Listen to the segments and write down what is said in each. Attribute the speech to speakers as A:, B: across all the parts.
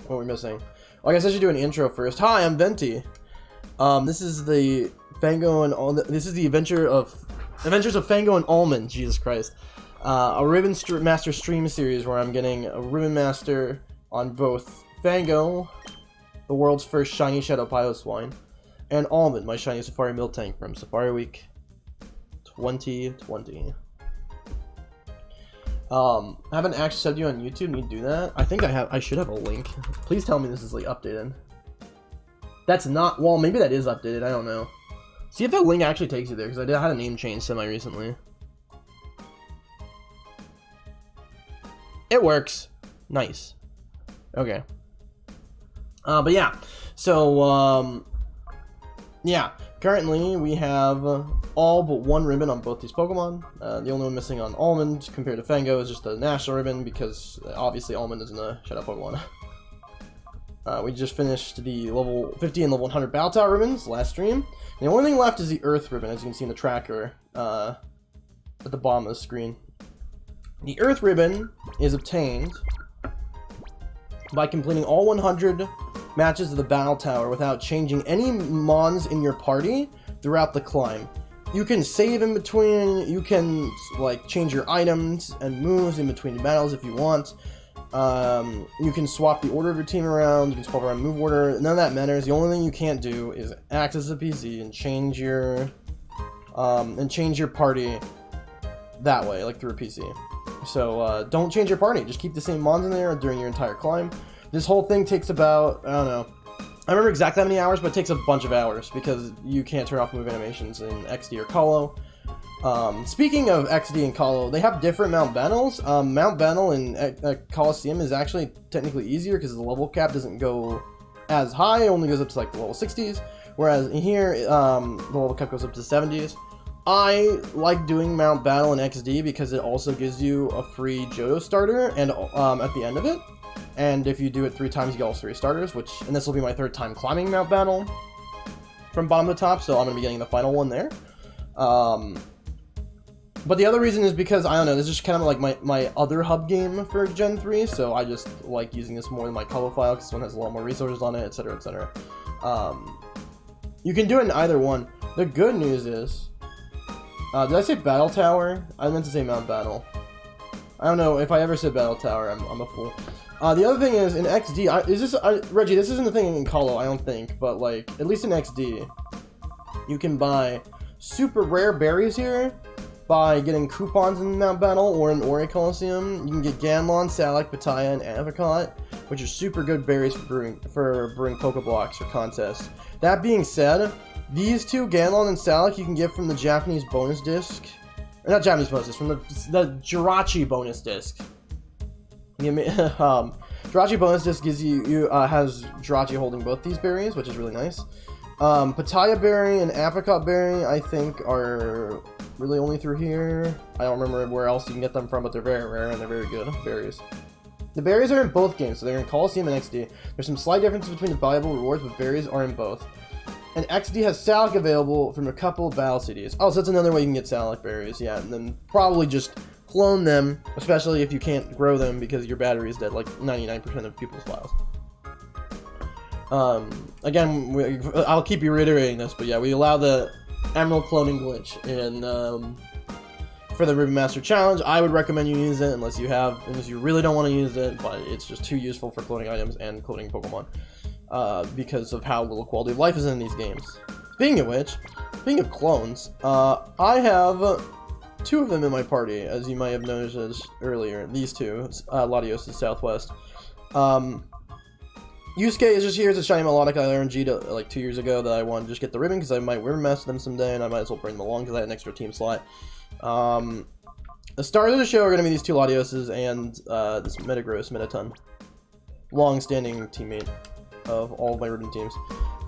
A: What are we missing? Oh, I guess I should do an intro first. Hi, I'm Venty. This is the Fango and this is the Adventures of Fango and Almond. Jesus Christ. A Ribbon Master stream series where I'm getting a Ribbon Master on both Fango, the world's first Shiny Shadow Piloswine, and Almond, my Shiny Safari Miltank from Safari Week 2020. I haven't actually subbed you on YouTube. Need to do that. I think I should have a link. Please tell me this is like updated. That's not. Well, maybe that is updated. I don't know. See if that link actually takes you there, because I had a name change semi recently. It works. Nice. Okay. But yeah. So yeah. Currently, we have all but one ribbon on both these Pokemon. The only one missing on Almond compared to Fango is just the National Ribbon, because obviously Almond isn't a Shadow Pokemon. We just finished the level 50 and level 100 Battle Tower ribbons last stream. The only thing left is the Earth ribbon, as you can see in the tracker at the bottom of the screen. The Earth ribbon is obtained by completing all 100 matches of the Battle Tower without changing any mons in your party throughout the climb. You can save in between, you can like change your items and moves in between battles if you want. You can swap the order of your team around, you can swap around move order, none of that matters. The only thing you can't do is access the PC and change your party that way, like through a PC. So don't change your party, just keep the same mons in there during your entire climb. This whole thing takes about, I don't know, I remember exactly how many hours, but it takes a bunch of hours because you can't turn off move animations in XD or Colo. Speaking of XD and Colo, they have different Mount Battles. Mount Battle in Coliseum is actually technically easier because the level cap doesn't go as high, it only goes up to like the level 60s, whereas in here, the level cap goes up to 70s. I like doing Mount Battle in XD because it also gives you a free Johto starter and at the end of it. And if you do it 3 times, you get all 3 starters, and this will be my 3rd time climbing Mount Battle from bottom to top, so I'm going to be getting the final one there. But the other reason is because, I don't know, this is just kind of like my other hub game for Gen 3, so I just like using this more than my Colo file, because this one has a lot more resources on it, etc., etc. You can do it in either one. The good news is, did I say Battle Tower? I meant to say Mount Battle. I don't know, if I ever said Battle Tower, I'm a fool. The other thing is, in XD, Reggie, this isn't the thing in Colo, I don't think, but, like, at least in XD, you can buy super rare berries here by getting coupons in Mount Battle or in Ori Coliseum. You can get Ganlon, Salak, Pataya, and Avocot, which are super good berries for brewing Pokeblocks or contests. That being said, these two, Ganlon and Salak, you can get from the Japanese bonus disc. Or not Japanese bonus disc, from the Jirachi bonus disc. Jirachi bonus disc gives has Jirachi holding both these berries, which is really nice. Pataya berry and apricot berry, I think, are really only through here. I don't remember where else you can get them from, but they're very rare and they're very good berries. The berries are in both games, so they're in Coliseum and XD. There's some slight differences between the valuable rewards, but berries are in both. And XD has Salak available from a couple of battle CDs. Oh, so that's another way you can get Salak berries, yeah, and then probably just clone them, especially if you can't grow them because your battery is dead, like 99% of people's files. Again, I'll keep reiterating this, but yeah, we allow the Emerald cloning glitch in for the Ribbon Master Challenge. I would recommend you use it unless you really don't want to use it, but it's just too useful for cloning items and cloning Pokemon because of how little quality of life is in these games. Speaking of which, speaking of clones, I have 2 of them in my party, as you might have noticed earlier. These 2, Latios is Southwest. Yusuke is just here as a Shiny Melodic I RNG'd like 2 years ago that I wanted to just get the ribbon because I might Ribbon Master them someday and I might as well bring them along because I had an extra team slot. The stars of the show are going to be these 2 Latioses and this Metagross Mettaton. Long-standing teammate of all of my ribbon teams.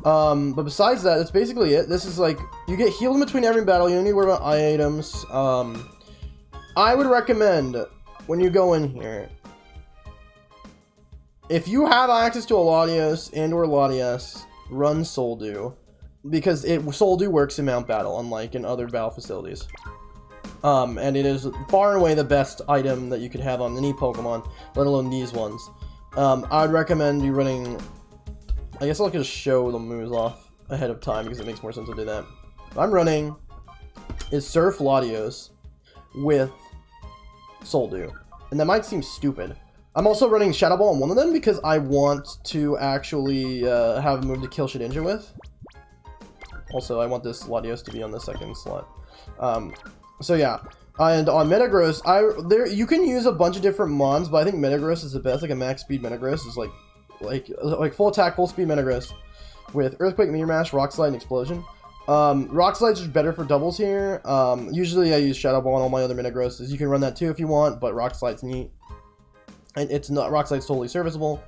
A: But besides that, that's basically it. This is like, you get healed in between every battle, you don't need to worry about items. I would recommend, when you go in here, if you have access to a Latios and or Latias, run Soldew, because Soldew works in Mount Battle, unlike in other battle facilities. And it is far and away the best item that you could have on any Pokemon, let alone these ones. I'd recommend you running... I guess I'll just show the moves off ahead of time because it makes more sense to do that. What I'm running is Surf Latios with Soul Dew. And that might seem stupid. I'm also running Shadow Ball on one of them because I want to actually have a move to kill Shedinja with. Also, I want this Latios to be on the second slot. So yeah. And on Metagross, you can use a bunch of different mons, but I think Metagross is the best. Like a max speed Metagross is like full attack, full speed Metagross with Earthquake, Meteor Mash, Rock Slide, and Explosion. Rock Slide's just better for doubles here. Usually I use Shadow Ball on all my other Metagrosses. You can run that too if you want, but Rock Slide's neat. And it's not, Rock Slide's totally serviceable.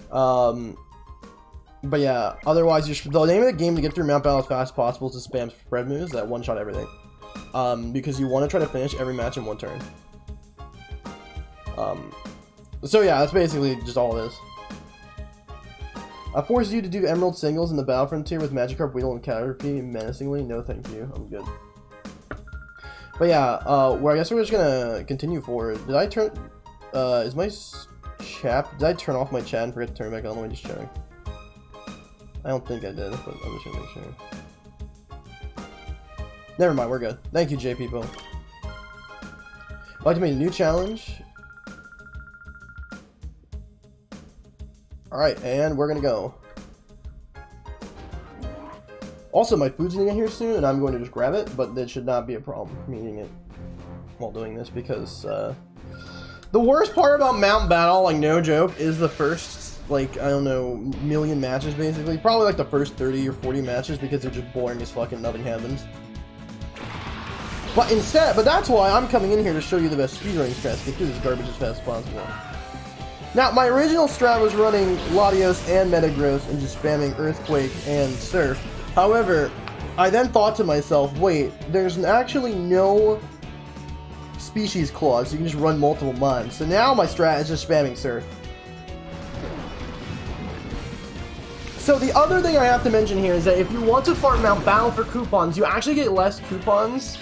A: But yeah, otherwise, the name of the game to get through Mount Battle as fast as possible is to spam spread moves that one-shot everything. Because you want to try to finish every match in one turn. So yeah, that's basically just all it is. I force you to do Emerald singles in the Battle Frontier with Magikarp, Weedle, and Caterpie menacingly. No, thank you. I'm good. But yeah, I guess we're just gonna continue forward. Did I turn... is my chat... Did I turn off my chat and forget to turn it back on? Let me just check. I don't think I did, but I'm just gonna make sure. Never mind, we're good. Thank you, J people. I'd like to make a new challenge. Alright, and we're gonna go. Also, my food's gonna get here soon, and I'm going to just grab it, but that should not be a problem, me eating it while doing this, because, the worst part about Mount Battle, like, no joke, is the first, like, I don't know, million matches, basically. Probably, like, the first 30 or 40 matches, because they're just boring as fucking nothing happens. But that's why I'm coming in here to show you the best speedrunning strat to get through this garbage as fast as possible. Now, my original strat was running Latios and Metagross and just spamming Earthquake and Surf. However, I then thought to myself, wait, there's actually no species clause, so you can just run multiple mons. So now my strat is just spamming Surf. So the other thing I have to mention here is that if you want to farm Mount Battle for coupons, you actually get less coupons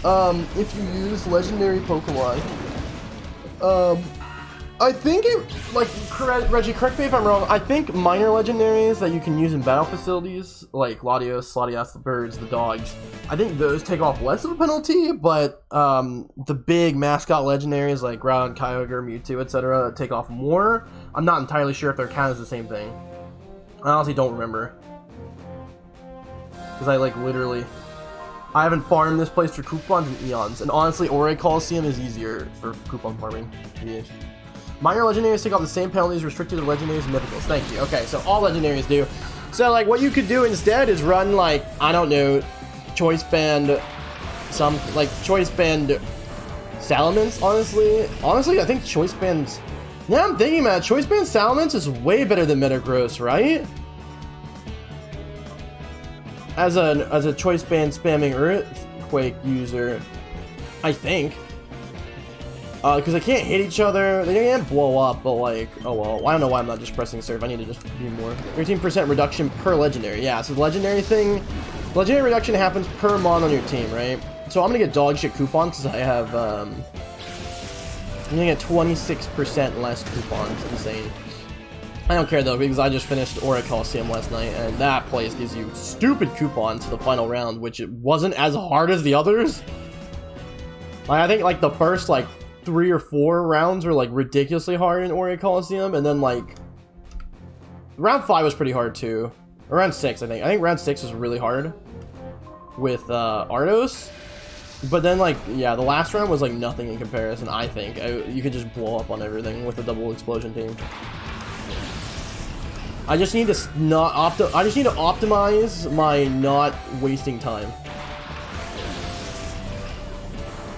A: if you use legendary Pokemon. I think Reggie, correct me if I'm wrong, I think minor legendaries that you can use in battle facilities, like Latios, Latias, the birds, the dogs, I think those take off less of a penalty, but the big mascot legendaries like Groudon, Kyogre, Mewtwo, etc. take off more. I'm not entirely sure if they're counted as the same thing. I honestly don't remember. Because I haven't farmed this place for coupons in eons, and honestly, Ore Coliseum is easier for coupon farming. Yeah. Minor legendaries take off the same penalties restricted to legendaries and mythicals. Thank you. Okay, so all legendaries do. So, like, what you could do instead is run, like, I don't know, choice band Salamence, honestly. Honestly, I think choice bands... Now I'm thinking about it, choice band Salamence is way better than Metagross, right? As a choice band spamming Earthquake user, I think. Because they can't hit each other, they can't blow up, but like, oh well, I don't know why I'm not just pressing Surf, I need to just do more. 13% reduction per legendary, yeah, so the legendary reduction happens per mon on your team, right? So I'm gonna get dog shit coupons, because I have, I'm gonna get 26% less coupons, insane. I don't care though, because I just finished Ore Coliseum last night, and that place gives you stupid coupons for the final round, which it wasn't as hard as the others. Like, I think like the first like 3 or 4 rounds were like ridiculously hard in Ore Coliseum, and then like round 5 was pretty hard too. Or round 6, I think round 6 was really hard with Ardos, but then like, yeah, the last round was like nothing in comparison. I think you could just blow up on everything with a double explosion team. I just need to optimize my not wasting time.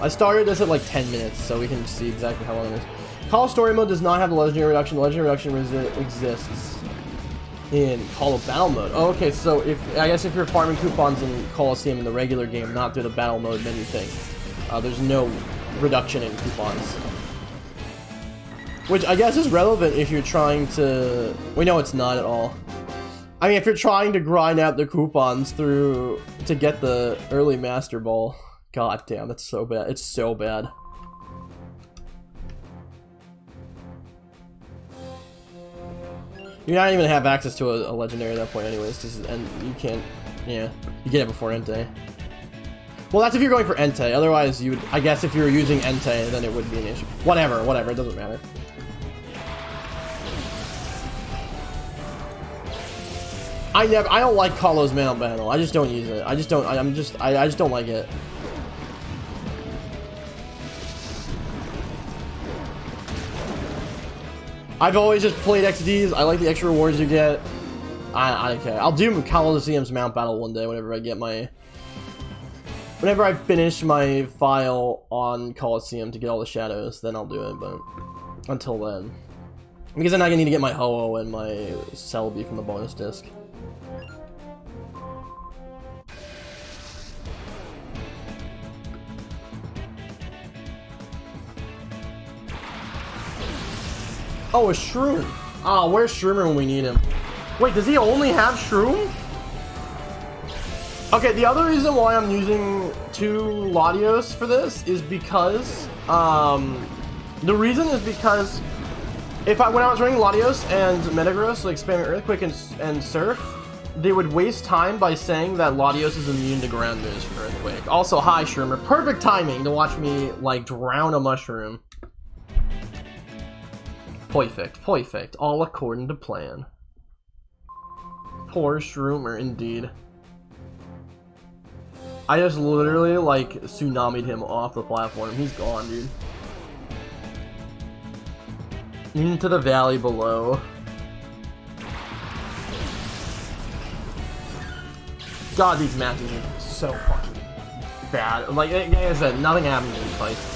A: I started this at like 10 minutes, so we can see exactly how long it is. Call of Story Mode does not have the legendary reduction. The legendary reduction exists in Call of Battle Mode. Oh, okay, so I guess if you're farming coupons in Coliseum in the regular game, not through the Battle Mode menu thing, there's no reduction in coupons. Which I guess is relevant if you're trying to... We know it's not at all. I mean, if you're trying to grind out the coupons to get the early Master Ball. God damn, that's so bad. It's so bad. You're not even gonna have access to a legendary at that point anyways, and you can't, yeah, you get it before Entei. Well, that's if you're going for Entei, otherwise you would, I guess if you were using Entei, then it would be an issue. Whatever, it doesn't matter. I don't like Kalo's Mount Battle, I just don't use it. I just don't like it. I've always just played XDs. I like the extra rewards you get. I don't care. I'll do Colosseum's Mount Battle one day whenever I get my... Whenever I finish my file on Colosseum to get all the shadows, then I'll do it, but... Until then. Because then I need to get my Ho-Oh and my Celebi from the bonus disc. Oh, a Shroom. Ah, where's Shroomer when we need him? Wait, does he only have Shroom? Okay, the other reason why I'm using 2 Latios for this is because, the reason is because when I was running Latios and Metagross, like Spam Earthquake and Surf, they would waste time by saying that Latios is immune to ground moves for Earthquake. Also, hi Shroomer. Perfect timing to watch me, like, drown a mushroom. Perfect. All according to plan. Poor Shroomer, indeed. I just literally, like, tsunami'd him off the platform. He's gone, dude. Into the valley below. God, these matches are so fucking bad. Like I said, nothing happens in these fights.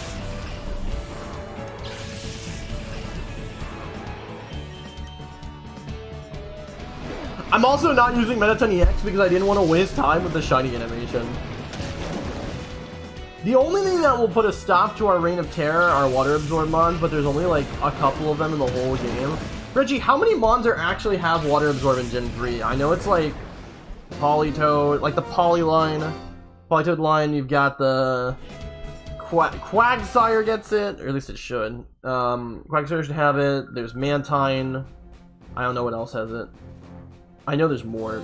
A: I'm also not using Mettaton EX because I didn't want to waste time with the shiny animation. The only thing that will put a stop to our Reign of Terror are Water Absorb Mons, but there's only like a couple of them in the whole game. Reggie, how many Mons actually have Water Absorb in Gen 3? I know it's like Politoed, like the Politoed line, you've got the Quagsire gets it, or at least it should. Quagsire should have it, there's Mantine, I don't know what else has it. I know there's more.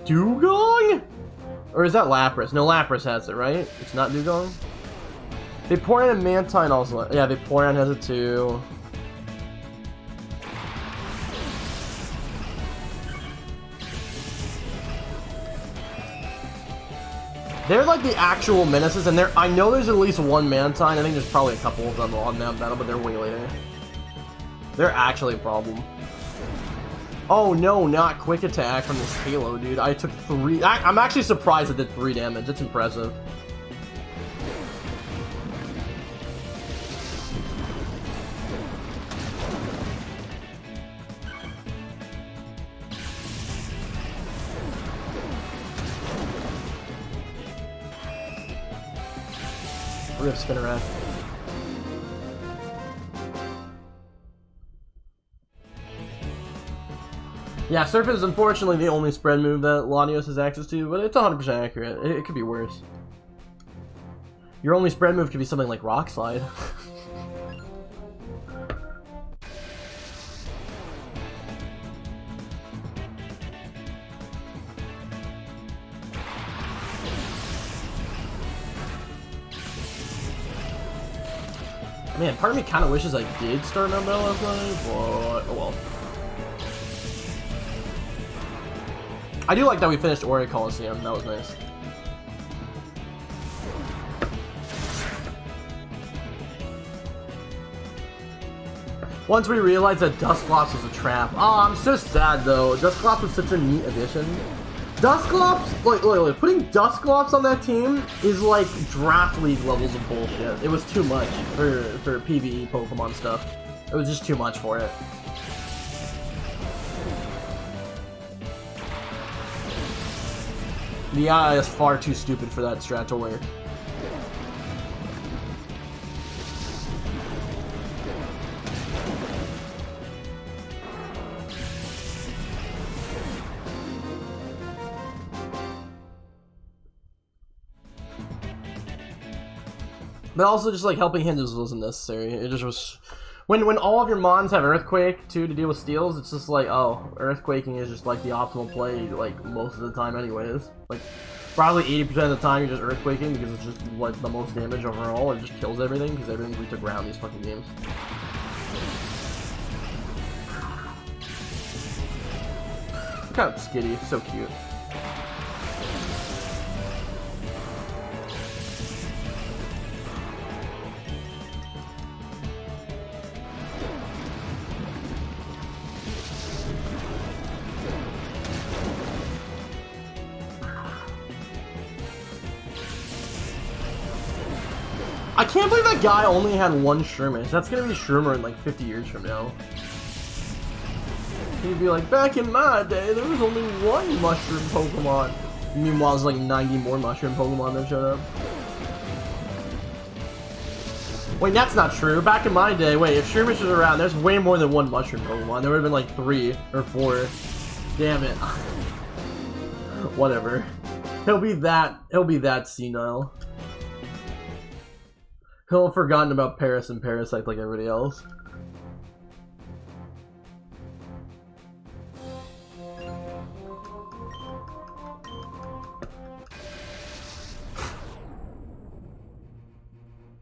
A: Dugong? Or is that Lapras? No, Lapras has it, right? It's not Dugong? Vaporeon and Mantine also. Yeah, Vaporeon has it too. They're like the actual menaces, and I know there's at least one Mantine. I think there's probably a couple of them on that battle, but they're way later. They're actually a problem. Oh no, not quick attack from this Halo, dude. I took 3. I'm actually surprised it did 3 damage. It's impressive. Rip Spinnerack. Yeah, Surf is unfortunately the only spread move that Latios has access to, but it's 100% accurate. It could be worse. Your only spread move could be something like Rock Slide. Man, part of me kind of wishes I did start an Umbrella play, but oh well. I do like that we finished Ori Coliseum. That was nice. Once we realized that Dusclops was a trap. Oh, I'm so sad though. Dusclops was such a neat addition. Dusclops, look, putting Dusclops on that team is like draft league levels of bullshit. It was too much for PvE Pokemon stuff. It was just too much for it. The AI is far too stupid for that strat to work. But also just like helping Hinges wasn't necessary. It just was When all of your mons have Earthquake too to deal with steals, it's just like, oh, Earthquaking is just like the optimal play like most of the time anyways. Like probably 80% of the time you're just Earthquaking because it's just like the most damage overall. It just kills everything because everything's weak to ground these fucking games. Look how it's skitty, it's so cute. I can't believe that guy only had one Shroomish. That's gonna be Shroomer in like 50 years from now. He'd be like, back in my day, there was only one mushroom Pokemon. Meanwhile, there's like 90 more mushroom Pokemon that showed up. Wait, that's not true. Back in my day, wait, if Shroomish was around, there's way more than one mushroom Pokemon. There would have been like 3 or 4. Damn it. Whatever. He'll be that senile. He'll have forgotten about Paris and Parasite like everybody else.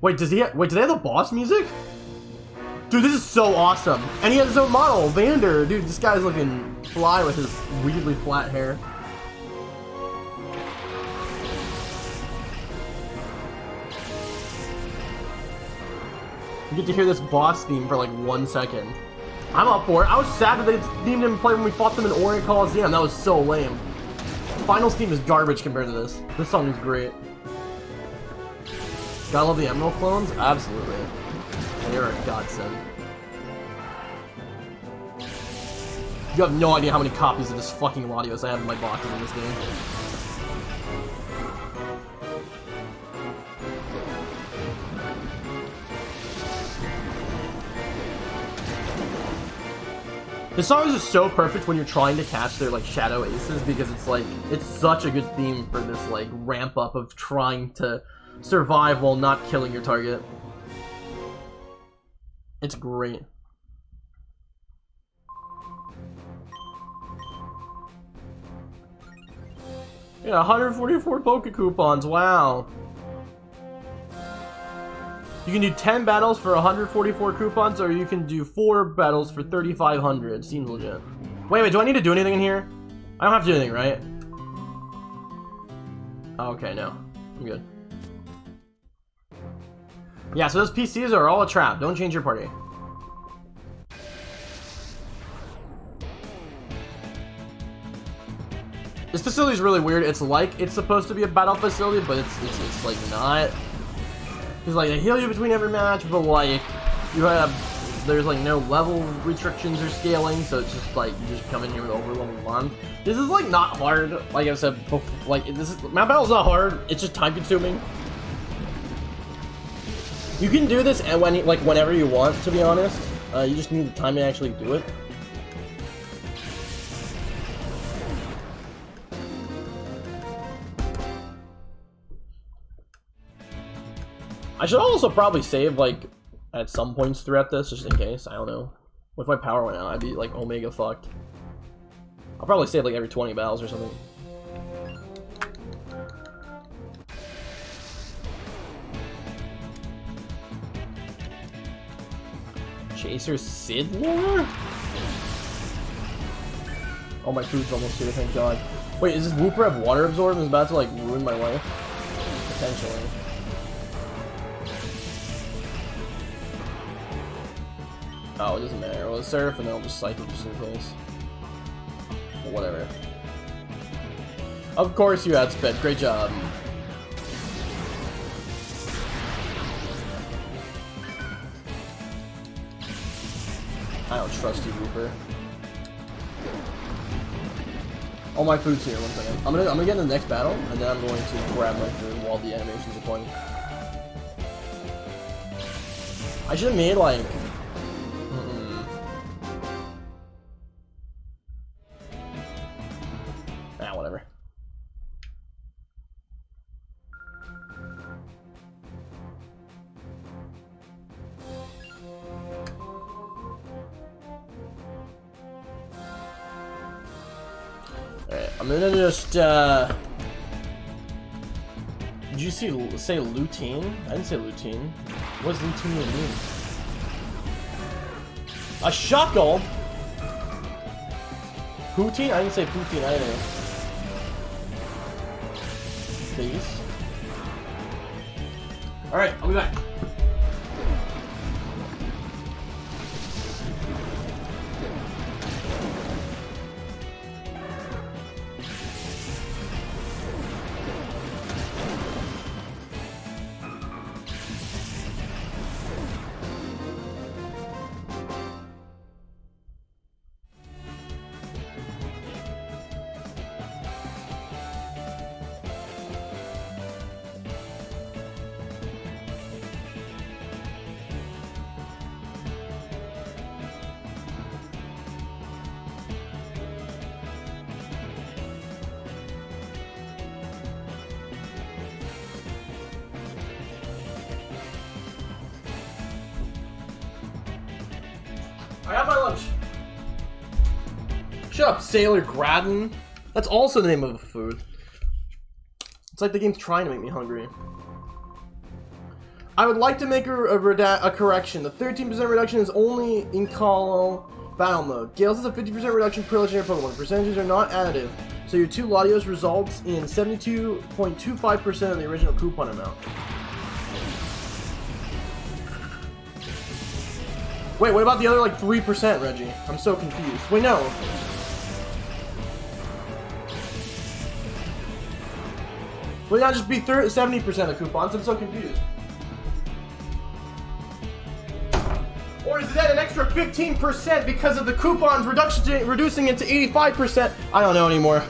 A: Wait, do they have the boss music? Dude, this is so awesome. And he has his own model, Vander. Dude, this guy's looking fly with his weirdly flat hair. You get to hear this boss theme for like 1 second. I'm up for it. I was sad that they didn't play when we fought them in Orient Coliseum. That was so lame. Finals theme is garbage compared to this. This song is great. Gotta love the Emerald clones? Absolutely. They're a godsend. You have no idea how many copies of this fucking Latios I have in my boxes in this game. This song is just so perfect when you're trying to catch their like shadow aces because it's like it's such a good theme for this like ramp up of trying to survive while not killing your target. It's great. Yeah, 144 Poke Coupons, wow. You can do 10 battles for 144 coupons, or you can do 4 battles for 3,500. Seems legit. Wait, do I need to do anything in here? I don't have to do anything, right? Okay, no. I'm good. Yeah, so those PCs are all a trap. Don't change your party. This facility is really weird. It's like it's supposed to be a battle facility, but it's like not. Because like they heal you between every match, but like there's like no level restrictions or scaling, so it's just like you just come in here with over level 1. This is like not hard. Like I said before, like my battle's not hard. It's just time consuming. You can do this and whenever you want, to be honest. You just need the time to actually do it. I should also probably save, like, at some points throughout this, just in case. I don't know. What if my power went out? I'd be, like, omega fucked. I'll probably save, like, every 20 battles or something. Chaser Sid Lore? Oh, my food's almost here, thank God. Wait, is this Wooper have water absorb and is about to, like, ruin my life? Potentially. Oh, it doesn't matter. Well, Surf and then I'll just cycle just in case. But whatever. Of course you outsped. Great job. I don't trust you, Rupert. All my food's here. 1 second. I'm gonna get in the next battle, and then I'm going to grab my food while the animations are playing. I should have made like. Whatever. I'm gonna just, did you say lutein? I didn't say lutein. What does lutein mean? A shuckle? Poutine? I didn't say poutine either. Please. Alright, I'll be back. I have my lunch. Shut up, Sailor Gratin. That's also the name of a food. It's like the game's trying to make me hungry. I would like to make a correction. The 13% reduction is only in Call Battle Mode. Gales has a 50% reduction per legendary Pokemon. Percentages are not additive, so your 2 Latios results in 72.25% of the original coupon amount. Wait, what about the other, like, 3%, Reggie? I'm so confused. Wait, no. Would it not just be 70% of coupons? I'm so confused. Or is that an extra 15% because of the coupons reducing it to 85%? I don't know anymore.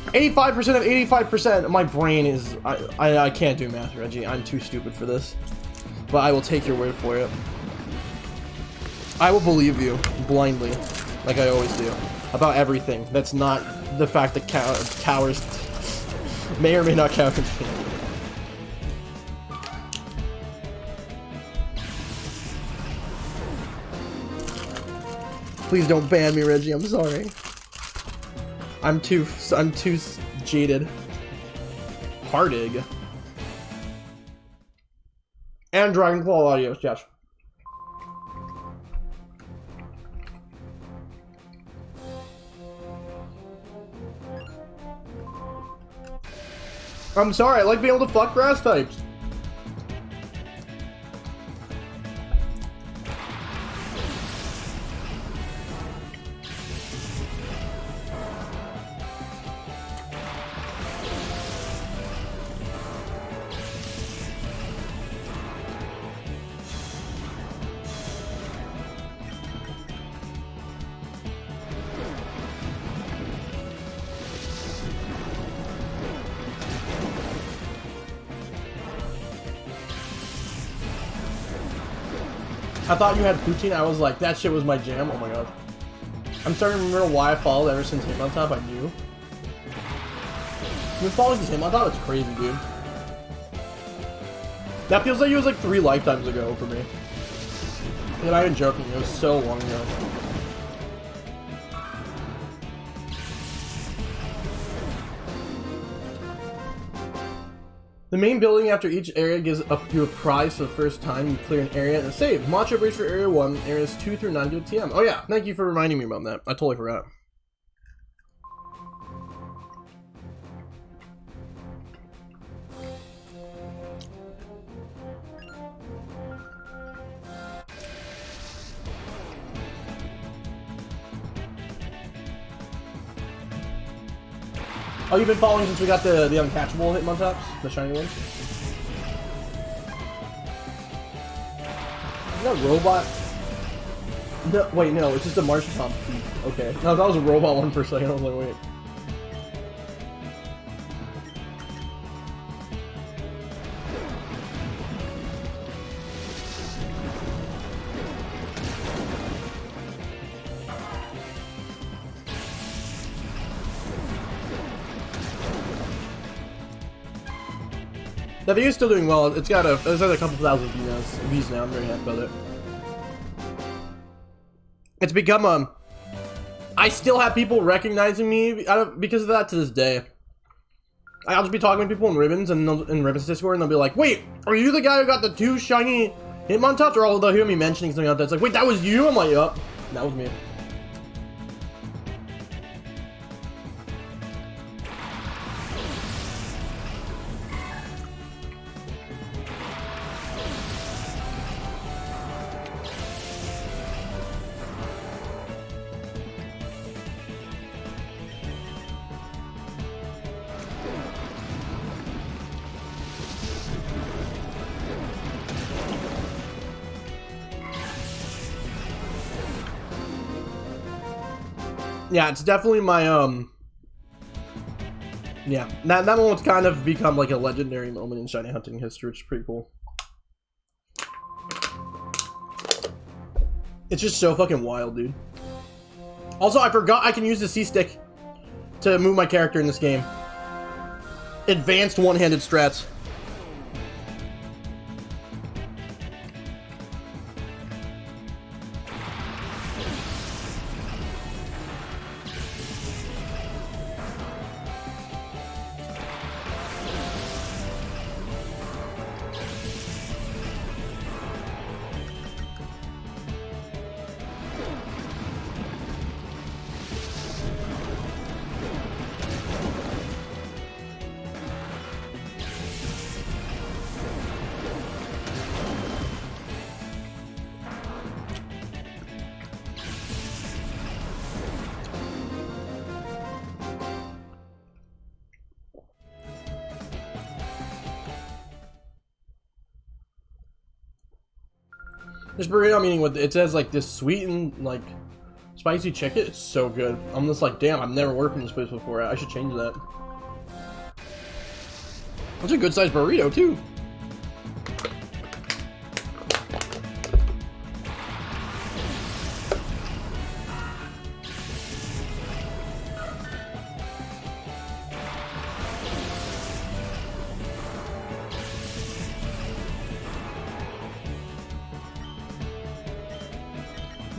A: 85% of 85%. My brain is... I can't do math, Reggie. I'm too stupid for this. But I will take your word for it. I will believe you blindly, like I always do, about everything. That's not the fact that cowards may or may not count. Please don't ban me, Reggie. I'm sorry. I'm too jaded. Hardig. And Dragon Claw Audios, yes. I'm sorry, I like being able to fuck grass types. I thought you had poutine. I was like, that shit was my jam. Oh my god. I'm starting to remember why I followed ever since Hitmontop. I knew. You've been following since Hitmontop? It's crazy, dude. That feels like it was like 3 lifetimes ago for me. And I'm not even joking. It was so long ago. The main building after each area gives you a prize for the first time you clear an area and save. Matcha breaks for Area 1, Areas 2 through 9 to TM. Oh yeah, thank you for reminding me about that. I totally forgot. Oh, you've been following since we got the uncatchable Hitmontops? The shiny ones? Is that a robot? No, wait, no, it's just a Marshtomp. Okay. No, that was a robot one for a second. I was like, wait. That video's still doing well. It's got a couple thousand views now. I'm very happy about it. It's become I still have people recognizing me because of that to this day. I'll just be talking to people in Ribbons and in Ribbons Discord, and they'll be like, "Wait, are you the guy who got the 2 shiny Hitmontop?" Or they'll hear me mentioning something like that. It's like, "Wait, that was you?" I'm like, "Yup, that was me." Yeah, it's definitely my, yeah, that one's kind of become like a legendary moment in shiny hunting history, which is pretty cool. It's just so fucking wild, dude. Also, I forgot I can use the C-stick to move my character in this game. Advanced one-handed strats. This burrito I'm eating with, it says like this sweet and like spicy chicken. It's so good. I'm just like, damn, I've never worked in this place before. I should change that. That's a good sized burrito too.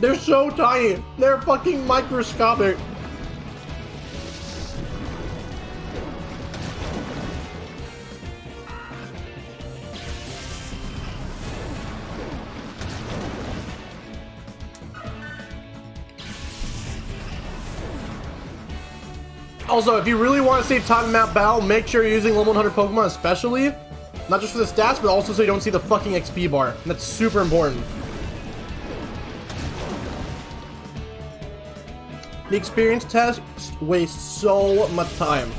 A: They're so tiny. They're fucking microscopic. Also, if you really want to save time in map battle, make sure you're using level 100 Pokemon especially. Not just for the stats, but also so you don't see the fucking XP bar. That's super important. The experience test wastes so much time.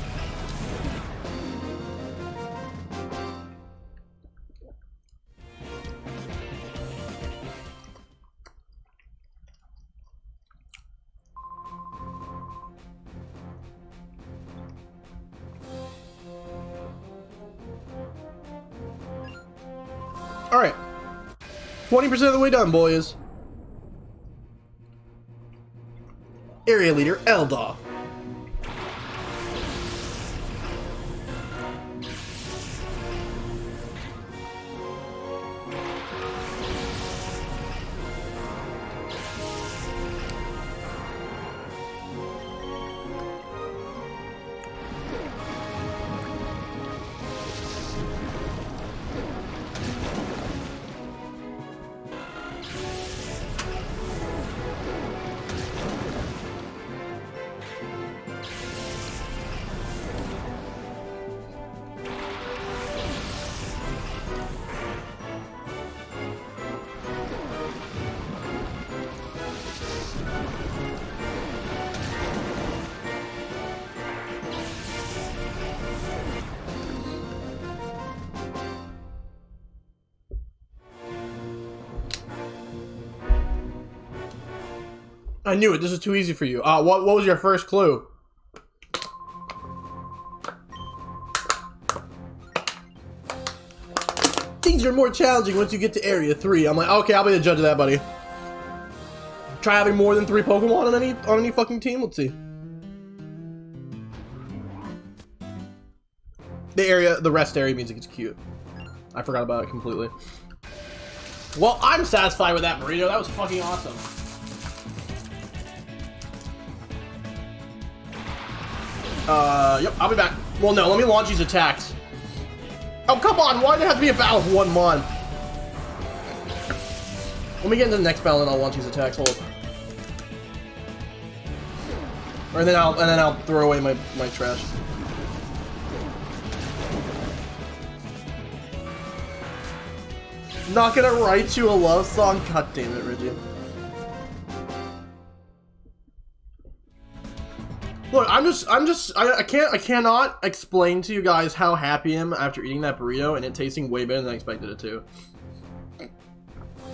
A: All right, 20% of the way done, boys. Area leader Eldar. I knew it. This is too easy for you. What was your first clue? Things are more challenging once you get to Area 3. I'm like, okay, I'll be the judge of that, buddy. Try having more than 3 Pokemon on any fucking team. Let's see. The rest area means it gets cute. I forgot about it completely. Well, I'm satisfied with that burrito. That was fucking awesome. Yep, I'll be back. Well, no, let me launch these attacks. Oh, come on, why did it have to be a battle with one mon? Let me get into the next battle and I'll launch these attacks. Hold up. And then I'll throw away my trash. Not gonna write you a love song? God damn it, Reggie. Look, I cannot explain to you guys how happy I am after eating that burrito and it tasting way better than I expected it to.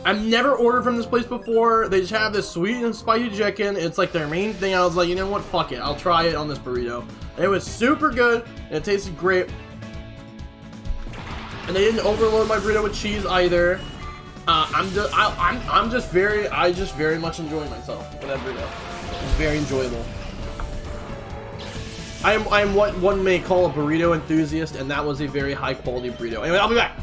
A: I've never ordered from this place before. They just have this sweet and spicy chicken. It's like their main thing. I was like, you know what? Fuck it. I'll try it on this burrito. And it was super good. And it tasted great. And they didn't overload my burrito with cheese either. I just very much enjoying myself with that burrito. It's very enjoyable. I am what one may call a burrito enthusiast, and that was a very high quality burrito. Anyway, I'll be back.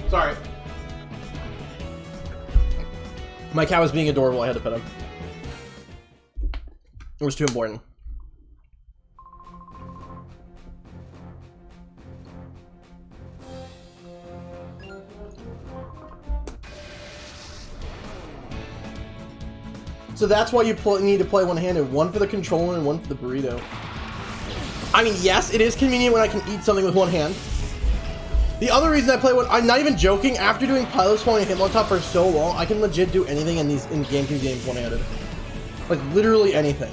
A: Sorry. My cat was being adorable. I had to pet him. It was too important. So that's why you need to play one-handed. One for the controller and one for the burrito. I mean, yes, it is convenient when I can eat something with one hand. The other reason I play one, I'm not even joking, after doing Piloswine and Hitmontop for so long, I can legit do anything in GameCube games one-handed. Like, literally anything.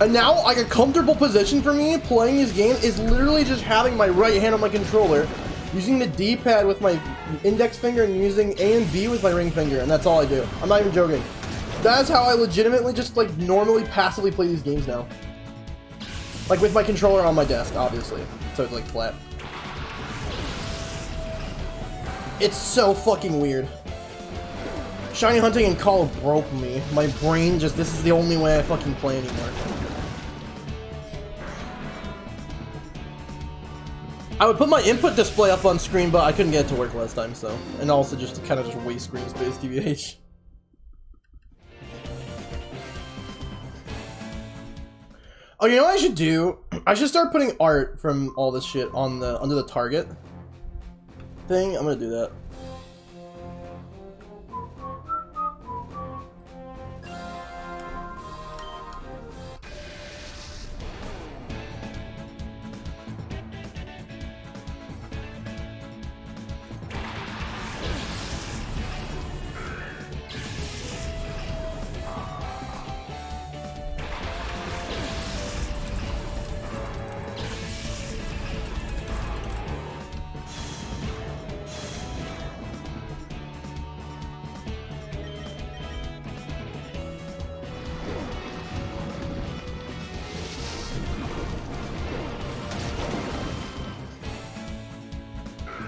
A: And now, like, a comfortable position for me playing this game is literally just having my right hand on my controller, using the D-pad with my index finger, and using A and B with my ring finger, and that's all I do. I'm not even joking. That's how I legitimately just, like, normally passively play these games now. Like, with my controller on my desk, obviously. So it's, like, flat. It's so fucking weird. Shiny hunting and Call broke me. My brain just, this is the only way I fucking play anymore. I would put my input display up on screen, but I couldn't get it to work last time, so. And also just to kind of just waste screen space, TBH. Oh, you know what I should do? I should start putting art from all this shit on the under the target thing. I'm gonna do that.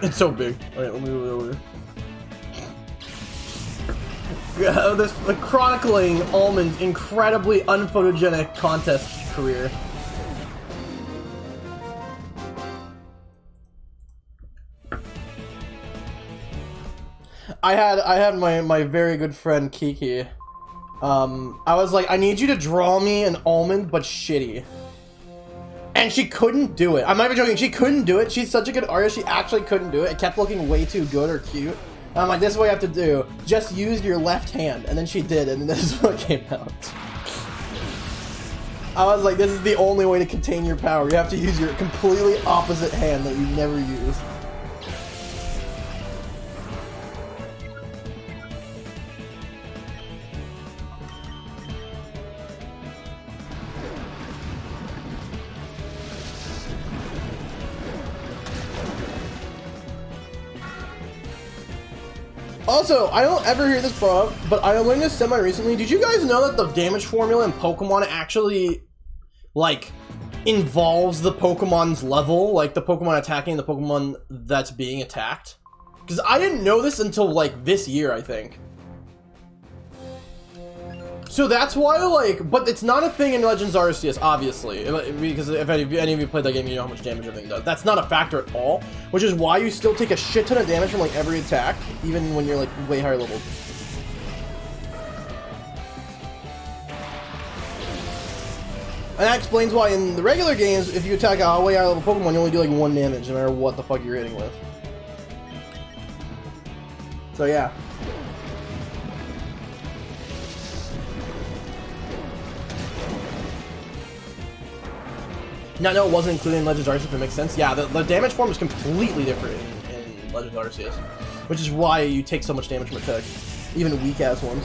A: It's so big. Alright, let me move it over here. Yeah, this chronicling Almond's incredibly unphotogenic contest career. I had my very good friend Kiki. I was like, I need you to draw me an Almond, but shitty. And she couldn't do it. I'm not even joking. She couldn't do it. She's such a good artist. She actually couldn't do it. It kept looking way too good or cute. And I'm like, this is what you have to do. Just use your left hand. And then she did, and this is what came out. I was like, this is the only way to contain your power. You have to use your completely opposite hand that you never use. Also, I don't ever hear this brought up, but I learned this semi-recently. Did you guys know that the damage formula in Pokemon actually, like, involves the Pokemon's level? Like, the Pokemon attacking the Pokemon that's being attacked? Because I didn't know this until, like, this year, I think. So that's why, like, but it's not a thing in Legends Arceus, obviously, because if any of you played that game, you know how much damage everything does. That's not a factor at all, which is why you still take a shit ton of damage from, like, every attack, even when you're, like, way higher level. And that explains why in the regular games, if you attack a way higher level Pokemon, you only do, like, 1 damage, no matter what the fuck you're hitting with. So, yeah. No, it wasn't included in Legends Arceus, if it makes sense. Yeah, the damage form is completely different in Legends Arceus, which is why you take so much damage from attack, even weak-ass ones.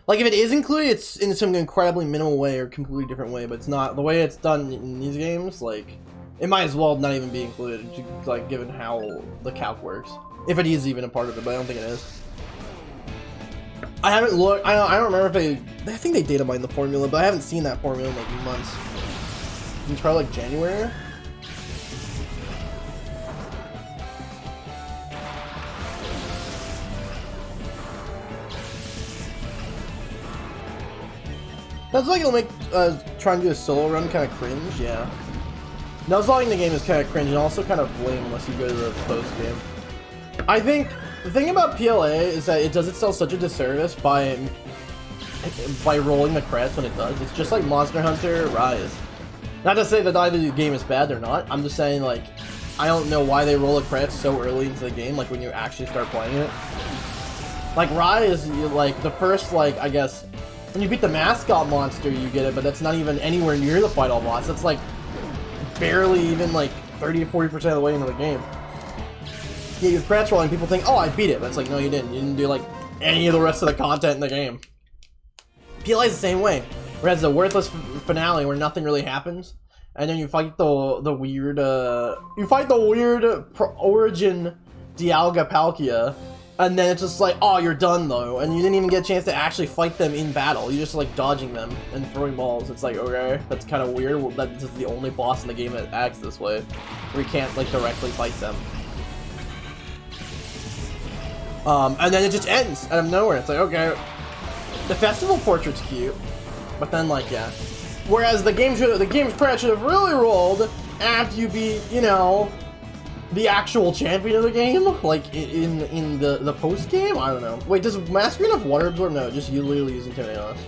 A: Like, if it is included, it's in some incredibly minimal way or completely different way, but it's not. The way it's done in these games, like, it might as well not even be included, like, given how the calc works. If it is even a part of it, but I don't think it is. I haven't looked. I don't remember if I think they data mined the formula, but I haven't seen that formula in like months. It's probably like January. That's like it'll make trying to do a solo run kind of cringe. Yeah. Nuzzling the game is kind of cringe and also kind of lame unless you go to the post game. I think the thing about PLA is that it does itself such a disservice by rolling the credits when it does. It's just like Monster Hunter Rise. Not to say that either the game is bad or not. I'm just saying, like, I don't know why they roll the credits so early into the game, like when you actually start playing it. Like Rise, like the first, like, I guess when you beat the mascot monster, you get it, but that's not even anywhere near the final boss. That's like barely even like 30 to 40% of the way into the game. Yeah, you credits rolling, people think, oh, I beat it, but it's like, no, you didn't. You didn't do like any of the rest of the content in the game. PLA is the same way, where it has a worthless finale where nothing really happens, and then you fight the weird origin Dialga Palkia, and then it's just like, oh, you're done though, and you didn't even get a chance to actually fight them in battle. You're just like dodging them and throwing balls. It's like, okay, that's kind of weird. Well, that's the only boss in the game that acts this way, where you can't like directly fight them. And then it just ends out of nowhere. It's like, okay, the festival portrait's cute, but then like, yeah. Whereas the game's credit should have really rolled after you beat, you know, the actual champion of the game, like in the post game. I don't know. Wait, does Mastery enough Water Absorb? No, just you literally use Intimidate on us.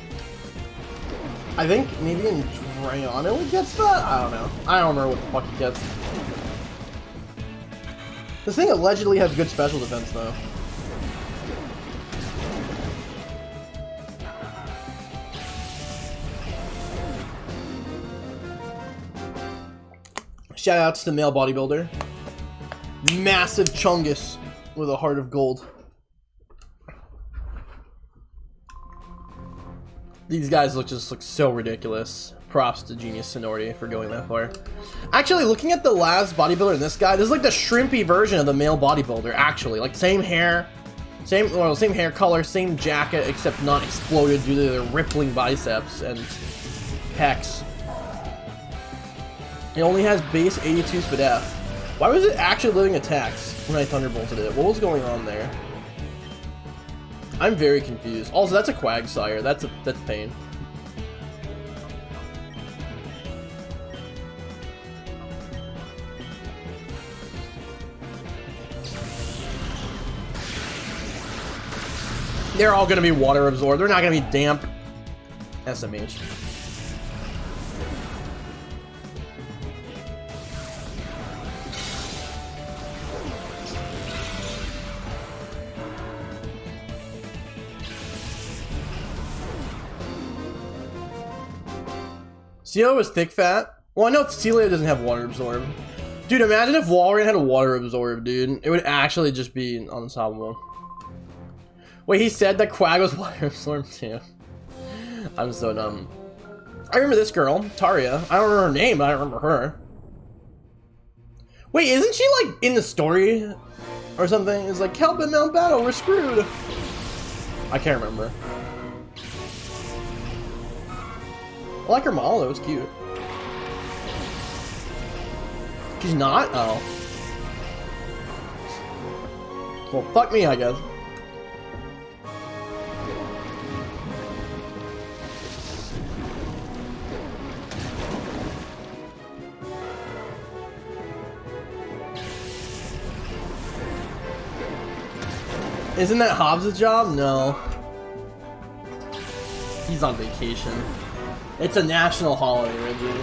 A: I think maybe in Drayano it gets that. I don't know. I don't remember what the fuck it gets. This thing allegedly has good special defense though. Shoutouts to Male Bodybuilder. Massive Chungus with a heart of gold. These guys just look so ridiculous. Props to Genius Sonority for going that far. Actually, looking at the last bodybuilder in this guy, this is like the shrimpy version of the Male Bodybuilder, actually. Like, same hair, Same hair color, same jacket, except not exploded due to their rippling biceps and pecs. It only has base 82 SPDF. Why was it actually living attacks when I thunderbolted it? What was going on there? I'm very confused. Also, that's a Quagsire. That's pain. They're all gonna be water absorbed. They're not gonna be damp. SMH. Celia was thick fat. Well, I know Celia doesn't have water absorb. Dude, imagine if Walrein had a water absorb, dude. It would actually just be unstoppable. Wait, he said that Quag was water absorbed too. I'm so dumb. I remember this girl, Taria. I don't remember her name, but I remember her. Wait, isn't she like in the story or something? It's like, help in Mount Battle, we're screwed. I can't remember. I like her model though, it's cute. She's not? Oh. Well, fuck me, I guess. Isn't that Hobbs' job? No. He's on vacation. It's a national holiday, Reggie.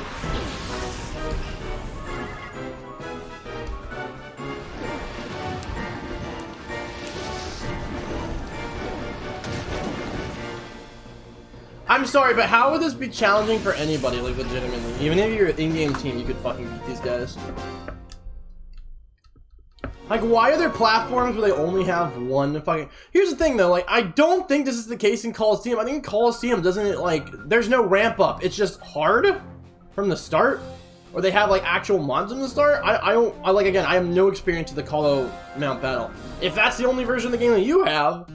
A: I'm sorry, but how would this be challenging for anybody, like legitimately? Even if you're an in-game team, you could fucking beat these guys. Like, why are there platforms where they only have one fucking... Here's the thing, though. Like, I don't think this is the case in Coliseum. I think in Coliseum, doesn't it, like... There's no ramp up. It's just hard from the start. Or they have, like, actual mods from the start. Like, again, I have no experience with the Colo Mount Battle. If that's the only version of the game that you have,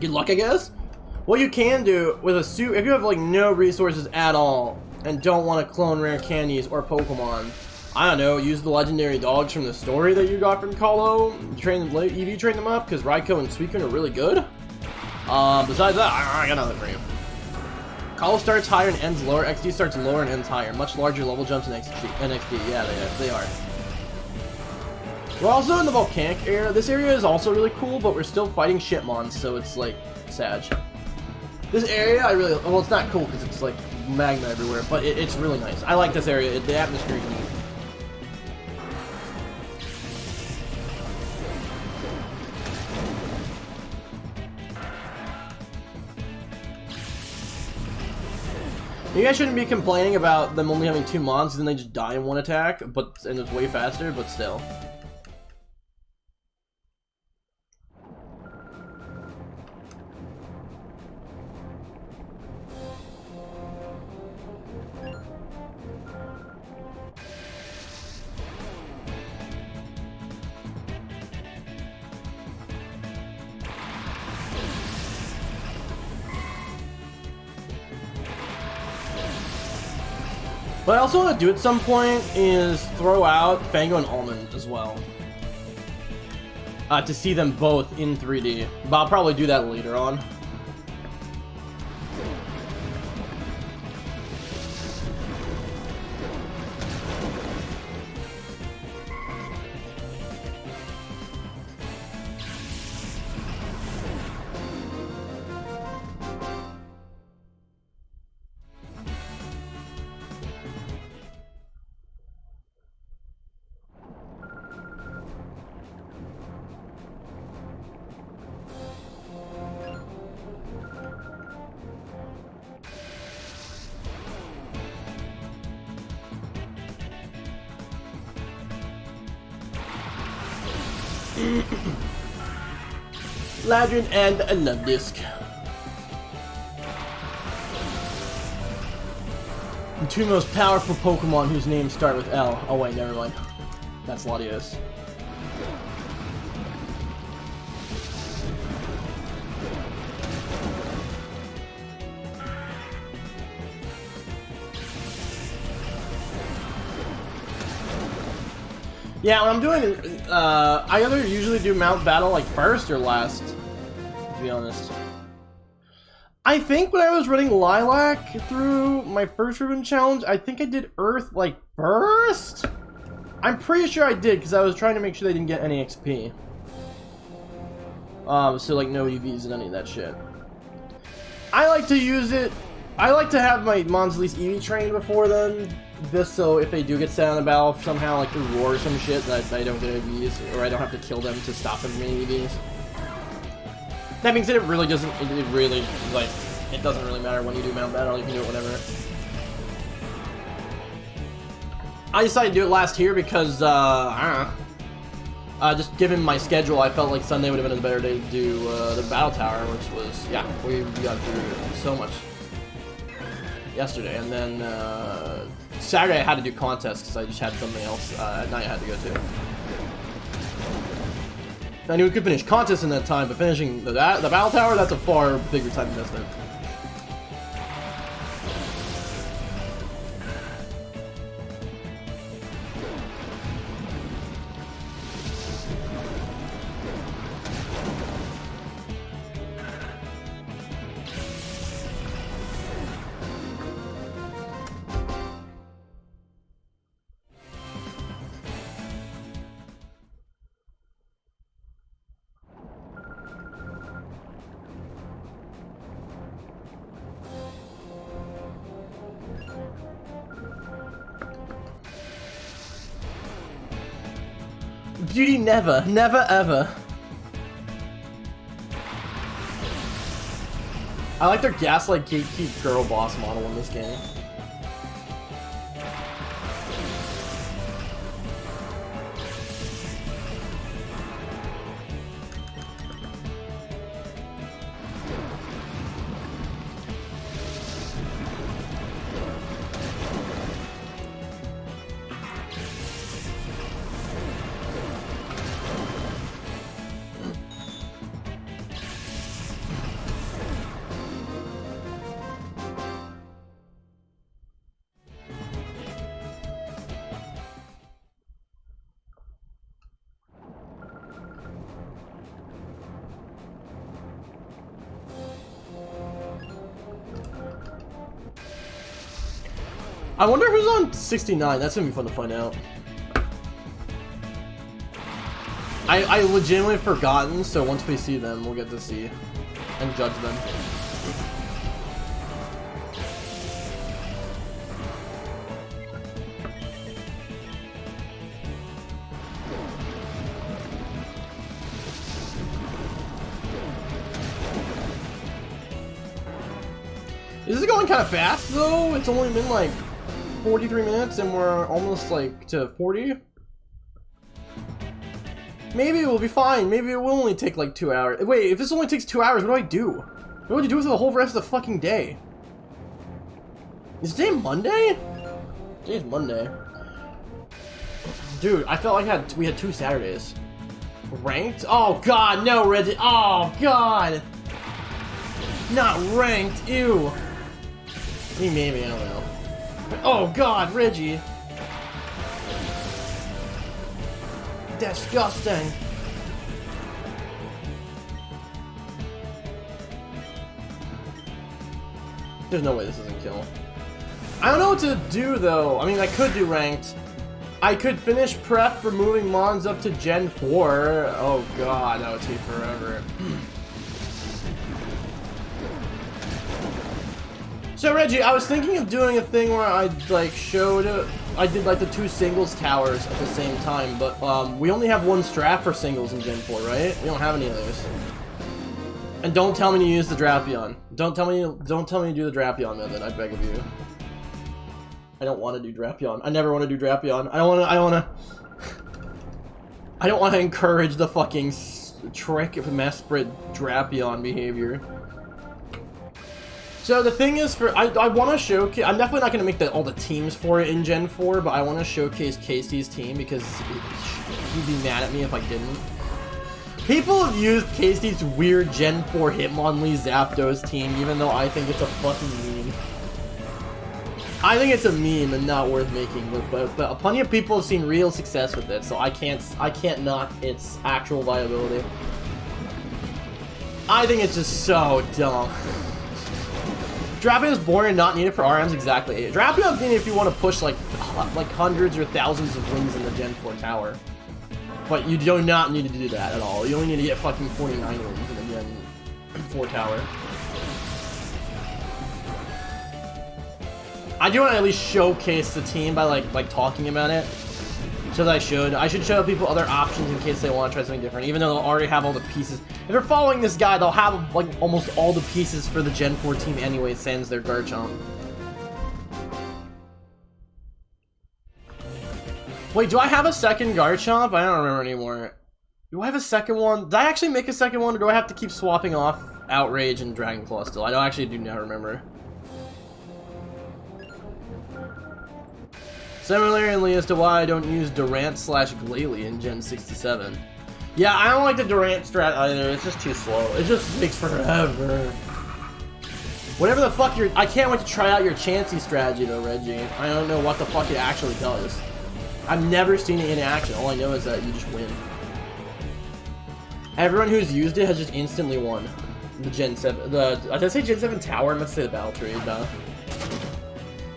A: good luck, I guess. What you can do with a suit... If you have, like, no resources at all, and don't want to clone rare candies or Pokemon... I don't know, use the legendary dogs from the story that you got from Colo, train them, EV train them up, because Raikou and Suicune are really good. Besides that, I got nothing for you. Colo starts higher and ends lower, XD starts lower and ends higher. Much larger level jumps in NXD, yeah, they are. We're also in the volcanic area. This area is also really cool, but we're still fighting shitmons, so it's like, sad. This area, well, it's not cool because it's like magma everywhere, but it's really nice. I like this area, the atmosphere is neat. You guys shouldn't be complaining about them only having 2 mons, and then they just die in one attack, and it's way faster, but still. What I also want to do at some point is throw out Fango and Almond as well. To see them both in 3D. But I'll probably do that later on. Ladrin and a Love Disc. The 2 most powerful Pokemon whose names start with L. Oh wait, never mind. That's Latios. Yeah, when I'm doing, I either usually do mount battle like first or last, to be honest. I think when I was running Lilac through my first ribbon challenge, I think I did Earth like first? I'm pretty sure I did, because I was trying to make sure they didn't get any XP. So like no EVs and any of that shit. I like to use it, I like to have my mons at least EV trained before then. This so if they do get set on the battle somehow, like through war or some shit, that I don't get EVs, or I don't have to kill them to stop them from getting EVs. That being said, it really doesn't, it really, like, it doesn't really matter when you do mount battle, you can do it whenever. I decided to do it last year because, I don't know. Just given my schedule, I felt like Sunday would have been a better day to do, the battle tower, which was, yeah, we got through so much yesterday, and then, Saturday I had to do contests because I just had something else, at night I had to go to. I knew we could finish contests in that time, but finishing the battle tower, that's a far bigger time investment. Beauty never, never ever. I like their Gaslight Gatekeep girl boss model in this game. I wonder who's on 69. That's gonna be fun to find out. I legitimately have forgotten, so once we see them, we'll get to see and judge them. This is going kind of fast though. It's only been like 43 minutes and we're almost like to 40. Maybe it will be fine. Maybe it will only take like 2 hours. Wait, if this only takes 2 hours, what do I do? What do I do for the whole rest of the fucking day? Is today Monday? Today's Monday. Dude, I felt like we had 2 Saturdays. Ranked? Oh god, no, Reggie. Oh god. Not ranked. Ew. Maybe, I don't know. Oh god, Reggie. Disgusting. There's no way this doesn't kill. I don't know what to do though. I mean, I could do ranked. I could finish prep for moving Mons up to Gen 4. Oh god, that would take forever. So Reggie, I was thinking of doing a thing where I like I did like the 2 singles towers at the same time, but we only have 1 strap for singles in Gen 4, right? We don't have any others. And don't tell me to use the Drapion. Don't tell me to do the Drapion method, I beg of you. I don't want to do Drapion. I never want to do Drapion. I don't want to encourage the fucking trick of Mesprit Drapion behavior. So the thing is, I want to showcase. I'm definitely not going to make all the teams for it in Gen 4, but I want to showcase Casey's team because he'd be mad at me if I didn't. People have used Casey's weird Gen 4 Hitmonlee Zapdos team, even though I think it's a fucking meme. I think it's a meme and not worth making, but plenty of people have seen real success with it, so I can't knock its actual viability. I think it's just so dumb. Drafting is boring and not needed for RMs, exactly. Drafting is needed if you want to push like hundreds or thousands of wins in the Gen 4 tower. But you do not need to do that at all. You only need to get fucking 49 wins in the Gen 4 tower. I do want to at least showcase the team by like talking about it. So I should show people other options in case they want to try something different, even though they'll already have all the pieces. If they're following this guy, they'll have like almost all the pieces for the Gen 4 team anyway, sans their Garchomp. Wait, do I have a second Garchomp? I don't remember anymore. Do I have a second one? Did I actually make a second one, or do I have to keep swapping off Outrage and Dragon Claw still? I don't actually do not remember. Similarly as to why I don't use Durant/Glalie in Gen 67. Yeah, I don't like the Durant strat either. It's just too slow. It just takes forever. Whatever the fuck I can't wait to try out your Chansey strategy though, Reggie. I don't know what the fuck it actually does. I've never seen it in action. All I know is that you just win. Everyone who's used it has just instantly won. The Gen 7, did I say Gen 7 tower? I meant to say the battle tree, duh.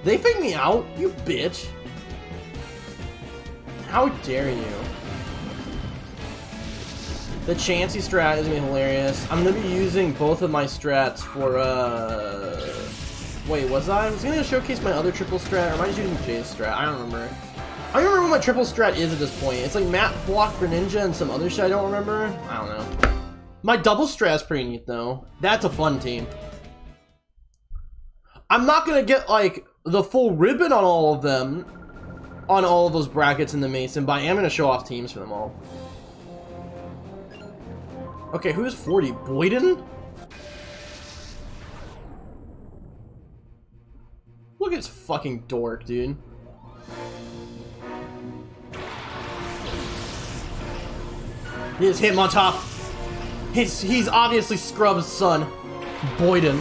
A: They fake me out, you bitch. How dare you? The Chansey strat is gonna be hilarious. I'm gonna be using both of my strats for, wait, was I? I was gonna showcase my other triple strat, or am I just using Jay's strat? I don't remember. I don't remember what my triple strat is at this point. It's like Map, Block, Greninja, and some other shit I don't remember. I don't know. My double strat is pretty neat, though. That's a fun team. I'm not gonna get, like, the full ribbon on all of them, on all of those brackets in the Mason, but I am gonna show off teams for them all. Okay, who's 40? Boyden? Look at this fucking dork, dude. He just hit him on top. He's obviously Scrub's son, Boyden.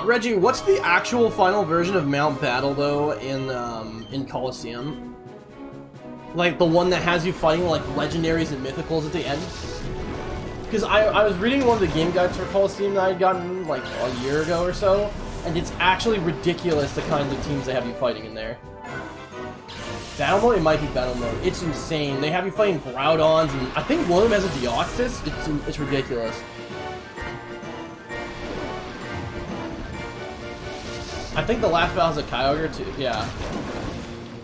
A: Reggie, what's the actual final version of Mount Battle though in Coliseum? Like the one that has you fighting like legendaries and mythicals at the end? Because I was reading one of the game guides for Coliseum that I had gotten like a year ago or so, and it's actually ridiculous the kinds of teams they have you fighting in there. Battle mode? It might be battle mode. It's insane. They have you fighting Groudons, and I think one of them has a Deoxys. It's ridiculous. I think the last battle is a Kyogre too. Yeah.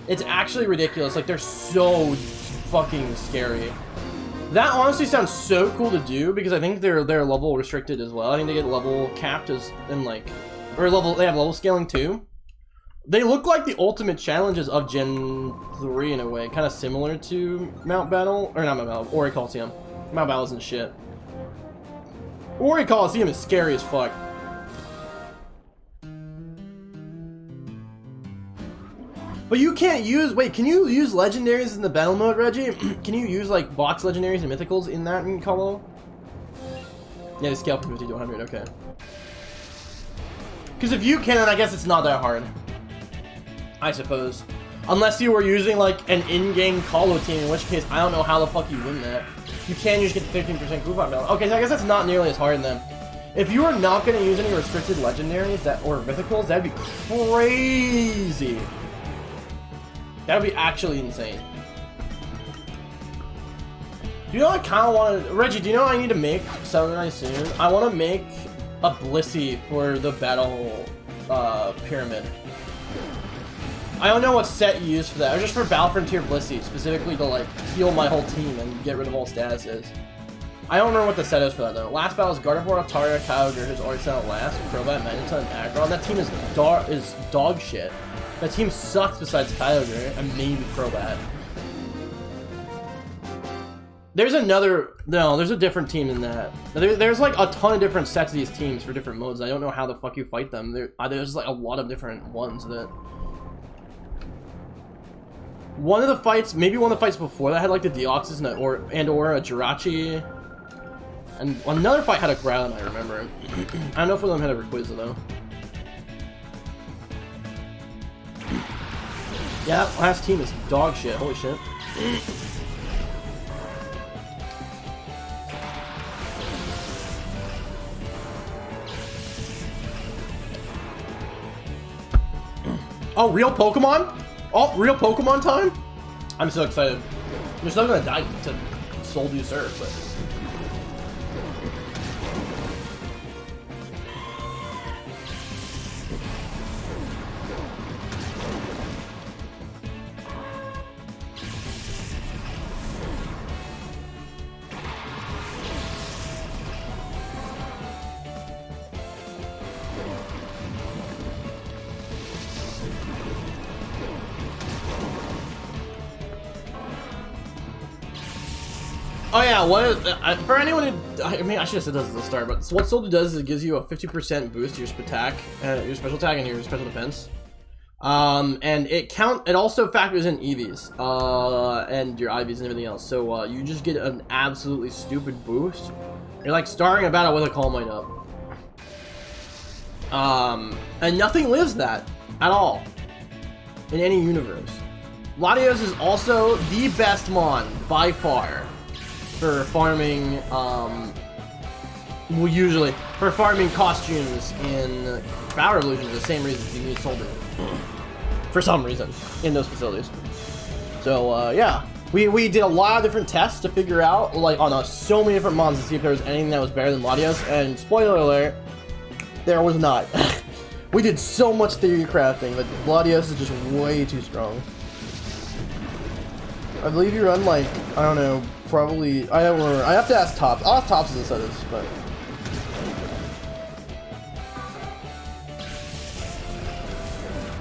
A: It's actually ridiculous. Like, they're so fucking scary. That honestly sounds so cool to do because I think they're level restricted as well. I think they get level capped as in like, or level. They have level scaling too. They look like the ultimate challenges of Gen 3 in a way, kind of similar to Mount Battle, or not Mount Battle, Ori Coliseum. Mount Battle isn't shit. Ori Coliseum is scary as fuck. But you can't use, wait, can you use legendaries in the battle mode, Reggie? Can you use like box legendaries and mythicals in that in Colo? Yeah, they scale from 50 to 100, okay. Because if you can, then I guess it's not that hard. I suppose. Unless you were using like an in-game Colo team, in which case I don't know how the fuck you win that. You can just get 15% Groupon balance. Okay, so I guess that's not nearly as hard then. If you are not going to use any restricted legendaries or mythicals, that'd be crazy. That would be actually insane. Do you know what I kind of want to... Reggie, do you know what I need to make sometime soon? I want to make a Blissey for the battle pyramid. I don't know what set you use for that. Or just for Battle Frontier Blissey, specifically to like heal my whole team and get rid of all statuses. I don't remember what the set is for that though. Last battle is Gardevoir, Altaria, Kyogre, who's already sent out last, Crobat, Magneton, and Aggron. That team is dog shit. That team sucks besides Kyogre and maybe Crobat. There's another... No, there's a different team than that. There's like a ton of different sets of these teams for different modes. I don't know how the fuck you fight them. There's like a lot of different ones that... One of the fights, maybe one of the fights before that had like the Deoxys and or a Jirachi. And another fight had a Groudon, I remember. I don't know if one of them had a Rayquaza though. Yeah, that last team is dog shit. Holy shit. Oh, real Pokemon? Oh, real Pokemon time? I'm so excited. You're still gonna die to Soul Do Surf, but... Oh yeah, for anyone who, I mean, I should have said this at the start, but what Soul Do does is it gives you a 50% boost to your your special attack and your special defense. And it also factors in EVs, and your IVs and everything else. So, you just get an absolutely stupid boost. You're like starting a battle with a Calm Mind up. And nothing lives that at all in any universe. Latios is also the best mon by far for farming, well, usually for farming costumes in Battle Revolution for the same reasons you need Soul Do. For some reason in those facilities. So yeah, we did a lot of different tests to figure out, like, on so many different mons to see if there was anything that was better than Latios, and spoiler alert, there was not. We did so much theory crafting that Latios is just way too strong. I believe you run, like, I don't know, probably, I don't remember. I have to ask Tops. I'll ask Tops as it says, but...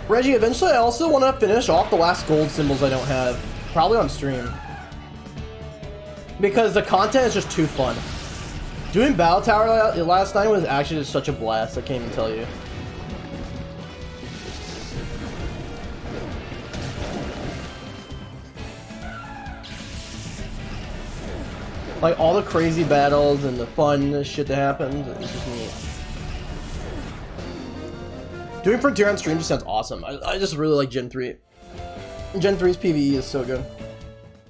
A: Reggie, eventually I also want to finish off the last gold symbols I don't have. Probably on stream. Because the content is just too fun. Doing Battle Tower last night was actually just such a blast, I can't even tell you. Like, all the crazy battles and the fun shit that happens, it's just neat. Doing Frontier on stream just sounds awesome. I just really like Gen 3. Gen 3's PvE is so good.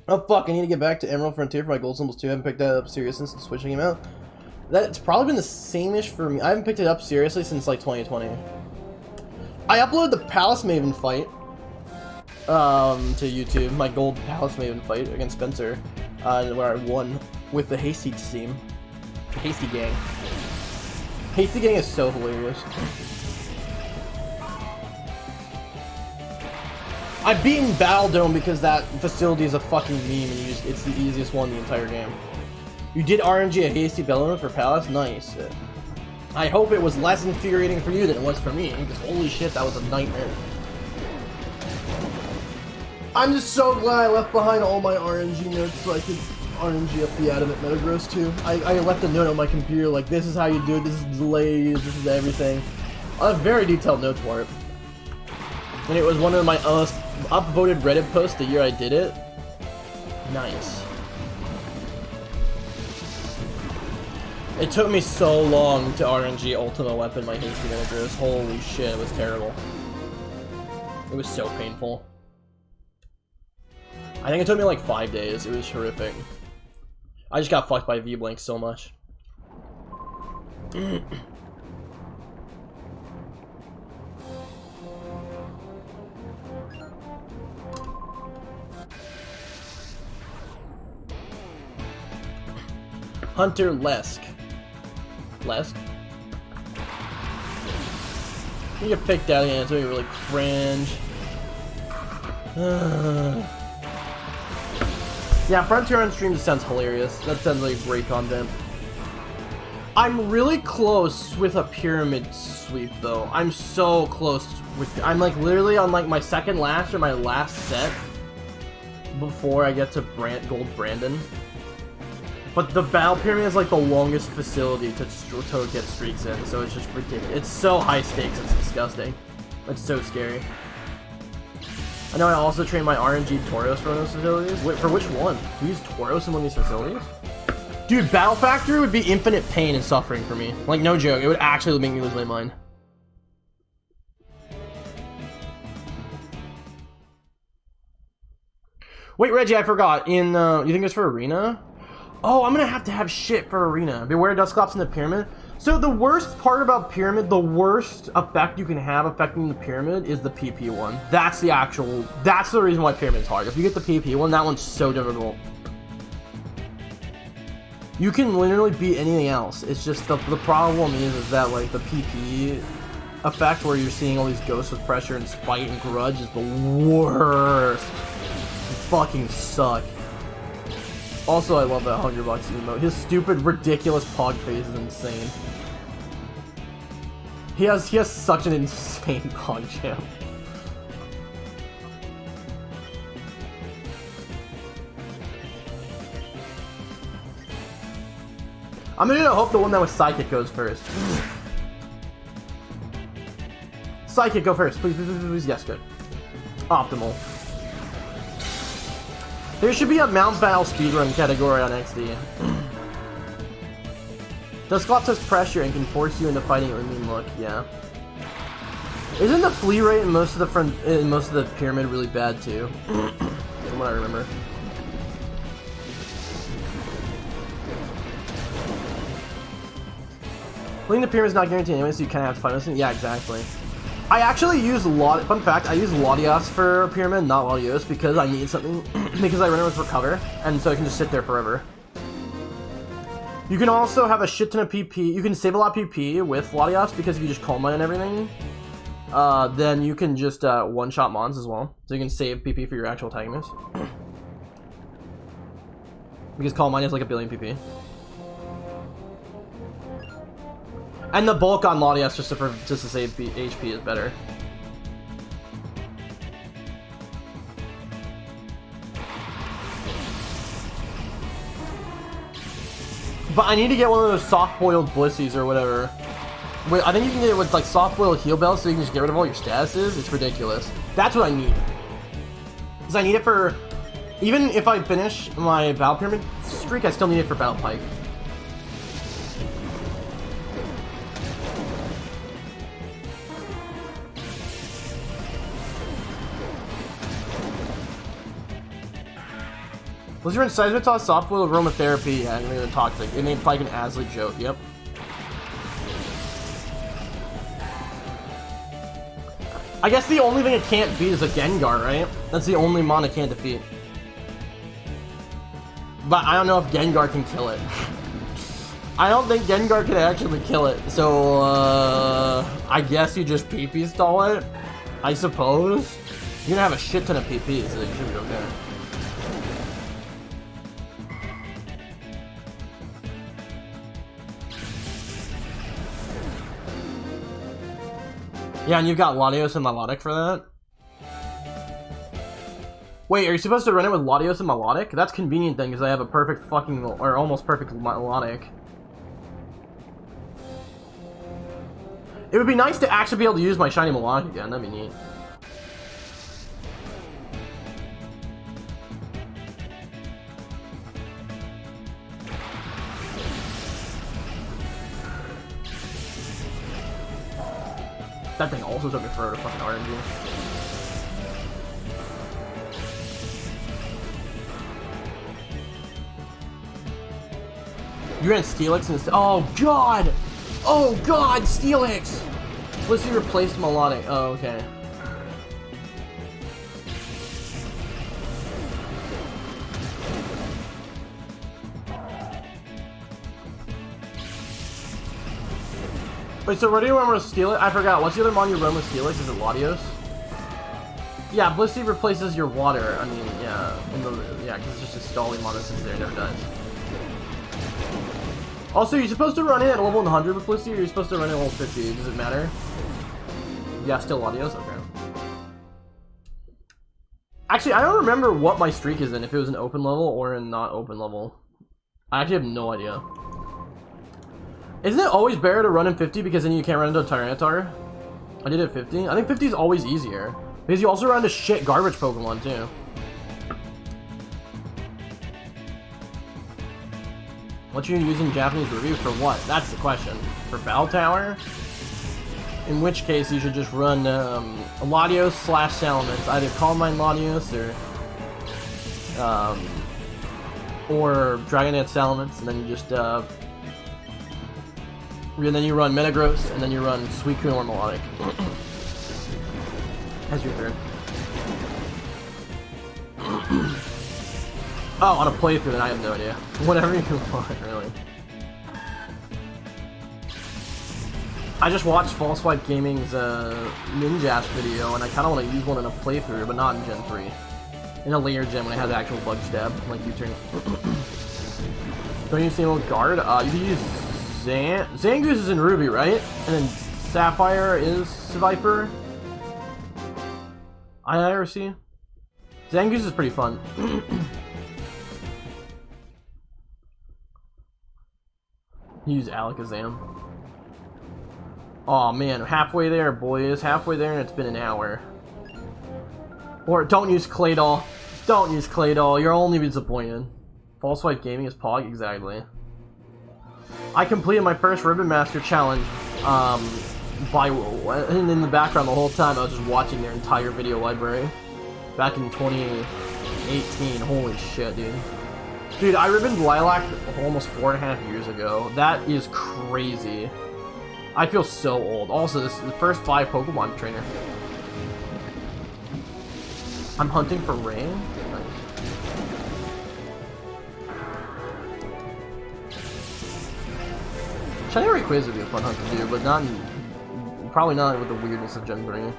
A: Oh fuck, I need to get back to Emerald Frontier for my gold symbols too. I haven't picked that up seriously since switching him out. That's probably been the same-ish for me. I haven't picked it up seriously since like 2020. I uploaded the Palace Maven fight to YouTube, my gold Palace Maven fight against Spencer, where I won with the Hasty team. Hasty Gang. Hasty Gang is so hilarious. I've beaten Battle Dome because that facility is a fucking meme and it's the easiest one in the entire game. You did RNG a Hasty Bellum for Palace? Nice. I hope it was less infuriating for you than it was for me, because holy shit, that was a nightmare. I'm just so glad I left behind all my RNG notes so I could RNG up the Adamant Metagross too. I left a note on my computer like, this is how you do it, this is delays, this is everything. I have very detailed notes for it. And it was one of my most upvoted Reddit posts the year I did it. Nice. It took me so long to RNG Ultima Weapon my Hasty Metagross. Holy shit, it was terrible. It was so painful. I think it took me like 5 days. It was horrific. I just got fucked by V-Blank so much. Hunter Lesk. Lesk? You get picked out again, it's gonna be really cringe. Yeah, Frontier on stream just sounds hilarious. That sounds like great content. I'm really close with a pyramid sweep though. I'm so close with, I'm like literally on like my second last or my last set before I get to Gold Brandon. But the Battle Pyramid is like the longest facility to get streaks in, so it's just ridiculous. It's so high stakes, it's disgusting. It's so scary. I know I also trained my RNG Tauros for one of those facilities. Wait, for which one? Do you use Tauros in one of these facilities? Dude, Battle Factory would be infinite pain and suffering for me. Like, no joke. It would actually make me lose my mind. Wait, Reggie, I forgot. You think it's for Arena? Oh, I'm gonna have to have shit for Arena. Beware Dusclops in the Pyramid. So the worst part about Pyramid, the worst effect you can have affecting the Pyramid is the PP one. That's the reason why Pyramid is hard. If you get the PP one, that one's so difficult. You can literally beat anything else. It's just the problem is that like the PP effect where you're seeing all these ghosts with pressure and spite and grudge is the worst. You fucking suck. Also, I love that $100 emote. His stupid, ridiculous pog face is insane. He has such an insane pog jam. I'm gonna hope the one that was Psychic goes first. Psychic, go first. Please, please, please, please. Yes, good. Optimal. There should be a Mount Battle speedrun category on XD. Dusclops has pressure and can force you into fighting it with mean look, yeah. Isn't the flee rate in most of the pyramid really bad too? From what I remember. Fleeing the pyramid is not guaranteed anyway, so you kind of have to find this thing. Yeah, exactly. I actually use fun fact, I use Latios for Pyramid, not Latios, because I need something, because I run it with Recover, and so I can just sit there forever. You can also have a shit ton of PP, you can save a lot of PP with Latios, because if you just Calm Mind and everything, then you can just one-shot Mons as well, so you can save PP for your actual antagonist. Because Calm Mind has like a billion PP. And the bulk on Latias just to save HP is better. But I need to get one of those soft-boiled blissies or whatever. Wait, I think you can get it with like soft-boiled heal bells so you can just get rid of all your statuses. It's ridiculous. That's what I need. Because I need it for... Even if I finish my Battle Pyramid streak, I still need it for Battle Pike. Was your Seismic soft boiled aromatherapy and even toxic? It made like an Asley joke, yep. I guess the only thing it can't beat is a Gengar, right? That's the only mon it can't defeat. But I don't know if Gengar can kill it. I don't think Gengar can actually kill it, so I guess you just PP stall it, I suppose. You're gonna have a shit ton of PP, so you should be okay. Yeah, and you've got Latios and Melodic for that? Wait, are you supposed to run it with Latios and Melodic? That's convenient then, because I have a perfect fucking, or almost perfect Melodic. It would be nice to actually be able to use my Shiny Melodic again, that'd be neat. That thing also took me forever to fucking RNG. You ran Steelix and oh god! Oh god, Steelix! Let's see, replaced Melodic. Oh, okay. Wait, so where do you want to steal it? I forgot. What's the other mon you run with Steelix? Is it Latios? Yeah, Blissey replaces your water. I mean, yeah. Yeah, because it's just a stalling mon that sits there and never dies. Also, you're supposed to run it at level 100 with Blissey, or you're supposed to run it at level 50? Does it matter? Yeah, still Latios? Okay. Actually, I don't remember what my streak is in, if it was an open level or in not open level. I actually have no idea. Isn't it always better to run in 50 because then you can't run into a Tyranitar? I did it at 50. I think 50 is always easier. Because you also run into shit garbage Pokemon too. What you using Japanese reviews for what? That's the question. For Battle Tower? In which case you should just run Latios / Salamence. Either Calm Mind Latios or Dragonet Salamence, and then you just and then you run Metagross, and then you run Suicune or Melodic. That's your third. Oh, on a playthrough, then I have no idea. Whatever you want, really. I just watched False Swipe Gaming's Ninjask video, and I kind of want to use one in a playthrough, but not in Gen 3. In a later gen when it has actual bug stab, like U-turn. Don't use Single Guard? You can use Zangoose is in Ruby, right? And then Sapphire is Viper. IRC. Zangoose is pretty fun. Use Alakazam. Aw, man, halfway there, boys. Halfway there, and it's been an hour. Or don't use Claydol. Don't use Claydol. You'll only be disappointed. False Swipe Gaming is Pog, exactly. I completed my first Ribbon Master challenge. And in the background the whole time I was just watching their entire video library. Back in 2018. Holy shit, dude. Dude, I ribboned Lilac almost 4.5 years ago. That is crazy. I feel so old. Also, this is the first 5 Pokemon trainer. I'm hunting for rain? Nice. Shiny Rayquaza would be a fun hunt to do, but not in, probably not with the weirdness of Gen 3.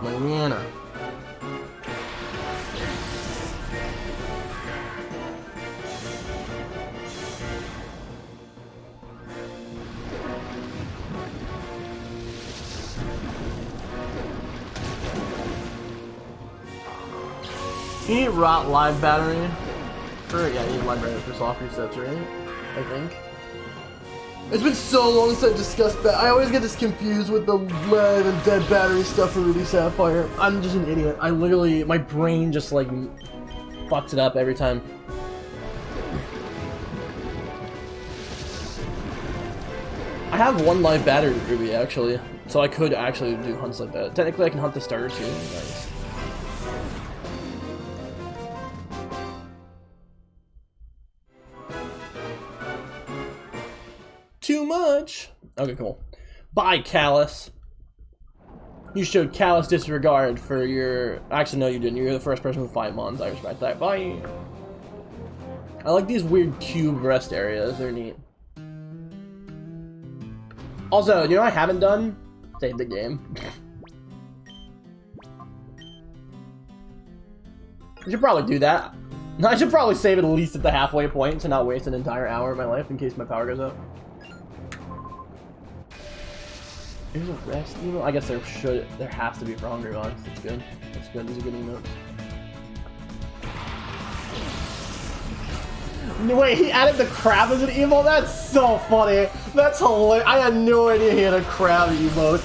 A: Mariana. You need Rot Live Battery. Yeah, you need Live Battery for soft resets, right? I think. It's been so long since I discussed that. I always get this confused with the Live and Dead Battery stuff for Ruby Sapphire. I'm just an idiot. I literally, my brain just like fucks it up every time. I have 1 Live Battery with Ruby actually, so I could actually do hunts like that. Technically, I can hunt the starter too. Nice. Too much. Okay, cool. Bye, Callus. You showed callous disregard for your... Actually, no, you didn't. You're the first person with 5 mons. I respect that. Bye. I like these weird cube rest areas. They're neat. Also, you know what I haven't done? Save the game. I should probably do that. I should probably save it at least at the halfway point to not waste an entire hour of my life in case my power goes out. There's a rest email? I guess there has to be for Hungry Box. That's good. That's good. These are good emotes. No, wait, he added the crab as an emote? That's so funny. That's hilarious. I had no idea he had a crab emote.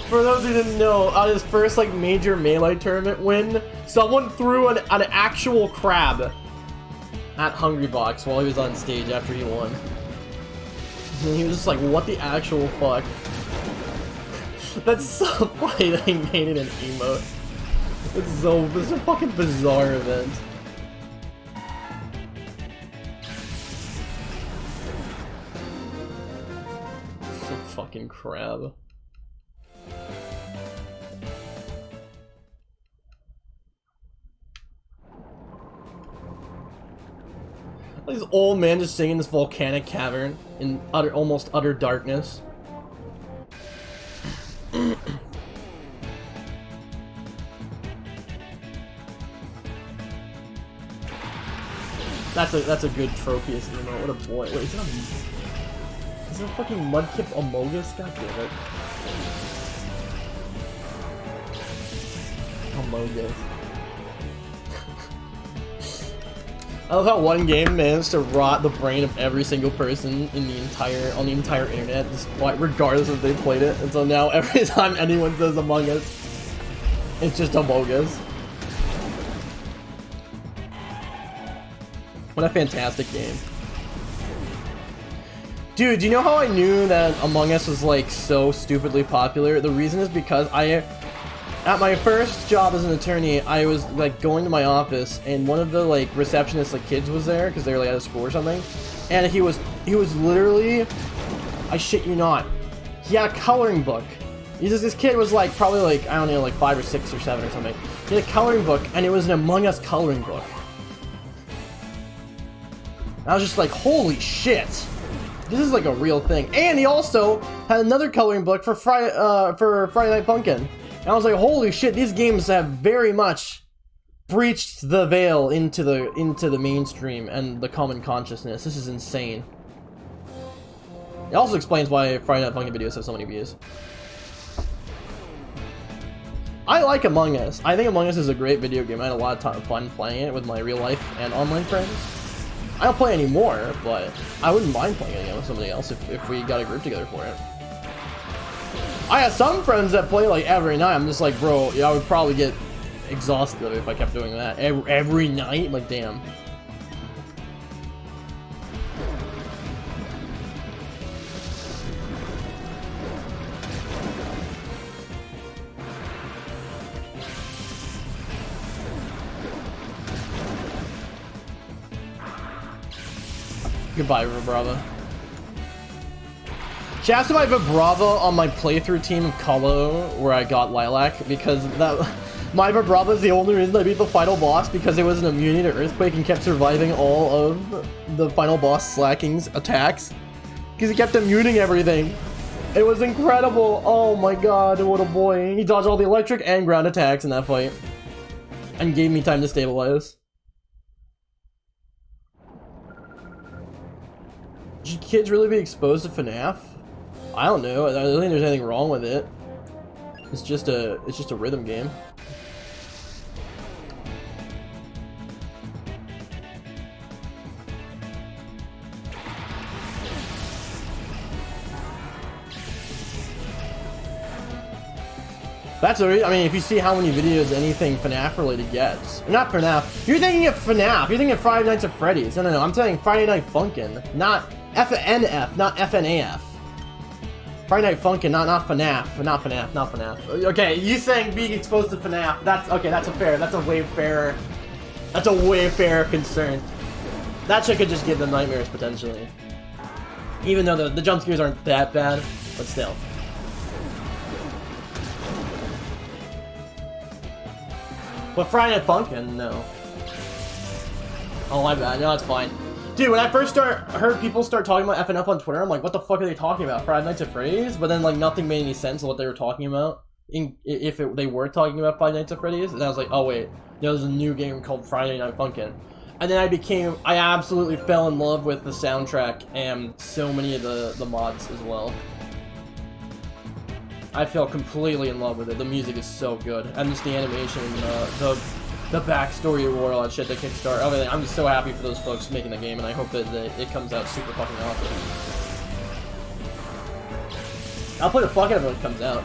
A: For those who didn't know, on his first like major Melee tournament win, someone threw an actual crab at Hungry Box while he was on stage after he won. And he was just like, what the actual fuck? That's so funny that he made it an emote. It's a fucking bizarre event. Some fucking crab. This old man just sitting in this volcanic cavern in almost utter darkness. That's a good Tropius emote. What a boy. Wait, is it a fucking Mudkip Amogus? God damn it. Amogus. I love how one game managed to rot the brain of every single person in the entire internet, despite regardless if they played it. And so now every time anyone says Among Us, It's just Among Us. What a fantastic game. Dude, do you know how I knew that Among Us was like so stupidly popular? The reason is because at my first job as an attorney, I was like going to my office and one of the like receptionists like kids was there because they were like at a school or something. And he was literally, I shit you not, he had a coloring book. This kid was like probably like, I don't know, like 5 or 6 or 7 or something. He had a coloring book and it was an Among Us coloring book. I was just like, holy shit, this is like a real thing. And he also had another coloring book for Friday Night Funkin'. And I was like, holy shit, these games have very much breached the veil into the mainstream and the common consciousness. This is insane. It also explains why Friday Night Funkin' videos have so many views. I like Among Us. I think Among Us is a great video game. I had a lot of fun playing it with my real life and online friends. I don't play anymore, but I wouldn't mind playing it again with somebody else if we got a group together for it. I have some friends that play like every night. I'm just like, bro, yeah, I would probably get exhausted of it if I kept doing that every night. Like, damn. Goodbye, Vibrava. Shouts to my Vibrava on my playthrough team of Colo, where I got Lilac, because my Vibrava is the only reason I beat the final boss, because it was an immunity to Earthquake and kept surviving all of the final boss Slacking's attacks. Because he kept immuning everything. It was incredible. Oh my god, what a boy. He dodged all the electric and ground attacks in that fight. And gave me time to stabilize. Should kids really be exposed to FNAF? I don't know. I don't think there's anything wrong with it. It's just a rhythm game. That's I mean, if you see how many videos anything FNAF related gets. Not FNAF. You're thinking of FNAF. You're thinking of Friday Nights at Freddy's. No. I'm saying Friday Night Funkin'. Not FNF, not FNAF. Friday Night Funkin', not FNAF. Not FNAF. Okay, you saying being exposed to FNAF. That's a way fairer concern. That shit could just give them nightmares, potentially. Even though the jump scares aren't that bad, but still. But Friday Night Funkin', no. Oh, my bad. No, it's fine. Dude, when I first heard people start talking about FNF on Twitter, I'm like, what the fuck are they talking about? Friday Nights at Freddy's? But then, like, nothing made any sense of what they were talking about. They were talking about Five Nights at Freddy's. And I was like, oh, wait. There's a new game called Friday Night Funkin'. And then I absolutely fell in love with the soundtrack and so many of the mods as well. I fell completely in love with it. The music is so good. And just the animation and the backstory of all that shit, the Kickstart, everything. I'm just so happy for those folks making the game, and I hope that it comes out super fucking awesome. I'll play the fuck out of it when it comes out.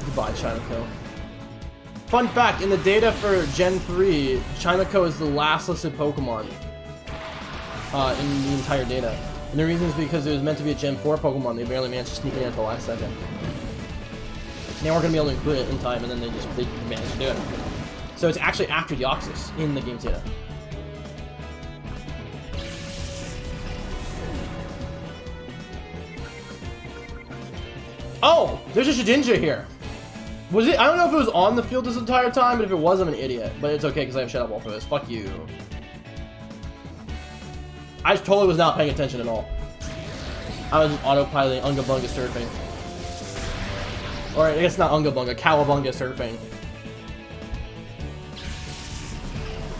A: Goodbye, Chronicle. Fun fact, in the data for Gen 3, Chronicle is the last listed Pokemon in the entire data. And the reason is because it was meant to be a Gen 4 Pokemon. They barely managed to sneak it in at the last second. They weren't going to be able to include it in time, and then they managed to do it. So it's actually after Deoxys in the game's data. Oh! There's a Shedinja here! Was it? I don't know if it was on the field this entire time, but if it was, I'm an idiot. But it's okay, because I have Shadow Ball for this. Fuck you. I totally was not paying attention at all. I was just autopiloting Unga Bunga surfing. Or I guess not Unga Bunga, Cowabunga surfing.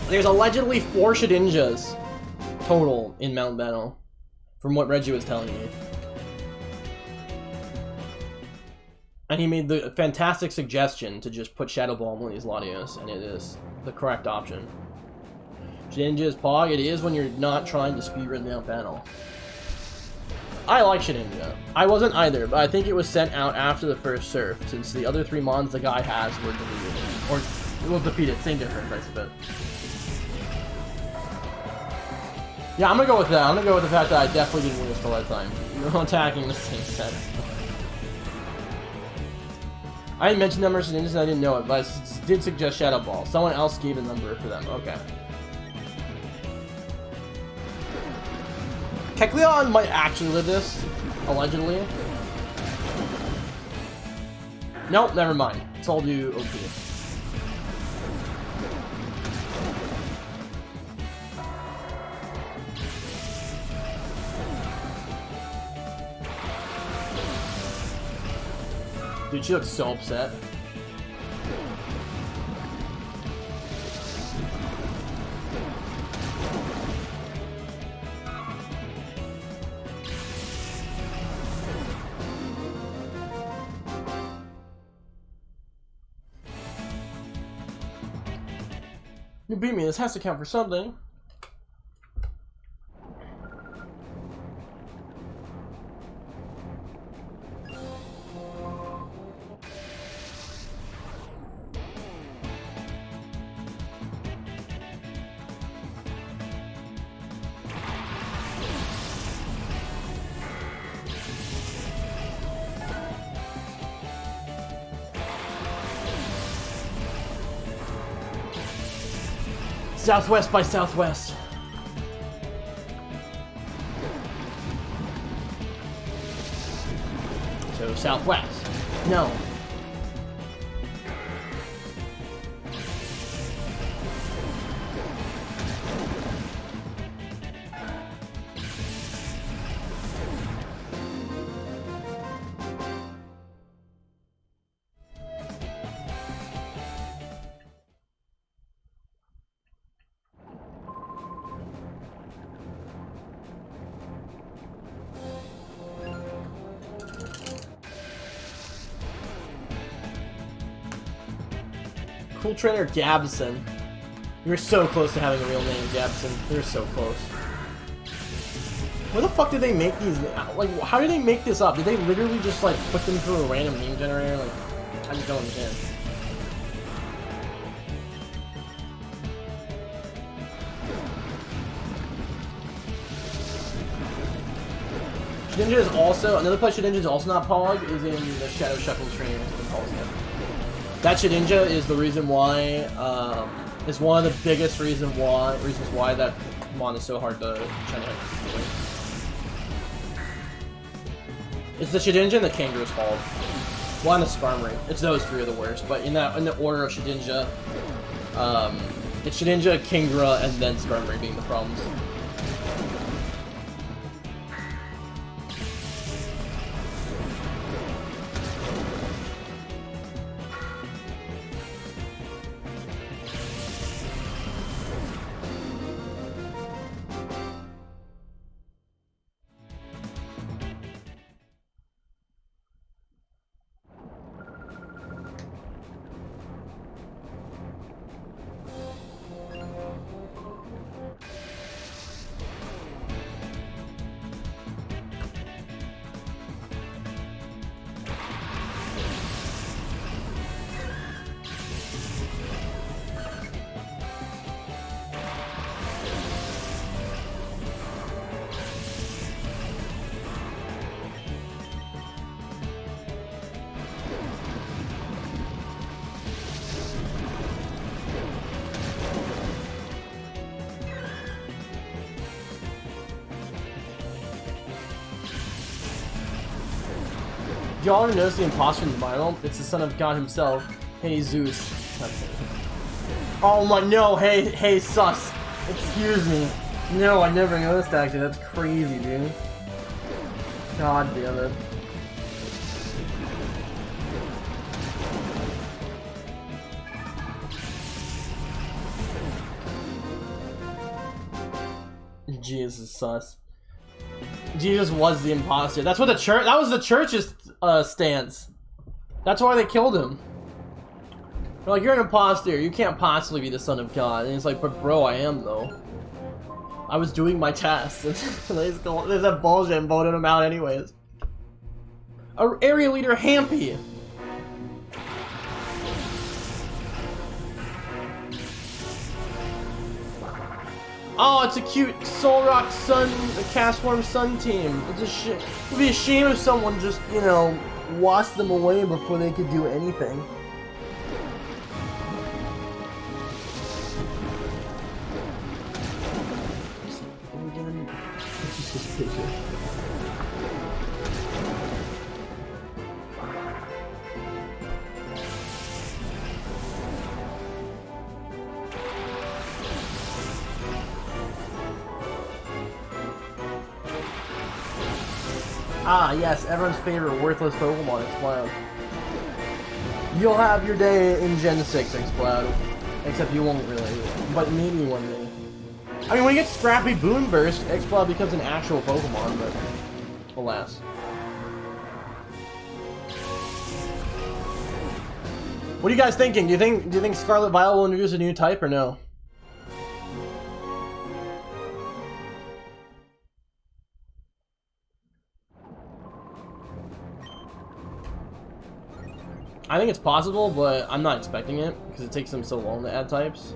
A: There's allegedly 4 Shedinjas total in Mountain Battle, from what Reggie was telling me. And he made the fantastic suggestion to just put Shadow Ball on these Latios, and it is the correct option. Shedinja is Pog. It is when you're not trying to speedrun down battle. I like Shedinja. I wasn't either, but I think it was sent out after the first Surf, since the other 3 mons the guy has were deleted. Or, well, defeated. Same difference, I suppose. Yeah, I'm gonna go with that. I'm gonna go with the fact that I definitely didn't win this for lifetime. You're attacking the same set. I didn't mention numbers and I didn't know it, but I did suggest Shadow Ball. Someone else gave a number for them. Okay. Kecleon might actually live this, allegedly. Nope, never mind. Told you OP. Dude, she looks so upset. You beat me, this has to count for something. Southwest by Southwest. So Southwest. No. Cool trainer Gabson. You're so close to having a real name, Gabson. You're so close. Where the fuck did they make these? Like, how did they make this up? Did they literally just like put them through a random name generator? Like, I just don't understand. Shedinja is also another place. Shedinja is also not Pog. Is in the Shadow Shuffle trainer. That Shedinja is the reason why, is one of the biggest reasons why that mon is so hard to Shiny Hunter. It's the Shedinja and the Kangaroo's fault. Well, and the Skarmory. It's those 3 are the worst, but in the order of Shedinja, it's Shedinja, Kingara, and then Skarmory being the problems. Do y'all already notice the imposter in the vinyl? It's the son of God himself. Hey, Zeus. Oh my, no, hey, sus. Excuse me. No, I never noticed actually. That's crazy, dude. God damn it. Jesus, sus. Jesus was the imposter. That's what the church. That was the church's stance. That's why they killed him. They're like, you're an imposter. You can't possibly be the son of God. And he's like, but bro, I am though. I was doing my test. There's that bullshit and voted him out anyways. Area leader Hampy. Oh, it's a cute Soul Rock Sun, Castform Sun team. It's it would be a shame if someone just, you know, washed them away before they could do anything. Ah, yes, everyone's favorite worthless Pokemon, Exploud. You'll have your day in Gen 6, Exploud. Except you won't really, but maybe one day. I mean, when you get Scrappy Boom Burst, Exploud becomes an actual Pokemon, but alas. What are you guys thinking? Do you think Scarlet Violet will introduce a new type or no? I think it's possible, but I'm not expecting it because it takes them so long to add types.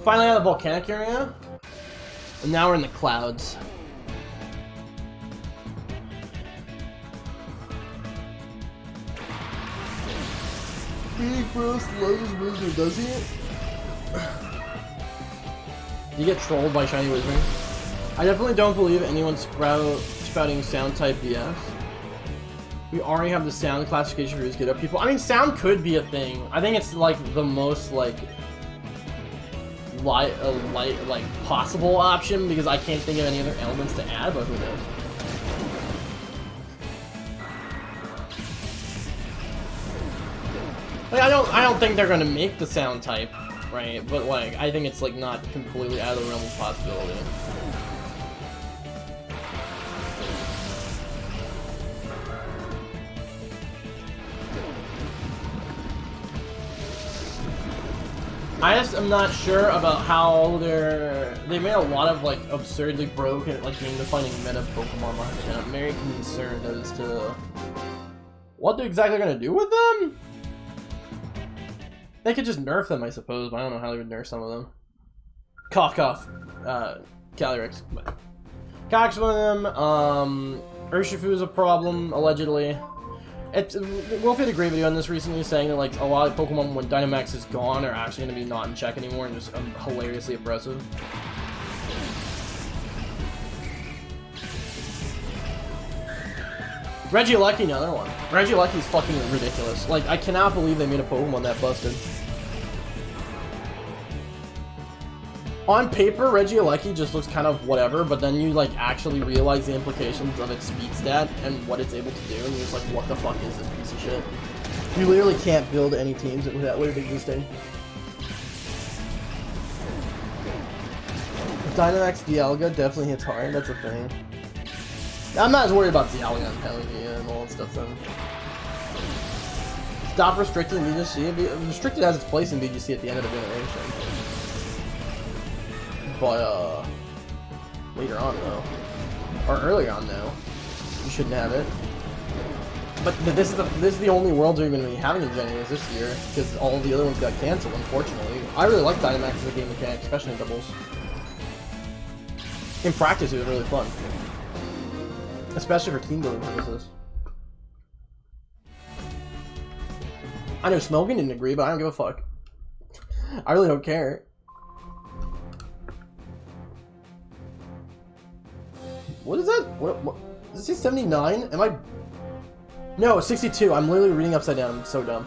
A: Finally out of the volcanic area, and now we're in the clouds. Big bro loves his wizard, does he? Do you get trolled by Shiny Wizard? I definitely don't believe anyone's spouting sound type BS. We already have the sound classification for these good up people. I mean, sound could be a thing. I think it's like the most like possible option because I can't think of any other elements to add, but who knows? Like, I don't think they're gonna make the sound type, right? But like, I think it's like not completely out of the realm of possibility. I just am not sure about how they made a lot of like absurdly broken like game defining meta Pokemon last gen. I'm very concerned as to what they're exactly gonna do with them. They could just nerf them, I suppose, but I don't know how they would nerf some of them. Cough, cough. Calyrex. Cox one of them. Urshifu is a problem, allegedly. Wolf did a great video on this recently, saying that like a lot of Pokemon when Dynamax is gone are actually going to be not in check anymore and just hilariously oppressive. Regieleki, another one. Regieleki is fucking ridiculous. Like, I cannot believe they made a Pokemon that busted. On paper, Regieleki just looks kind of whatever, but then you like actually realize the implications of its speed stat and what it's able to do, and you're just like, what the fuck is this piece of shit? You literally can't build any teams that would have existed. Dynamax Dialga definitely hits hard, that's a thing. I'm not as worried about Dialga and Pelagia and all that stuff then. Stop restricting VGC. Restricted has its place in VGC at the end of the generation. But, later on though. Or earlier on though. You shouldn't have it. But this is the only world we're going to be having in Gen 8 this year, because all the other ones got cancelled, unfortunately. I really like Dynamax as a game mechanic, especially in doubles. In practice, it was really fun. Especially for team building purposes. I know Smokin didn't agree, but I don't give a fuck. I really don't care. What is that? What? Is this 79? Am I... No, 62. I'm literally reading upside down. I'm so dumb.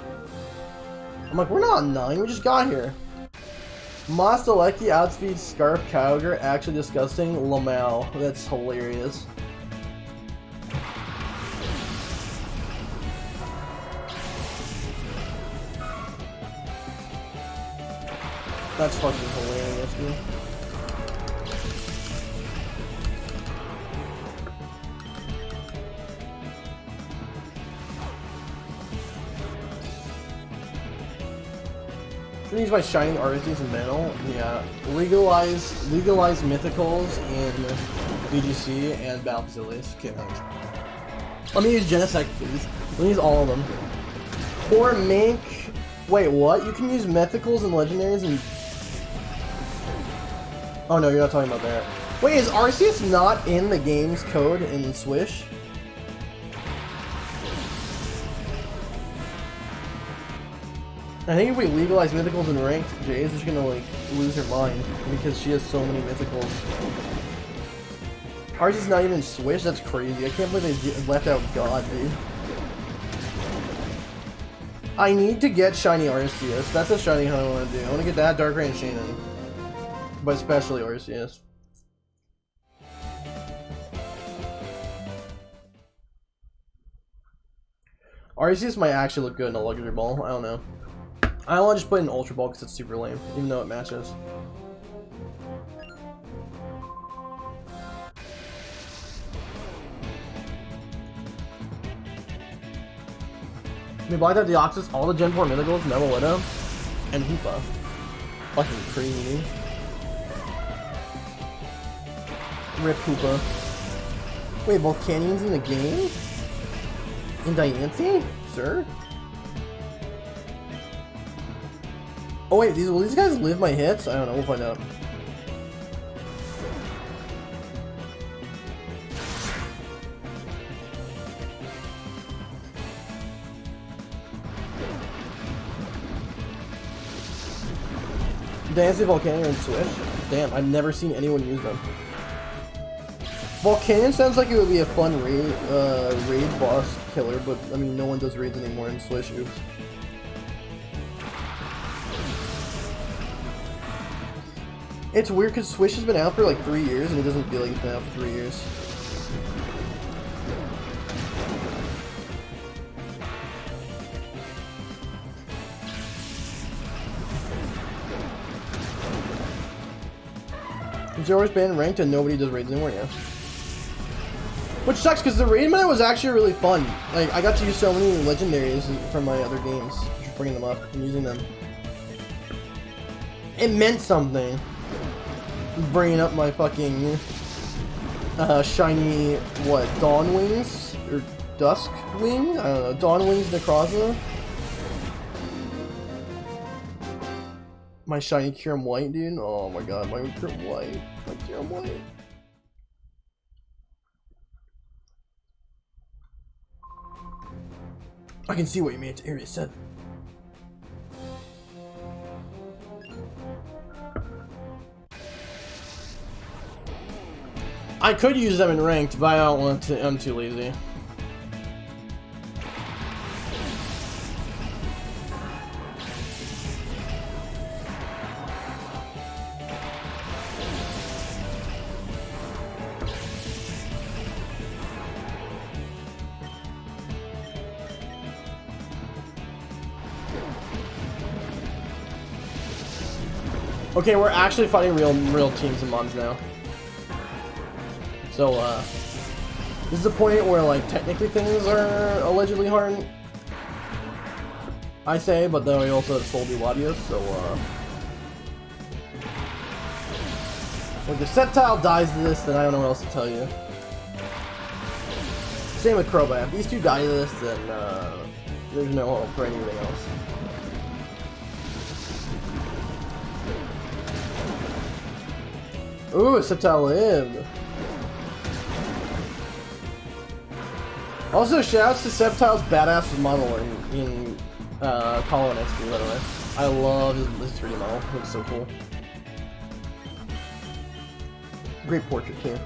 A: I'm like, we're not on 9. We just got here. Mostaleki outspeeds Scarf Kyogre. Actually disgusting. Lamau. That's hilarious. That's fucking hilarious, dude. Should use my shiny artists in metal. Yeah. Legalize mythicals in VGC and Battle Facilities. Okay, thanks. Let me use Genesect, please. Let me use all of them. Or make... Wait, what? You can use mythicals and legendaries and... Oh no, you're not talking about that. Wait, is Arceus not in the game's code in Swish? I think if we legalize mythicals and ranked, Jay's just gonna like lose her mind because she has so many mythicals. Arceus not even Swish? That's crazy. I can't believe they left out God, dude. I need to get Shiny Arceus. That's a shiny hunt I want to do. I want to get that, Darkrai, and Shannon. But especially Arceus. Arceus might actually look good in a luxury ball. I don't know. I don't want to just put it in Ultra Ball because it's super lame, even though it matches. We blacked out Deoxys, all the Gen 4 Mythicals, Megalito, and Hoopa. Fucking creamy. Rip Hoopa. Wait, Volcanian's in the game? In Diancie? Sir? Oh wait, will these guys live my hits? I don't know, we'll find out. Diancie, Volcanion, and Swish? Damn, I've never seen anyone use them. Volcanion sounds like it would be a fun raid boss killer, but I mean, no one does raids anymore in Swish. Oops. It's weird because Swish has been out for like 3 years and it doesn't feel like it's been out for 3 years. Zero's been ranked and nobody does raids anymore, yeah. Which sucks because the raid meta was actually really fun. Like, I got to use so many legendaries from my other games, just bringing them up and using them. It meant something. Bringing up my fucking shiny, what, Dawn Wings? Or Dusk Wing? I don't know, Dawn Wings Necrozma? My shiny Kyurem White, dude. Oh my god, my Kyurem White. My Kyurem White. I can see what you meant. Area said. I could use them in ranked, but I don't want to. I'm too lazy. Okay, we're actually fighting real teams and mons now. So, this is the point where, like, technically things are allegedly hard, I say, but then we also have Soldy Latios, so, like, if Sceptile dies to this, then I don't know what else to tell you. Same with Crobat. If these two die to this, then, there's no hope for anything else. Ooh, Sceptile lived. Also, shoutouts to Sceptile's badass model in Hollow and XP, by the way. I love his 3D model. It looks so cool. Great portrait, too.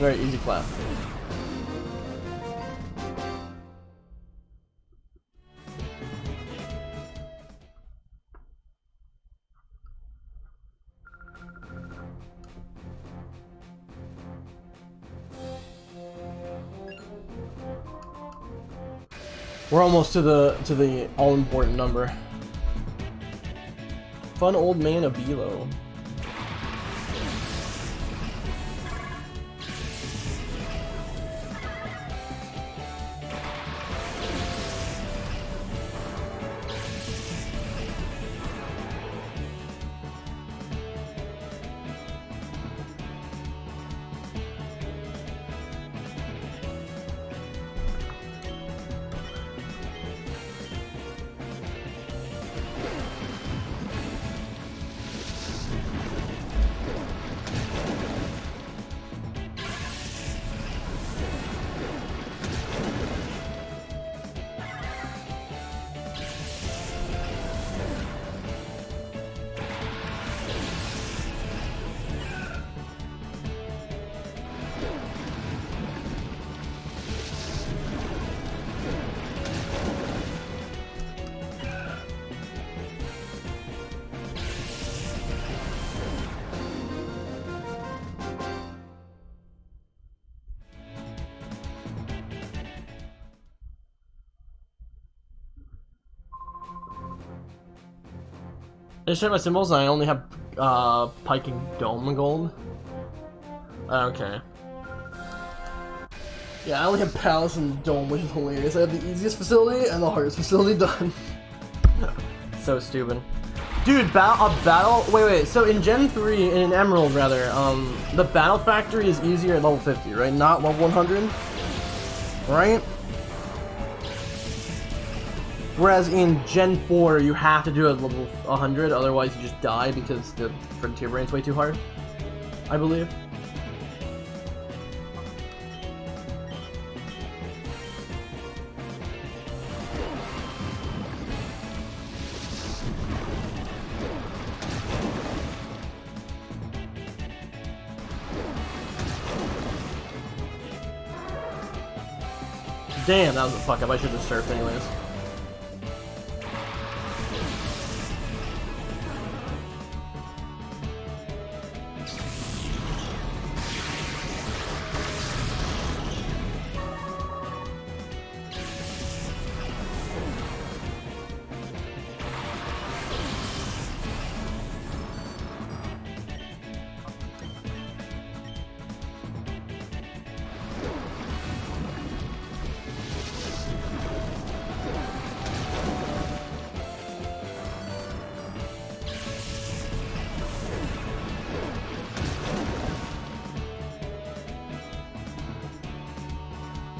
A: Very easy clap. We're almost to the all important number. Fun old man of Belo. I just checked my symbols and I only have Piking Dome gold. Okay. Yeah, I only have Palace and Dome, which is hilarious. I have the easiest facility and the hardest facility done. So stupid. Dude, battle. Wait. So in Gen 3, in Emerald rather, the battle factory is easier at level 50, right? Not level 100, right? Whereas in Gen 4, you have to do it at level 100, otherwise you just die because the Frontier Brain's way too hard, I believe. Damn, that was a fuck up. I should have surfed anyways.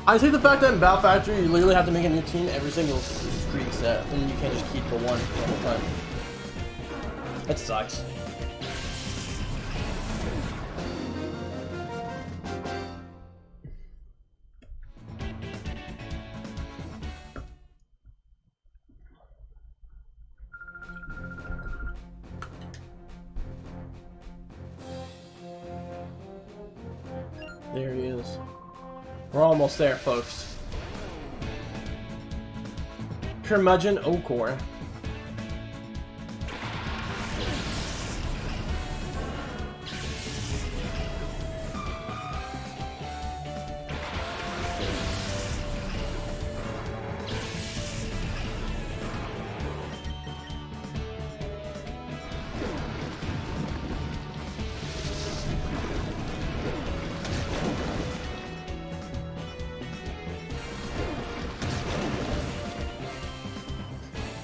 A: I see the fact that in Battle Factory you literally have to make a new team every single streak set, and you can't just keep the one the whole time. That sucks. There he is. We're almost there, folks. Curmudgeon Okor.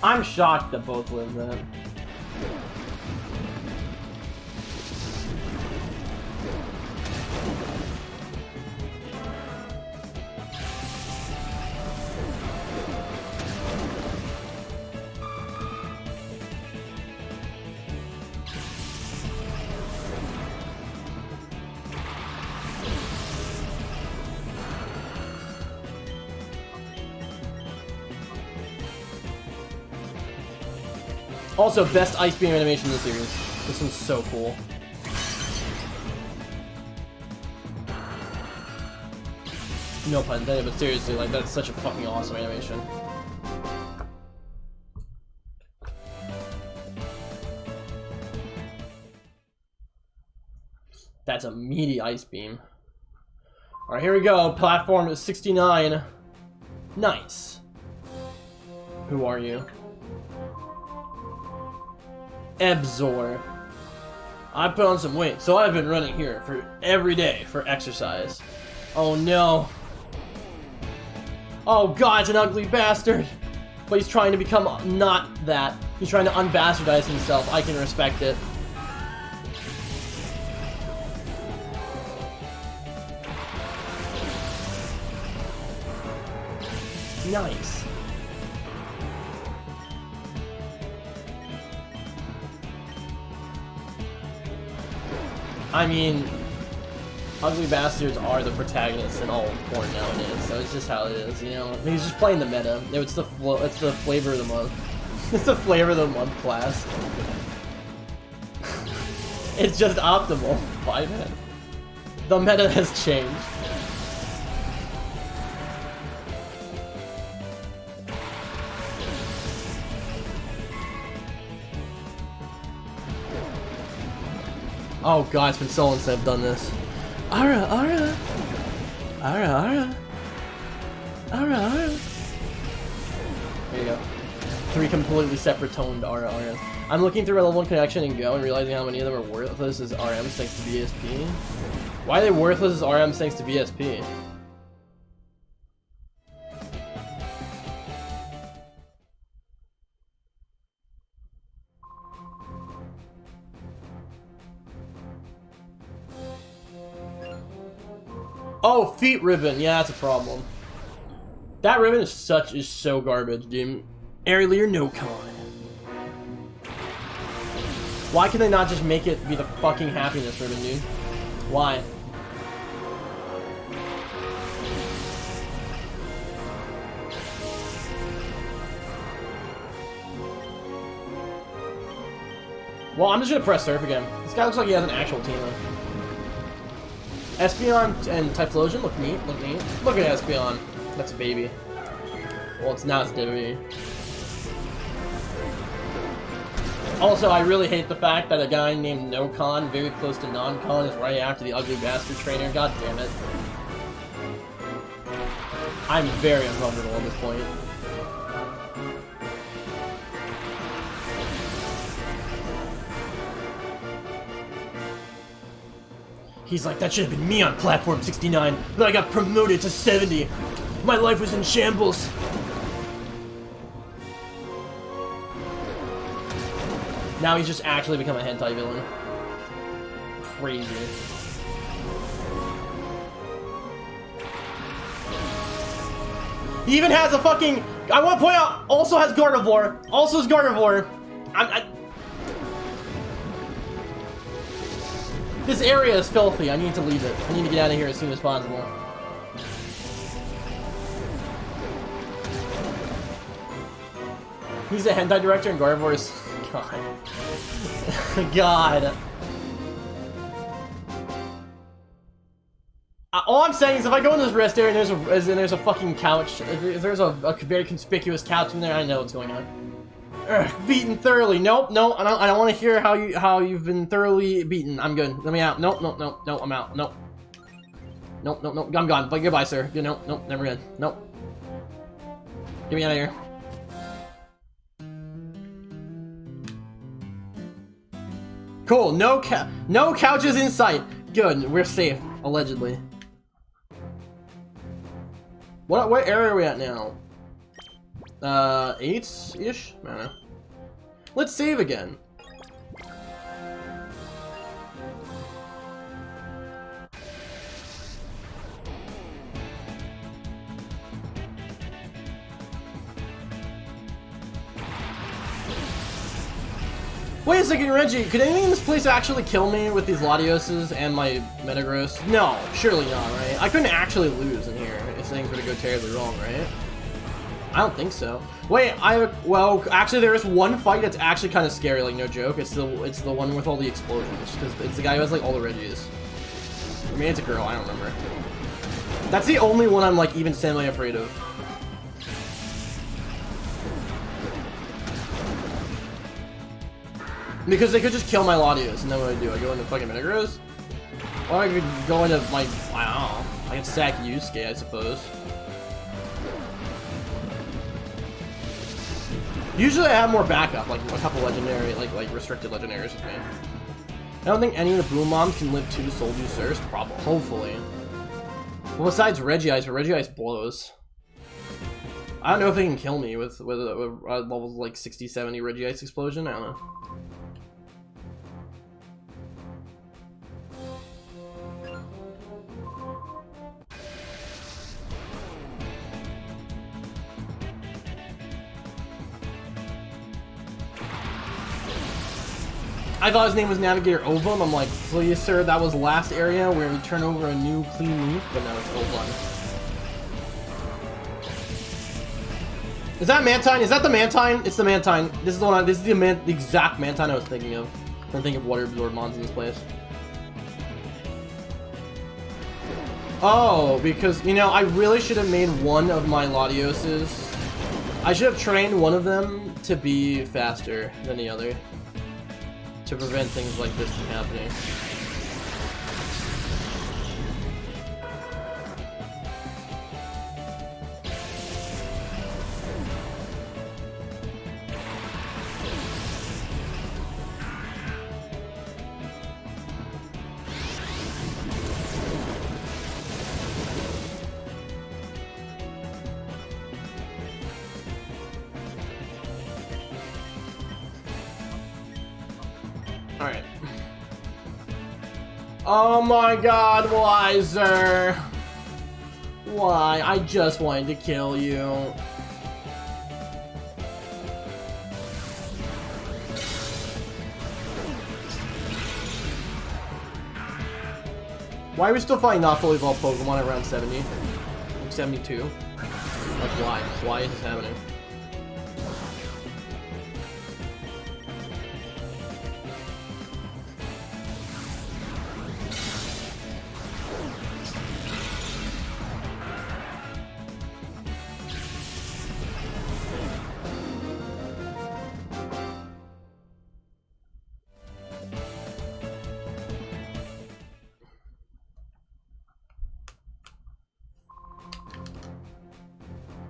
A: I'm shocked that both live that. Also, best ice beam animation in the series. This one's so cool. No pun intended, but seriously, like, that's such a fucking awesome animation. That's a meaty ice beam. Alright, here we go. Platform 69. Nice. Who are you? Ebzor. I put on some weight, so I've been running here for every day for exercise. Oh no. Oh god, it's an ugly bastard. But he's trying to become not that. He's trying to unbastardize himself. I can respect it. Nice. I mean, ugly bastards are the protagonists in all porn nowadays, so it's just how it is, you know? He's just playing the meta. It's the flavor of the month. It's the flavor of the month class. It's just optimal. Why man? The meta has changed. Oh god, it's been so long since I've done this. Ara, ara. Ara, ara. Ara, ara. There you go. 3 completely separate toned ara, ara. I'm looking through my level 1 connection and Go and realizing how many of them are worthless as RMs thanks to BSP. Why are they worthless as RMs thanks to BSP? Oh, feet ribbon. Yeah, that's a problem. That ribbon is so garbage, dude. Aerial no con. Why can they not just make it be the fucking happiness ribbon, dude? Why? Well, I'm just gonna press surf again. This guy looks like he has an actual team though. Espeon and Typhlosion look neat, Look at Espeon. That's a baby. Well, it's now it's baby. Also, I really hate the fact that a guy named No-Con, very close to Non-Con, is right after the Ugly Bastard trainer. God damn it. I'm very uncomfortable at this point. He's like, that should have been me on platform 69, but I got promoted to 70. My life was in shambles. Now he's just actually become a hentai villain. Crazy. He even has a fucking... I want to point out, also has Gardevoir. Also has Gardevoir. This area is filthy. I need to leave it. I need to get out of here as soon as possible. He's a hentai director and Gardevoir is... God. God. All I'm saying is if I go in this rest area and there's a fucking couch, if there's a very conspicuous couch in there, I know what's going on. Ugh, beaten thoroughly. Nope, no, I don't want to hear how you've been thoroughly beaten. I'm good. Let me out. Nope, nope, nope, nope, I'm out. Nope. Nope, nope, nope. I'm gone. But goodbye, sir. Nope, nope, never good. Nope. Get me out of here. Cool. No couches in sight. Good. We're safe. Allegedly. What area are we at now? 8-ish? I don't know. Let's save again. Wait a second, Reggie. Could anything in this place actually kill me with these Latioses and my Metagross? No, surely not, right? I couldn't actually lose in here if things were to go terribly wrong, right? I don't think so. Wait, well, actually there is one fight that's actually kind of scary, like no joke. It's the one with all the explosions, because it's the guy who has like all the Reggies. I mean, it's a girl, I don't remember. That's the only one I'm like even semi-afraid of. Because they could just kill my Latios, and then what do? I go into fucking Metagross? Or I could go into my, I don't know, I could sack Yusuke, I suppose. Usually I have more backup, like a couple legendary, like restricted legendaries with me. I don't think any of the Boom Moms can live 2 Soul Juicers, probably, hopefully. Well, besides Regice, but Regice blows. I don't know if they can kill me with levels like 60, 70 Regice Explosion, I don't know. I thought his name was Navigator Ovum. I'm like, please, sir, that was last area where we turn over a new clean leaf, but now it's Ovum. Is that Mantine? Is that the Mantine? It's the Mantine. This is the one. This is the exact Mantine I was thinking of. I'm thinking of water absorbed mons in this place. Oh, because you know, I really should have made one of my Latioses. I should have trained one of them to be faster than the other, to prevent things like this from happening. Alright. Oh my god, why, sir? Why? I just wanted to kill you. Why are we still fighting not fully evolved Pokemon at around 70? 72? Like, why? Why is this happening?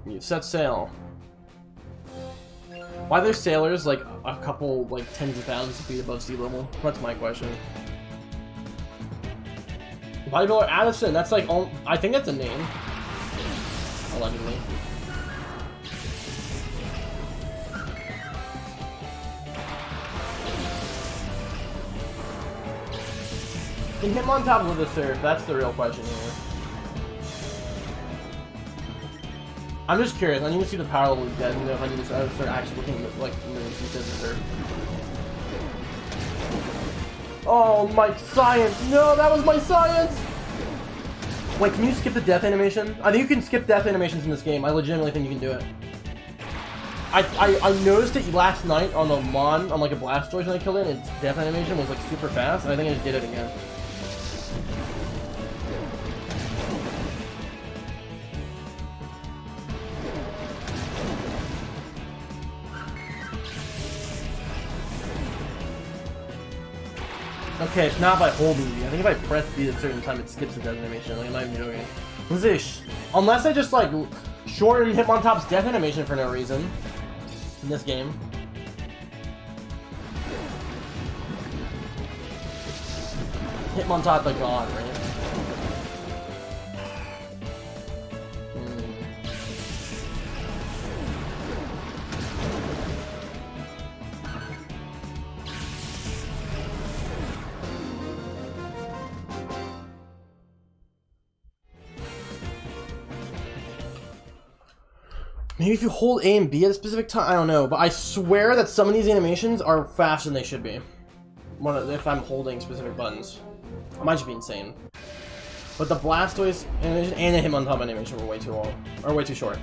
A: You set sail. Why are there sailors like a couple, like tens of thousands of feet above sea level? That's my question. Bodybuilder Addison, that's like, I think that's a name. Allegedly. Can Hitmontop with a surf? That's the real question here. I'm just curious. I need to see the power level of dead. You know, if I need to start actually looking at like moves instead of surf. Oh, my science! No, that was my science! Wait, can you skip the death animation? I think you can skip death animations in this game. I legitimately think you can do it. I noticed it last night on a Mon, on like a Blastoise when I killed it, and its death animation was like super fast, and I think I just did it again. Okay, it's not by holding B. I think if I press B at a certain time, it skips the death animation. Like, I'm not even joking. What's this? Unless I just, like, shorten Hitmontop's death animation for no reason in this game. Hitmontop the god, right? Maybe if you hold A and B at a specific time, I don't know, but I swear that some of these animations are faster than they should be. If I'm holding specific buttons. I might just be insane. But the Blastoise animation and the Hitmontop animation were way too long, or way too short.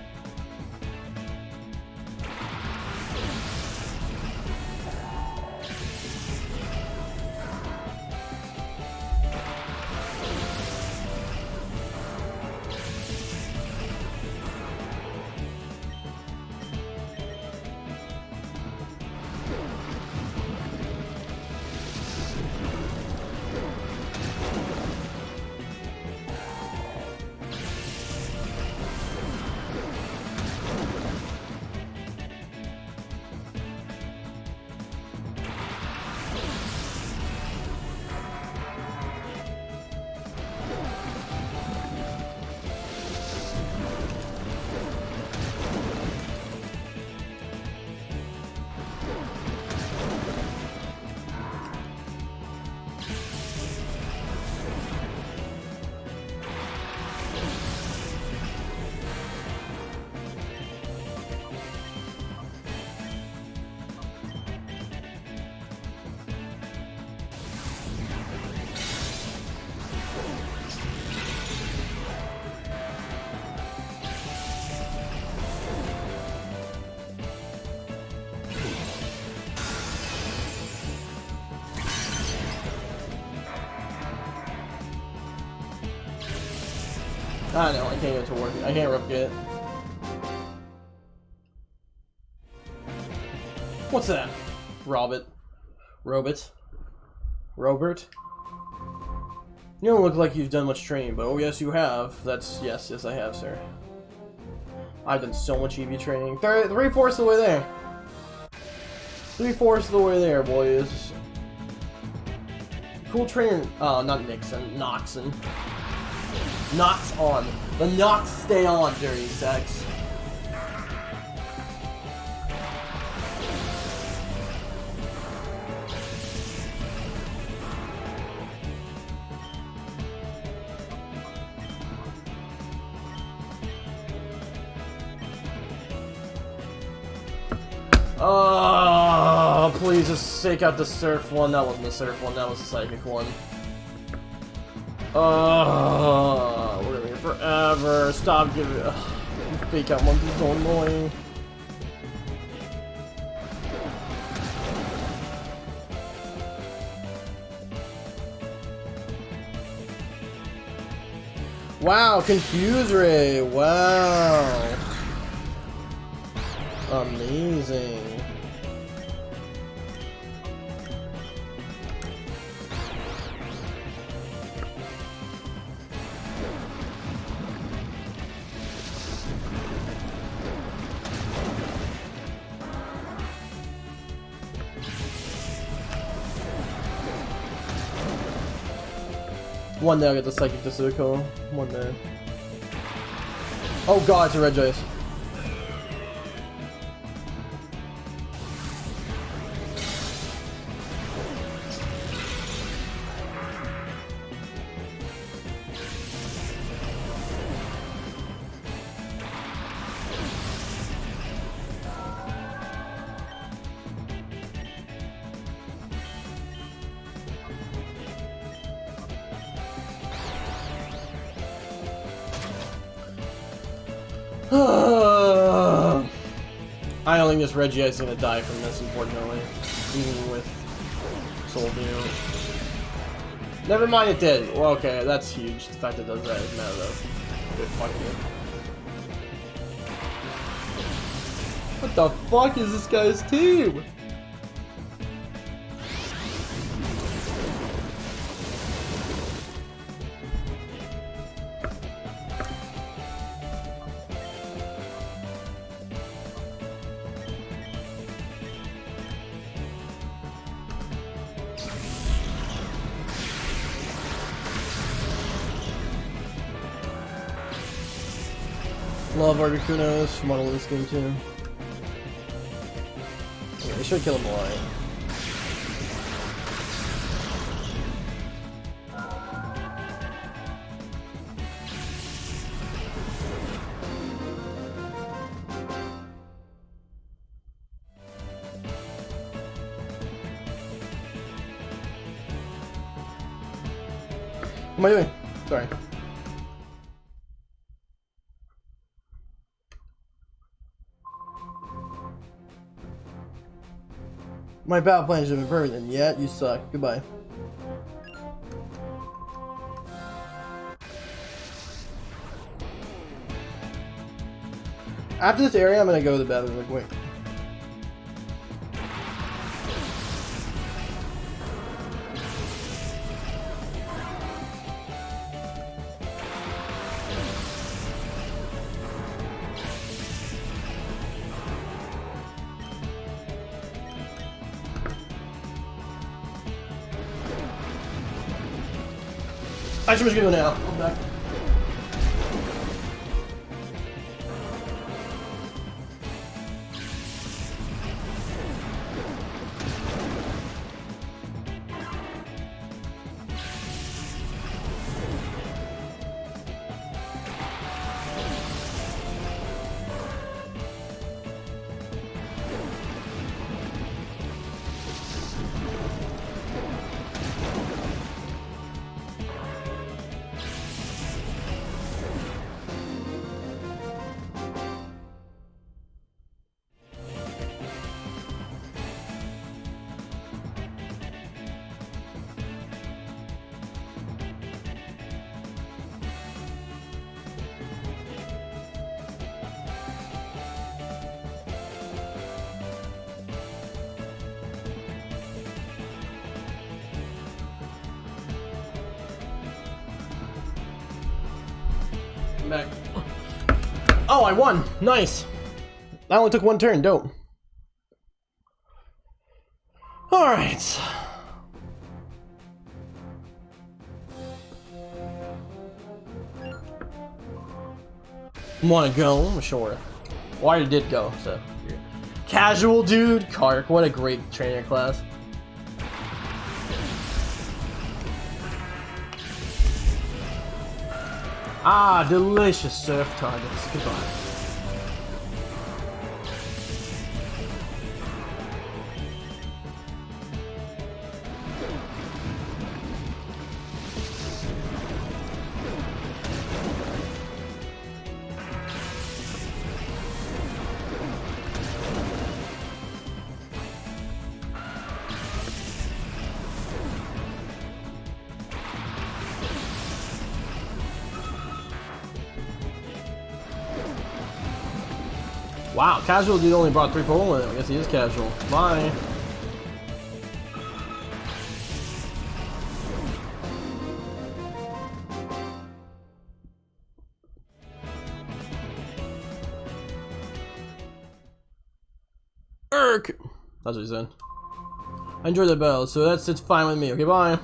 A: I know, I can't get it to work. I can't rip it. What's that? Robert. Robert. Robert? You don't look like you've done much training, but oh yes you have. That's, yes I have, sir. I've done so much EV training. 3/4 of the way there. 3/4 of the way there, boys. Cool trainer. Oh, not Nixon. Noxon. Nox on. The Nox stay on, dirty sex. Oh, please just take out the surf one. That wasn't the surf one, that was the psychic one. Oh, we're gonna be here forever. Stop giving. Fake out ones is so annoying. Wow, Confuse Ray. Wow. Amazing. One day I'll get the Psychic Disuko. One day. Oh god, it's a red Jace. I don't think this Reggie is gonna die from this, unfortunately. Even with Soul View. Never mind, it did. Well, okay, that's huge. The fact that it does that is matter though. Good fuck you. What the fuck is this guy's team? Love Articuno's model in this game too. Yeah, they should kill him alive. What am I doing? Sorry. My battle plan hasn't been perfect then. Yeah, you suck. Goodbye. After this area, I'm gonna go to the bathroom real quick. Actually, I'm just gonna go now. I'm back. I'm back. Oh, I won! Nice! I only took one turn, dope. Alright. Wanna go? Sure. Well, I already did go, so. Casual dude? Kark, what a great trainer class. Ah, delicious surf targets. Goodbye. Wow, casual dude only brought 3 Pokemon with him. I guess he is casual. Bye. Erk! That's what he said. I enjoyed the battle, so it's fine with me. Okay, bye.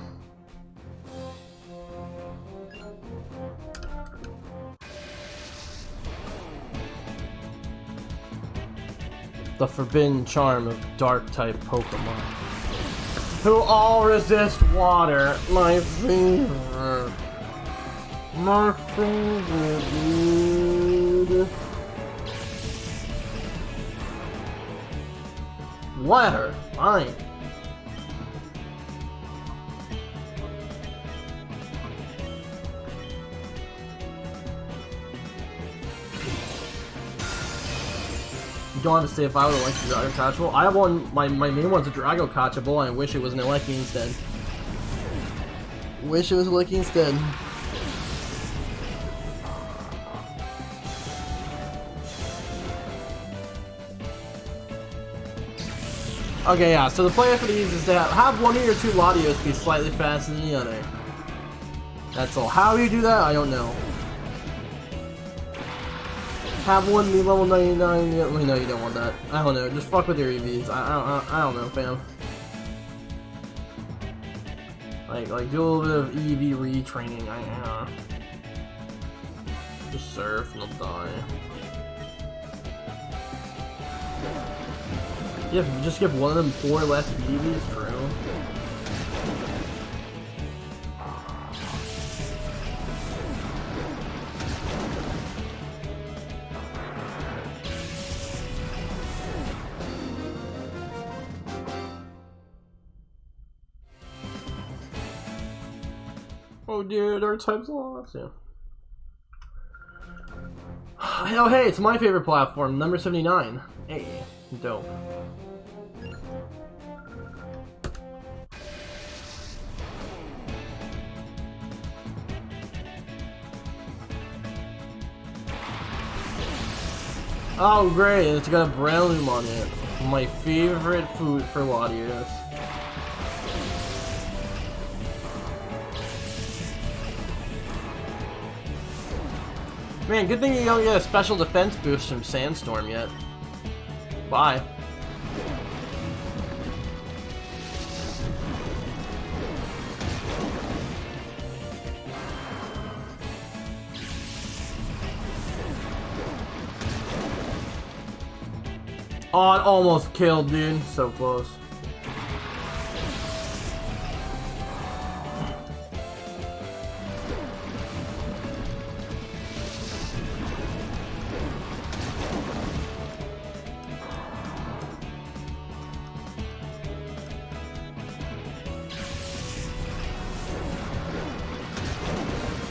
A: The forbidden charm of dark-type Pokemon, who all resist water. My favorite. My favorite, dude. Water, fine. You don't have to say if I would have liked the Drago Catchable. I have one, my main one's a Drago Catchable, and I wish it was an Elecking instead. Wish it was Elecking instead. Okay, yeah, so the plan for these is to have one of your 2 Latios be slightly faster than the other. That's all. How you do that, I don't know. Have one be level 99. Yeah, no, you don't want that. I don't know. Just fuck with your EVs. I don't know, fam. Like do a little bit of EV retraining. Just surf and they'll die. Yeah, just give one of them 4 less EVs, true. Oh dear, dark types lost. Yeah. Oh hey, it's my favorite platform, number 79. Hey, dope. Oh great, it's got a Breloom on it. My favorite food for Latios. Man, good thing you don't get a special defense boost from Sandstorm yet. Bye. Oh, it almost killed, dude. So close.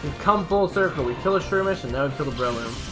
A: We come full circle. We kill a Shroomish and now we kill the Breloom.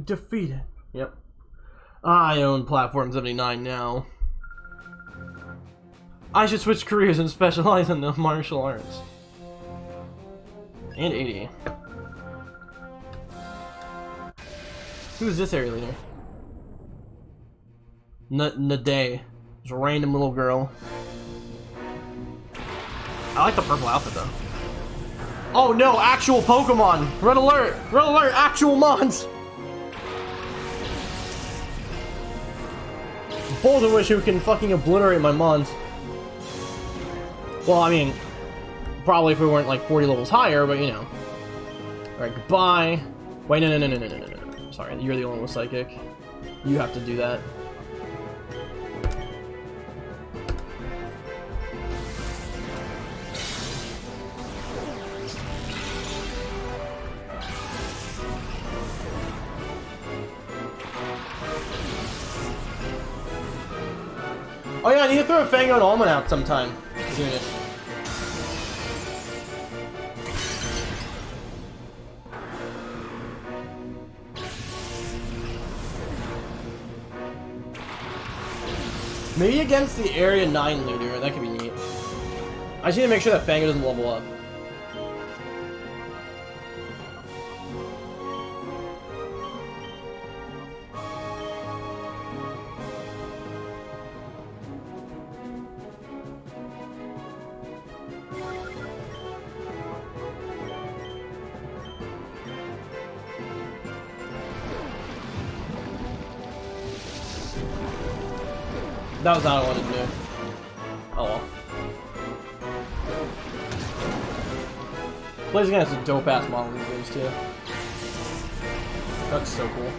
A: Defeated. Yep. I own Platform 79 now. I should switch careers and specialize in the martial arts. And 80. Who's this area leader? Naday. Just a random little girl. I like the purple outfit though. Oh no, actual Pokemon! Red alert! Red alert! Actual Mons! Both of which who can fucking obliterate my Mons. Well, I mean, probably if we weren't like 40 levels higher, but you know. Alright, goodbye. Wait, no. Sorry, you're the only one with Psychic. You have to do that. Oh yeah, I need to throw a Fango and Almond out sometime. Soonish. Maybe against the Area 9 leader, that could be neat. I just need to make sure that Fango doesn't level up. That was not what I wanted to do. Oh well. Blaziken has a dope ass model in these games too. That's so cool.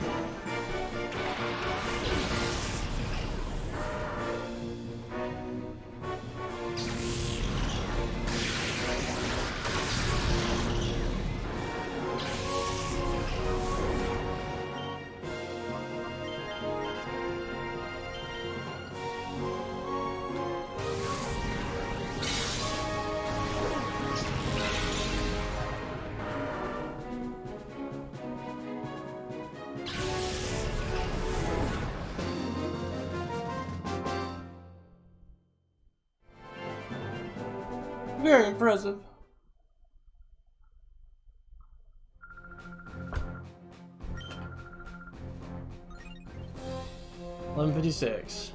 A: Very impressive. $11.56.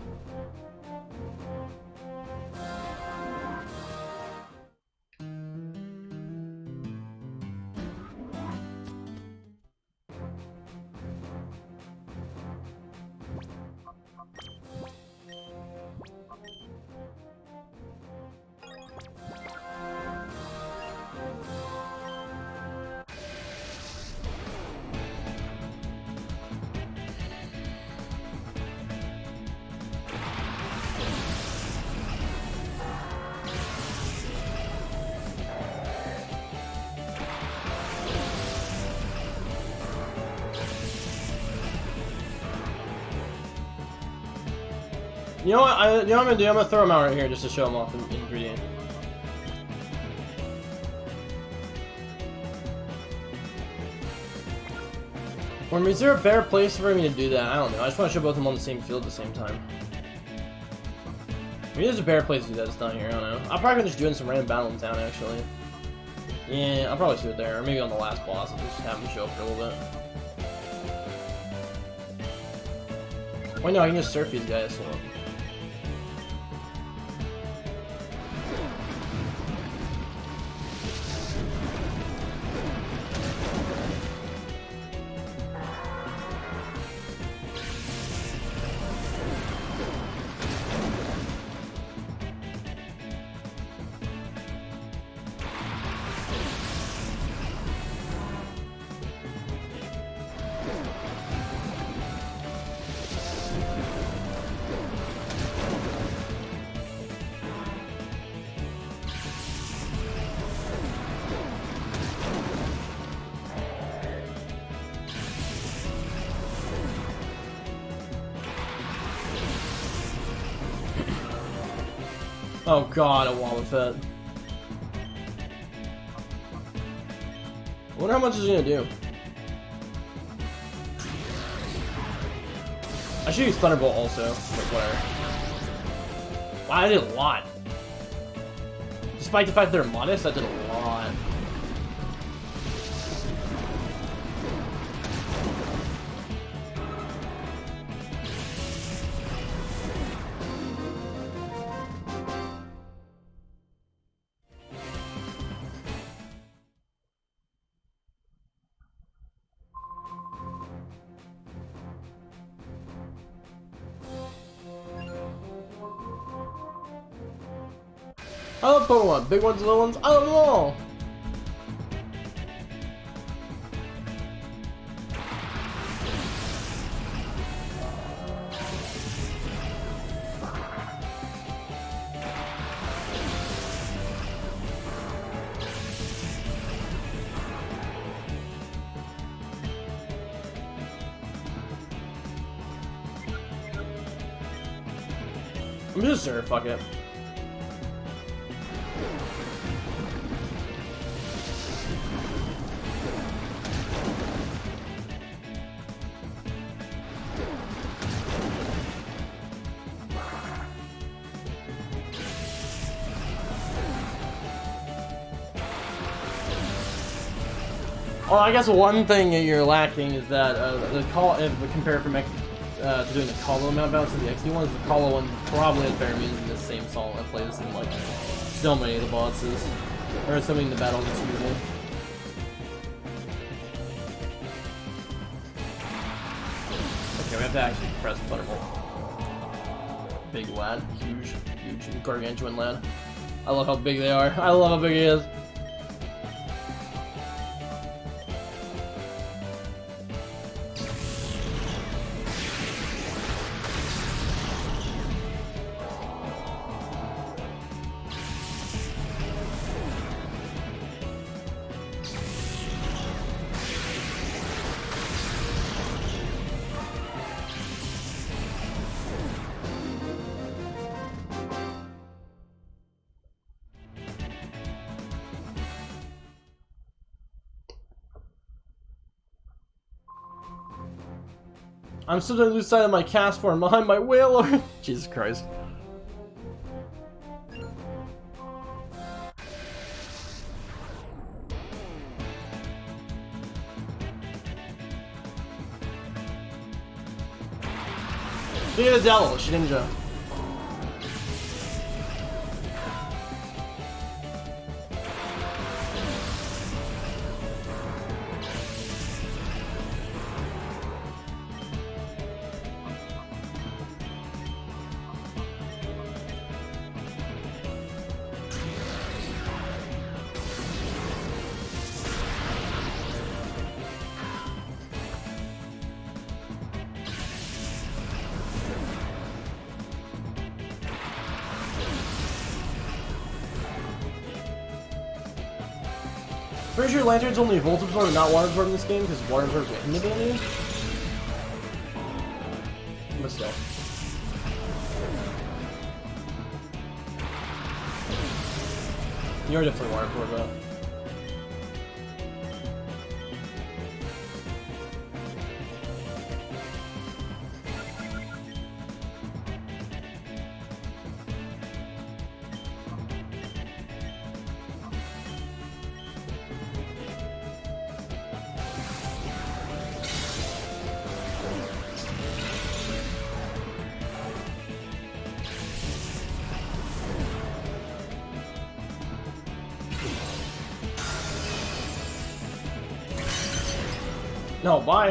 A: You know what? You know what I'm gonna do? I'm gonna throw him out right here just to show him off in 3D. Or is there a better place for me to do that? I don't know. I just want to show both of them on the same field at the same time. Maybe there's a better place to do that. It's not here. I don't know. I'm probably gonna just do it in some random battle in town, actually. Yeah, I'll probably do it there, or maybe on the last boss. I'll just have him show up for a little bit. Wait, no, I can just surf these guys. So. Oh god, a Wobbuffet. I wonder how much it's gonna do. I should use Thunderbolt also, but whatever. Wow, I did a lot. Despite the fact they're modest, I did a lot. I love Pokemon. Big ones, little ones, I love them all. I'm just sure, fuck it. Well, I guess one thing that you're lacking is that the call, if we compare from to doing the Colo map balance to the XD ones, the Colo one probably has better music than the same song that plays in like so many of the bosses, or so many of the battles it's using. Okay, we have to actually press Thunderbolt. Big lad, huge, gargantuan lad. I love how big they are. I love how big he is. I'm still gonna lose sight of my cast form behind my whaler. Jesus Christ. Look at the devil, Shedinja. Pretty sure Lantern's only Volt Absorb and not Water Absorb in this game because Water Absorb is him advantage. But still. You're definitely Water Absorb though. No, bye.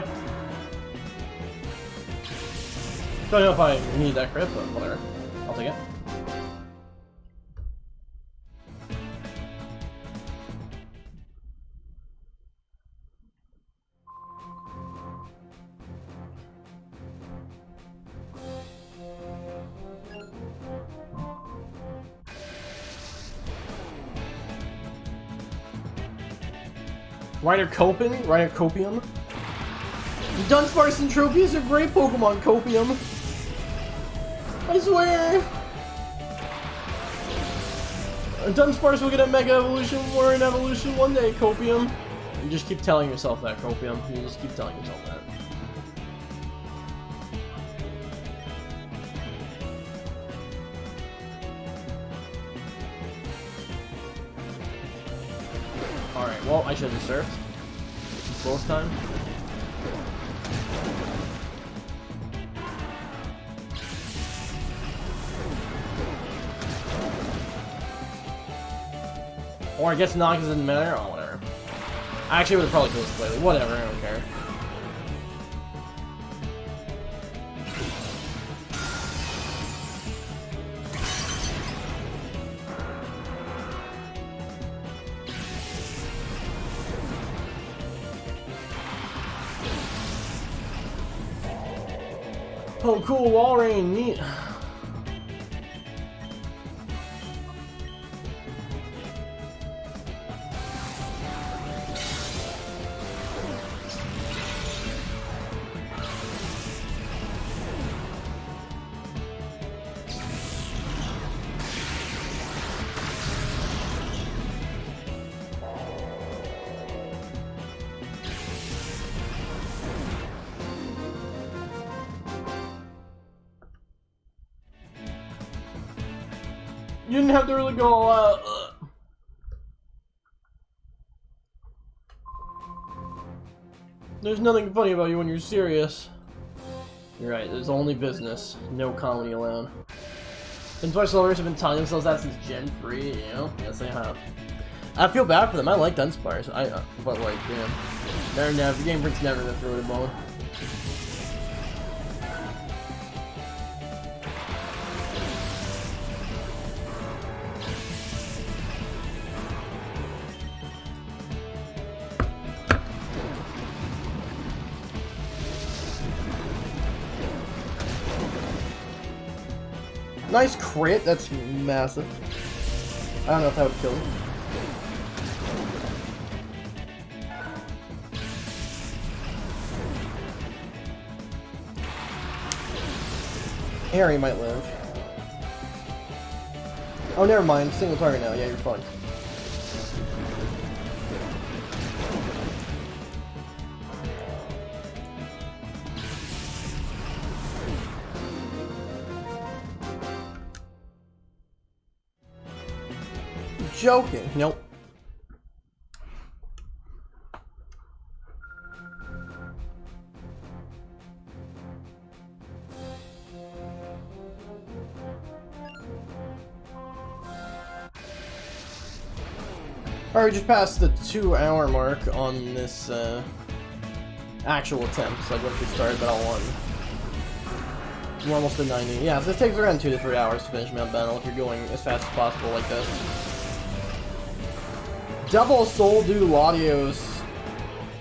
A: Don't know if I need that crit, but whatever. I'll take it. Rider Copium? Rider Copium? Dunsparce and Tropy is a great Pokemon, Copium. I swear. Dunsparce will get a Mega Evolution or an Evolution one day, Copium. You just keep telling yourself that, Copium. You just keep telling yourself that. Alright, well, I should have surfed. Both time. Or I guess not because it didn't matter. Oh, whatever. I actually would have probably killed this lately. Whatever, I don't care. Oh, cool, wall rain, neat. You didn't have to really go all out. There's nothing funny about you when you're serious. You're right, there's only business. No comedy allowed. Intellectual lovers have been telling themselves that since Gen 3, you know? Yes, they have. I feel bad for them. I liked Unspires. But like, damn. The Game Freak's never gonna throw it a bone. Nice crit, that's massive. I don't know if that would kill him. Harry might live. Oh, never mind. Single target now. Yeah, you're fine. Joking. Nope. Alright, we just passed the 2-hour mark on this actual attempt. So I guess we started battle 1. We're almost at 90. Yeah, so this takes around 2 to 3 hours to finish Mount Battle if you're going as fast as possible like this. Double Soul Dude Latios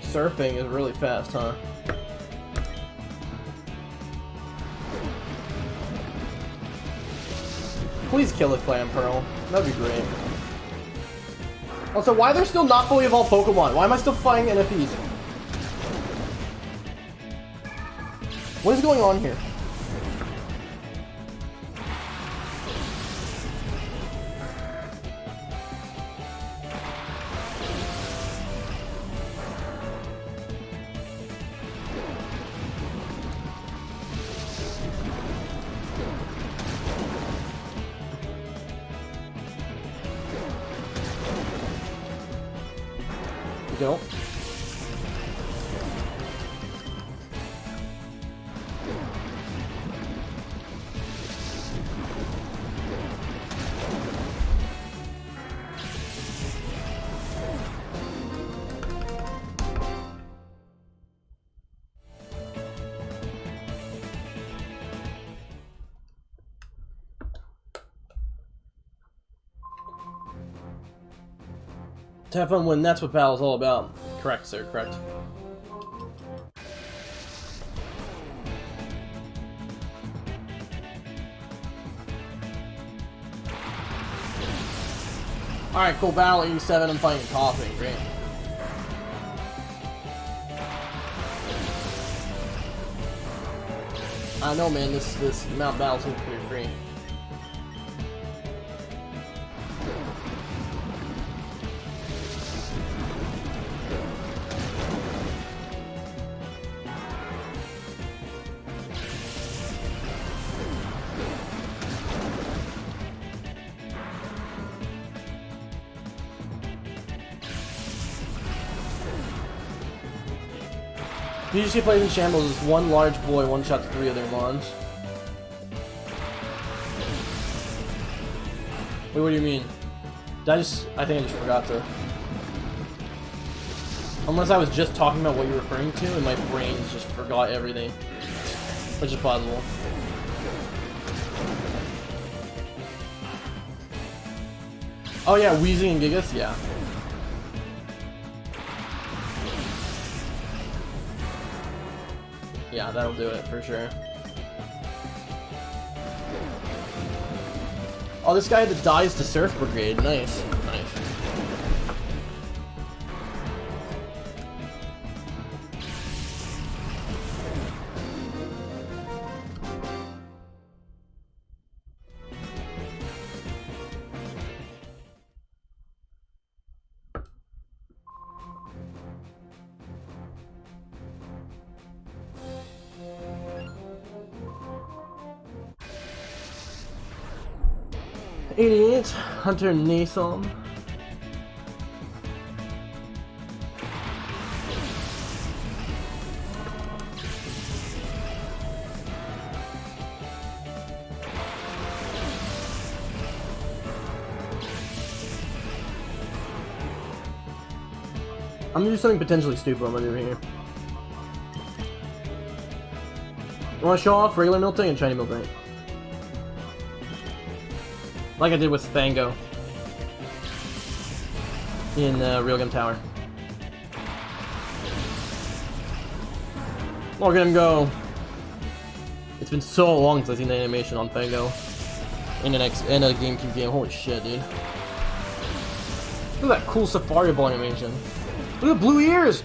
A: surfing is really fast, huh? Please kill a Clam Pearl. That'd be great. Also, why are there still not fully evolved Pokemon? Why am I still fighting NFEs? What is going on here? Go. To have fun when that's what battle's all about. Correct, sir, correct. Alright, cool, battle 87, I'm fighting coughing, great. I know, man, this Mount Battle seems pretty free. PGC plays in shambles is one large boy, one shot to 3 other mons. Wait, what do you mean? I think I just forgot to. Unless I was just talking about what you're referring to and my brain just forgot everything. Which is possible. Oh yeah, Weezing and Gigas? Yeah. Yeah, that'll do it for sure. Oh, this guy that dies to Surf Brigade. Nice. Nice. Hunter Nathan. I'm gonna do something potentially stupid. I'm gonna do here. I want to show off regular Miltank and shiny Miltank. Like I did with Fango in Railgun Tower. Look at him go. It's been so long since I've seen the animation on Fango in a GameCube game. Holy shit, dude. Look at that cool Safari Ball animation. Look at the blue ears!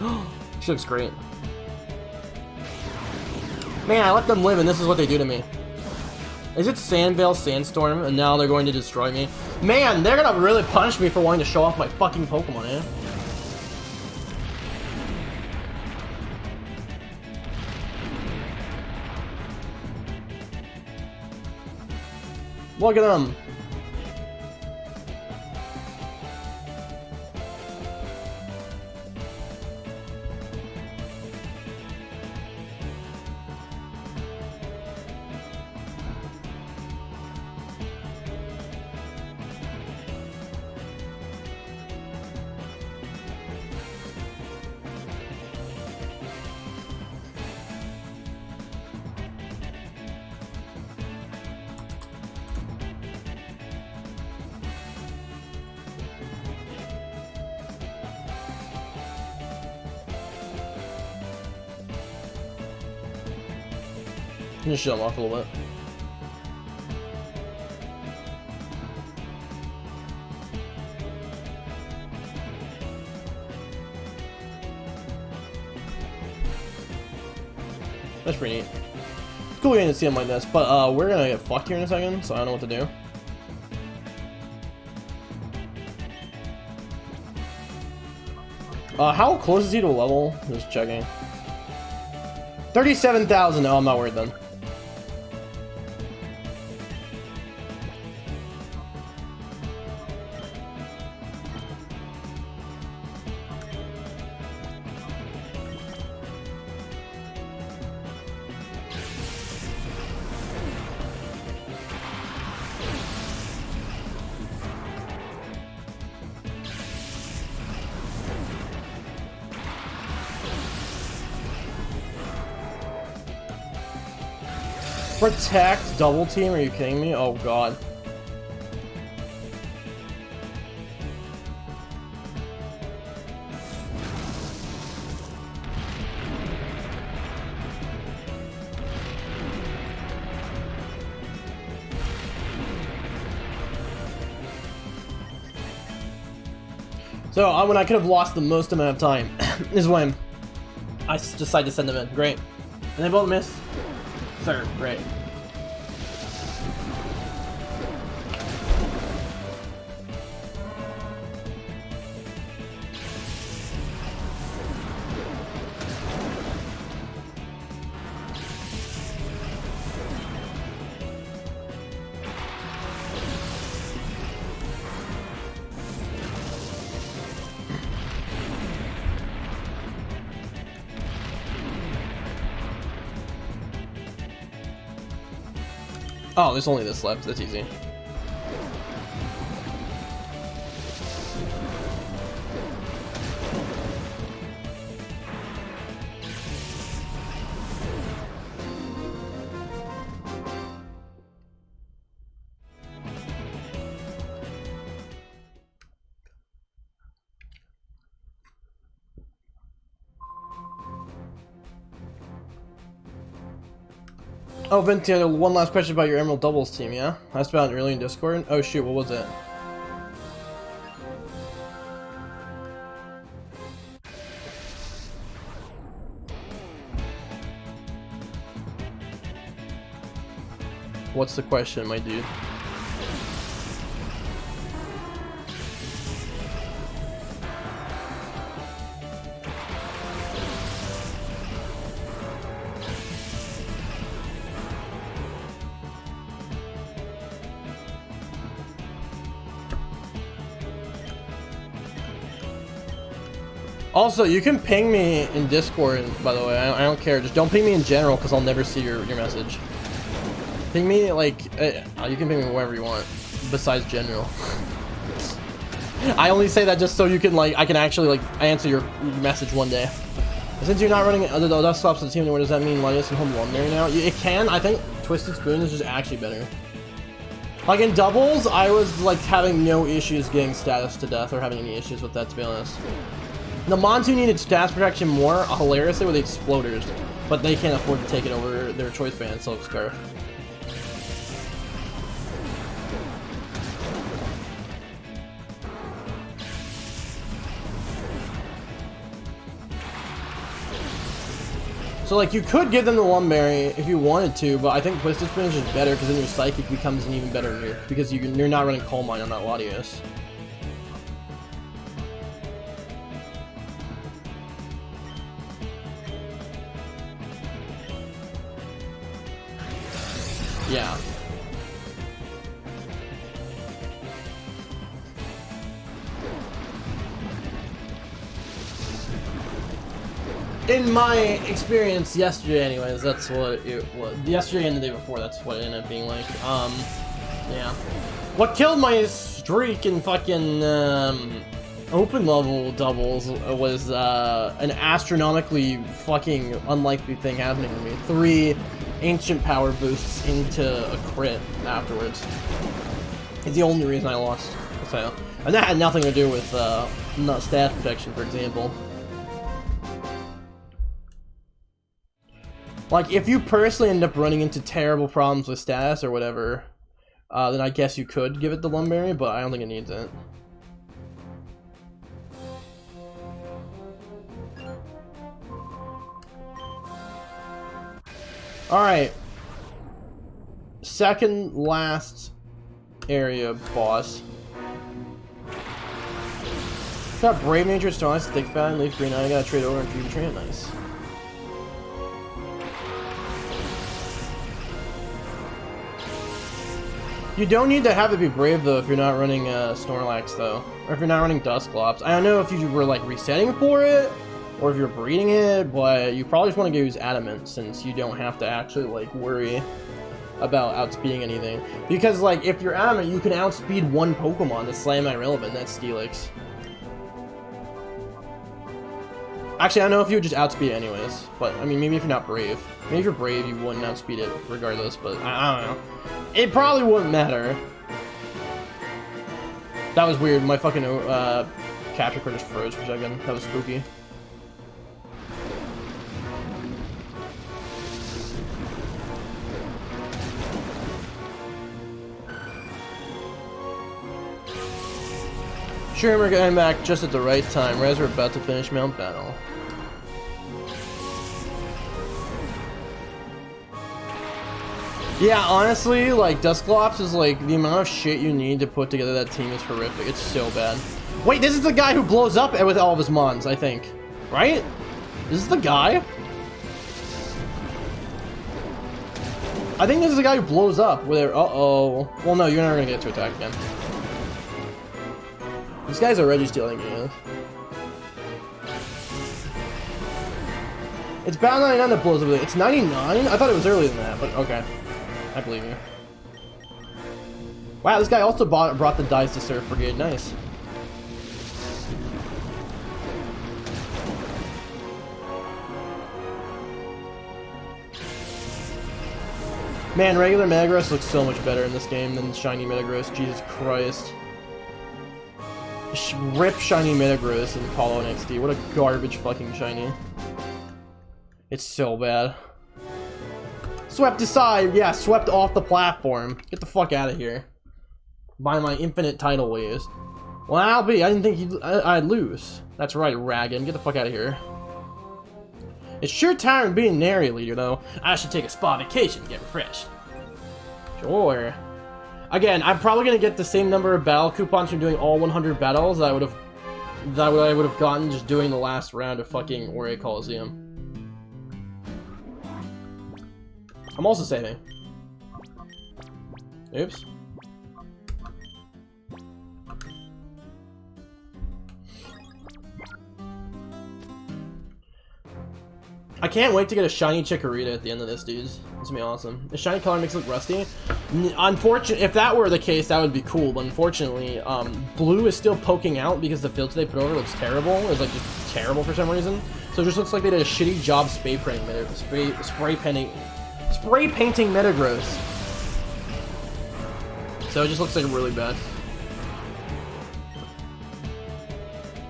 A: She looks great. Man, I let them live and this is what they do to me. Is it Sandvale Sandstorm and now they're going to destroy me? Man, they're gonna really punish me for wanting to show off my fucking Pokemon, eh? Look at them! Just shut him off a little bit. That's pretty neat. Cool getting to see him like this, but we're gonna get fucked here in a second, so I don't know what to do. How close is he to a level? Just checking. 37,000. Oh, I'm not worried then. Protect double team? Are you kidding me? Oh god. So when I could have lost the most amount of time is when I decided to send them in. Great. And they both missed. Sir, great. Oh, there's only this left. That's easy. Oh, Venty, one last question about your Emerald Doubles team, yeah? I asked about it earlier in Discord. Oh shoot, what was it? What's the question, my dude? Also, you can ping me in Discord, by the way. I don't care. Just don't ping me in general, because I'll never see your message. Ping me, like, you can ping me wherever you want, besides general. I only say that just so you can, like, I can actually, like, answer your message one day. Since you're not running other dust stops of the team anymore, does that mean Linus and Home Luminary now? It can. I think Twisted Spoon is just actually better. Like, in doubles, I was, like, having no issues getting status to death or having any issues with that, to be honest. The Monsoon needed stats protection more, hilariously, with the Exploders, but they can't afford to take it over their choice band, Silk Scarf. So, like, you could give them the Lumberry if you wanted to, but I think Twisted Spoon is just better because then your Psychic becomes an even better nuke, because you're not running Coal Mine on that Latios. Yeah. In my experience yesterday, anyways, that's what it was. Yesterday and the day before, that's what it ended up being like. Yeah. What killed my streak in fucking, open level doubles was, an astronomically fucking unlikely thing happening to me. 3 ancient power boosts into a crit afterwards. It's the only reason I lost. So, and that had nothing to do with, not stat protection, for example. Like, if you personally end up running into terrible problems with status or whatever, then I guess you could give it the Lumberry, but I don't think it needs it. Alright. Second last area boss. Got Brave Nature, Stone Ice, Thick Fan, Leaf Green. I gotta trade over and Fusion Train. Nice. You don't need to have it be Brave though if you're not running Snorlax though, or if you're not running Dusclops. I don't know if you were like resetting for it, or if you're breeding it, but you probably just want to use Adamant since you don't have to actually like worry about outspeeding anything. Because like if you're Adamant, you can outspeed one Pokemon that's semi-relevant, that's Steelix. Actually, I don't know if you would just outspeed it anyways, but I mean maybe if you're not Brave. Maybe if you're Brave you wouldn't outspeed it regardless, but I don't know. It probably wouldn't matter. That was weird, my fucking capture card just froze for a second. That was spooky. Sure, we're getting back just at the right time, right as we're about to finish Mount Battle. Yeah, honestly, like, Dusclops is like, the amount of shit you need to put together that team is horrific. It's so bad. Wait, this is the guy who blows up with all of his mons, I think. Right? This is the guy? I think this is the guy who blows up with it. Uh-oh. Well, no, you're never gonna get to attack again. These guys are already stealing games. It's Battle 99 that blows up. It's 99? I thought it was earlier than that, but okay. I believe you. Wow, this guy also brought the dice to Surf Brigade. Nice. Man, regular Metagross looks so much better in this game than Shiny Metagross. Jesus Christ. Rip Shiny Metagross in Hollow NXT. What a garbage fucking Shiny. It's so bad. Swept aside. Yeah, swept off the platform. Get the fuck out of here. By my infinite tidal waves. Well, Albie, I didn't think I'd lose. That's right, Raggin. Get the fuck out of here. It's sure tiring being an area leader, though. I should take a spa vacation to get refreshed. Sure. Again, I'm probably gonna get the same number of battle coupons from doing all 100 battles that I would have gotten just doing the last round of fucking Ori Coliseum. I'm also saving. Oops. I can't wait to get a shiny Chikorita at the end of this, dudes. It's gonna be awesome. The shiny color makes it look rusty. Unfortunately, if that were the case, that would be cool. But unfortunately, blue is still poking out because the filter they put over looks terrible. It's like just terrible for some reason. So it just looks like they did a shitty job spray painting Metagross. So it just looks like really bad.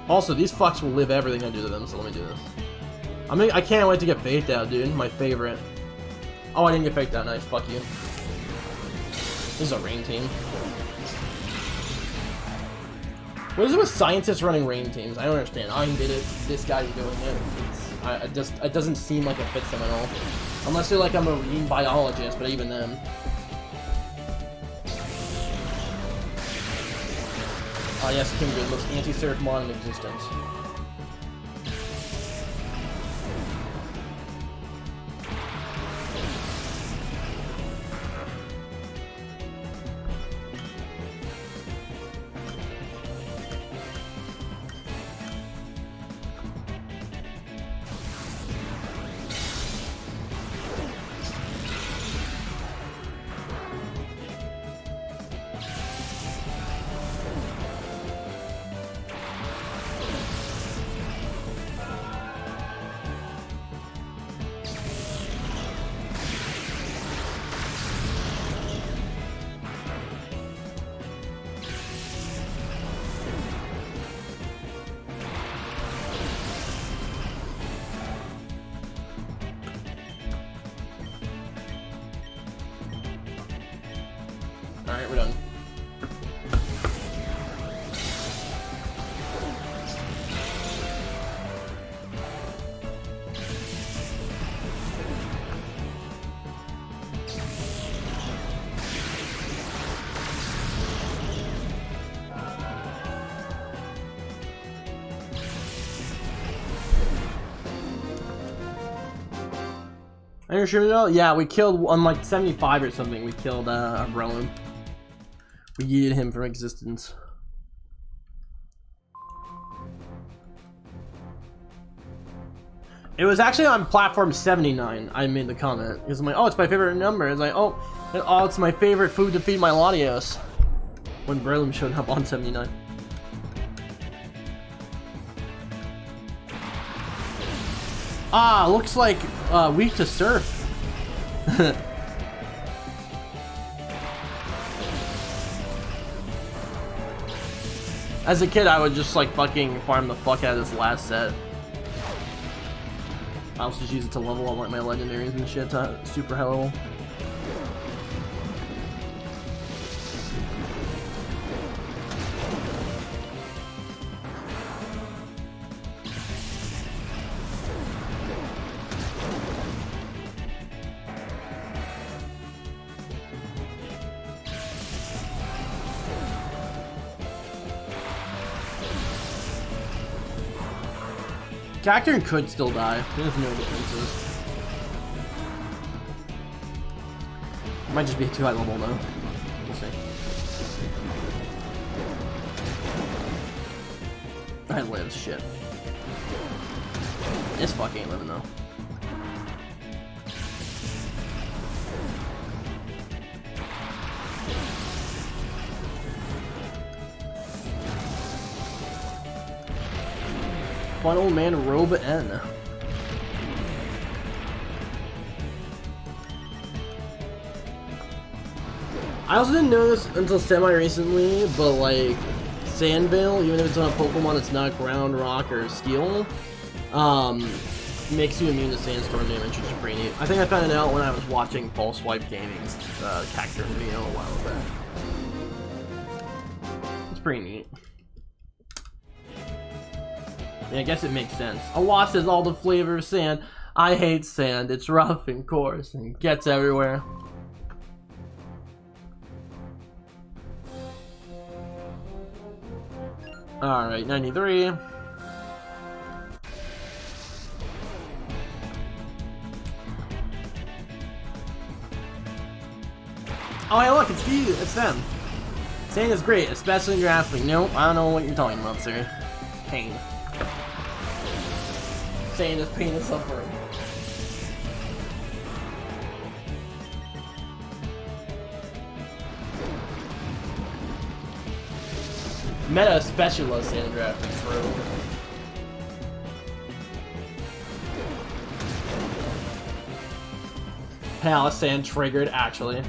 A: Also, these fucks will live everything I do to them. So let me do this. I can't wait to get faked out, dude. My favorite. Oh, I didn't get faked out. Nice. Fuck you. This is a rain team. What is it with scientists running rain teams? I don't understand. I did it. This guy's doing it. It doesn't seem like it fits them at all. Unless they're like a marine biologist, but even then. Oh yes, Kindred, most anti-surf mod in existence. Alright, we're done. Are you sure though? Yeah, we killed on like 75 or something. We killed Umbrella. We yeeted him from existence. It was actually on platform 79. I made the comment because I'm like, oh, it's my favorite number. It's like, oh, it's my favorite food to feed my Latios. When Breloom showed up on 79. Ah, looks like weak to surf. As a kid, I would just like fucking farm the fuck out of this last set. I also just use it to level up like my legendaries and shit to super high level. Cacturne could still die. There's no differences. It might just be too high level though. We'll see. I live shit. This fuck ain't living though. fun old man Robe N. I also didn't know this until semi-recently, but like, Sandveil, even if it's on a Pokemon that's not ground, rock, or steel, makes you immune to sandstorm damage, which is pretty neat. I think I found it out when I was watching Pulse Wipe Gaming's Cacturn video a while back. It's pretty neat. Yeah, I guess it makes sense. A wasp has all the flavor of sand. I hate sand. It's rough and coarse and gets everywhere. Alright, 93. Oh, hey, look, it's you. It's them. Sand is great, especially in grappling. Nope, I don't know what you're talking about, sir. Pain. Sand is pain and suffering. Meta especially loves sand grappling, true. Hell, sand triggered, actually.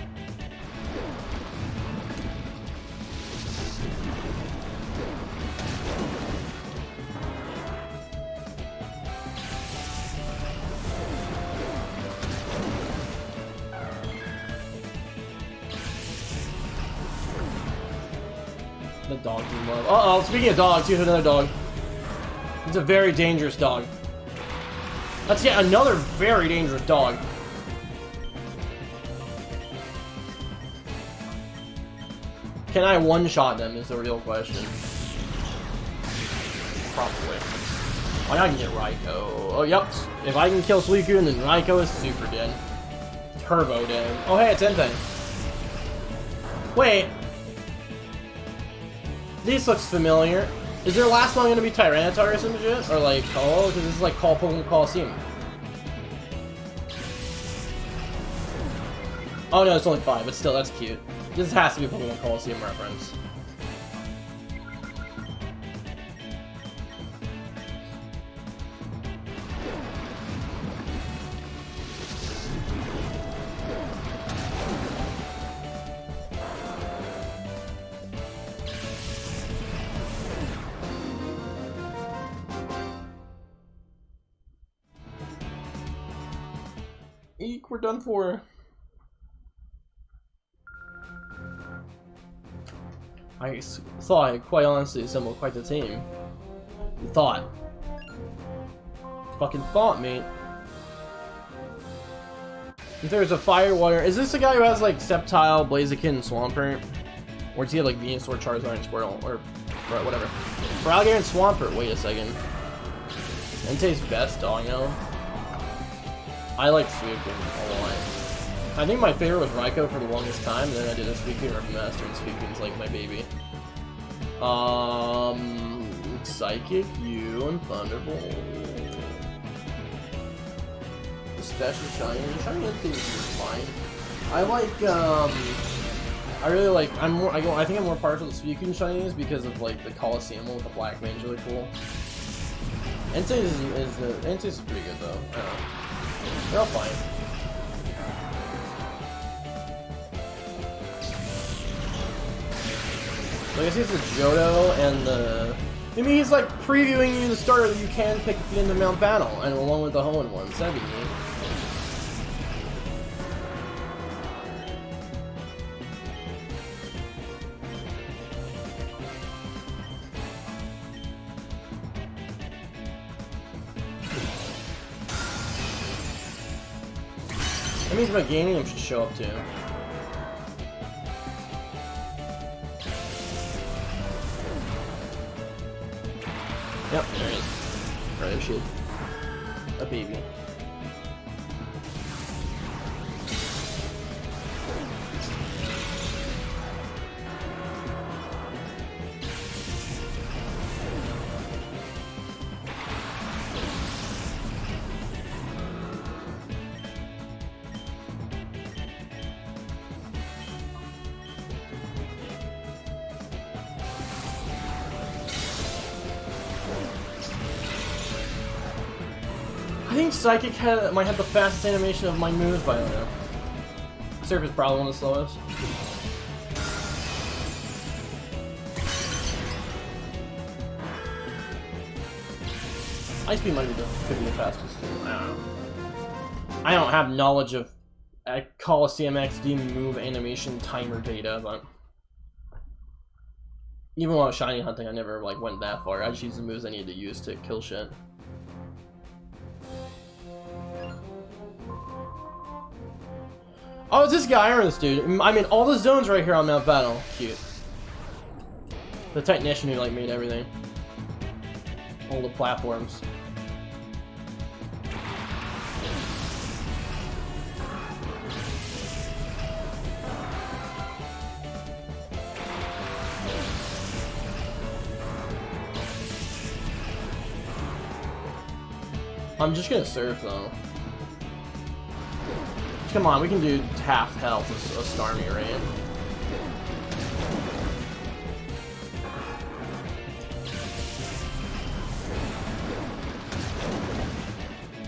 A: The dog you love. Uh-oh, speaking of dogs, here's another dog. It's a very dangerous dog. That's yet another very dangerous dog. Can I one-shot them is the real question. Probably. Oh, I can get Raikou. Oh, yep. If I can kill Suicune, then Raikou is super dead. Turbo dead. Oh, hey, it's Entei. Wait. This looks familiar. Is their last one going to be Tyranitar or some shit? Or like, oh, because this is like Call Pokemon Coliseum. Oh no, it's only 5, but still, that's cute. This has to be a Pokemon Coliseum reference. Eek, we're done for. I thought I quite honestly assembled quite the team. You thought. Fucking thought, mate. If there's a fire water, is this the guy who has like Sceptile, Blaziken, and Swampert? Or does he have like Venusaur, Charizard, and Squirtle? Or whatever. For Alligator and Swampert, wait a second. Entei's best dog, you know? I like Suicune a lot. I think my favorite was Raikou for the longest time, and then I did a Suicune Remaster, and Suicune's like my baby. Psychic, you, and Thunderbolt. The special Shiny. Shiny Entei is fine. I like, I really like, I think I'm more partial to Suicune Shinies because of like the Coliseum with the black man's really cool. Entei's pretty good though. I don't know. They're all fine. So I guess he's the Johto and the... Maybe he's like previewing you the starter that you can pick at the end of Mount Battle, and along with the hole-in-ones. That'd be neat. That means my Ganium should show up too. Yep, there it is. Right, shit. A baby. think Psychic might have the fastest animation of my moves, but I don't know. Surf is probably one of the slowest. Ice Beam might be could be the fastest too. I don't know. I don't have knowledge of Coliseum XD move animation timer data, but even while I was shiny hunting, I never like went that far. I just used the moves I needed to use to kill shit. Oh, it's this guy or this dude? I mean, all the zones right here on Mount Battle. Cute. The technician who like made everything. All the platforms. I'm just gonna surf though. Come on, we can do half health with a Starmie, right?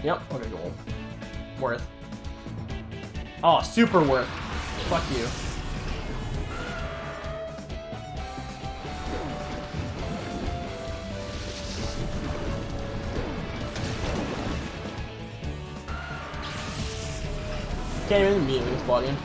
A: Yep, okay, cool. Worth. Oh, super worth. Fuck you. Can't even immediately spot him.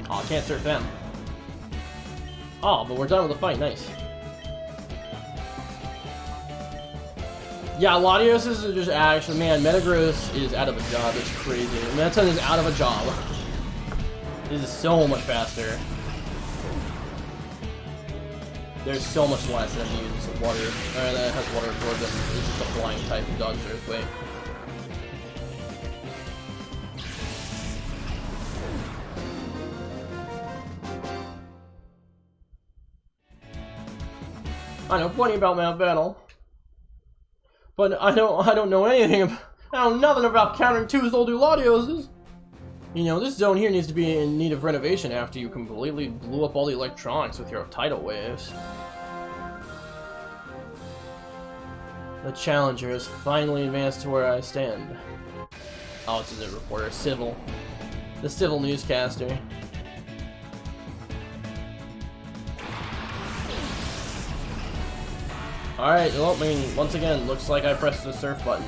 A: Oh, I can't surf them. Oh, but we're done with the fight. Nice. Yeah, Latios is just actually, man, Metagross is out of a job. It's crazy. Metaton is out of a job. This is so much faster. There's so much less that uses water, or that has water absorb than it's just a flying type of dodge earthquake. I know plenty about Mount Battle. But I don't know anything about, I know nothing about countering 2 Zoldu Latioses. You know, this zone here needs to be in need of renovation after you completely blew up all the electronics with your tidal waves. The Challenger has finally advanced to where I stand. Oh, it's a reporter. Civil. The civil newscaster. Alright, well, I mean, once again, looks like I pressed the surf button.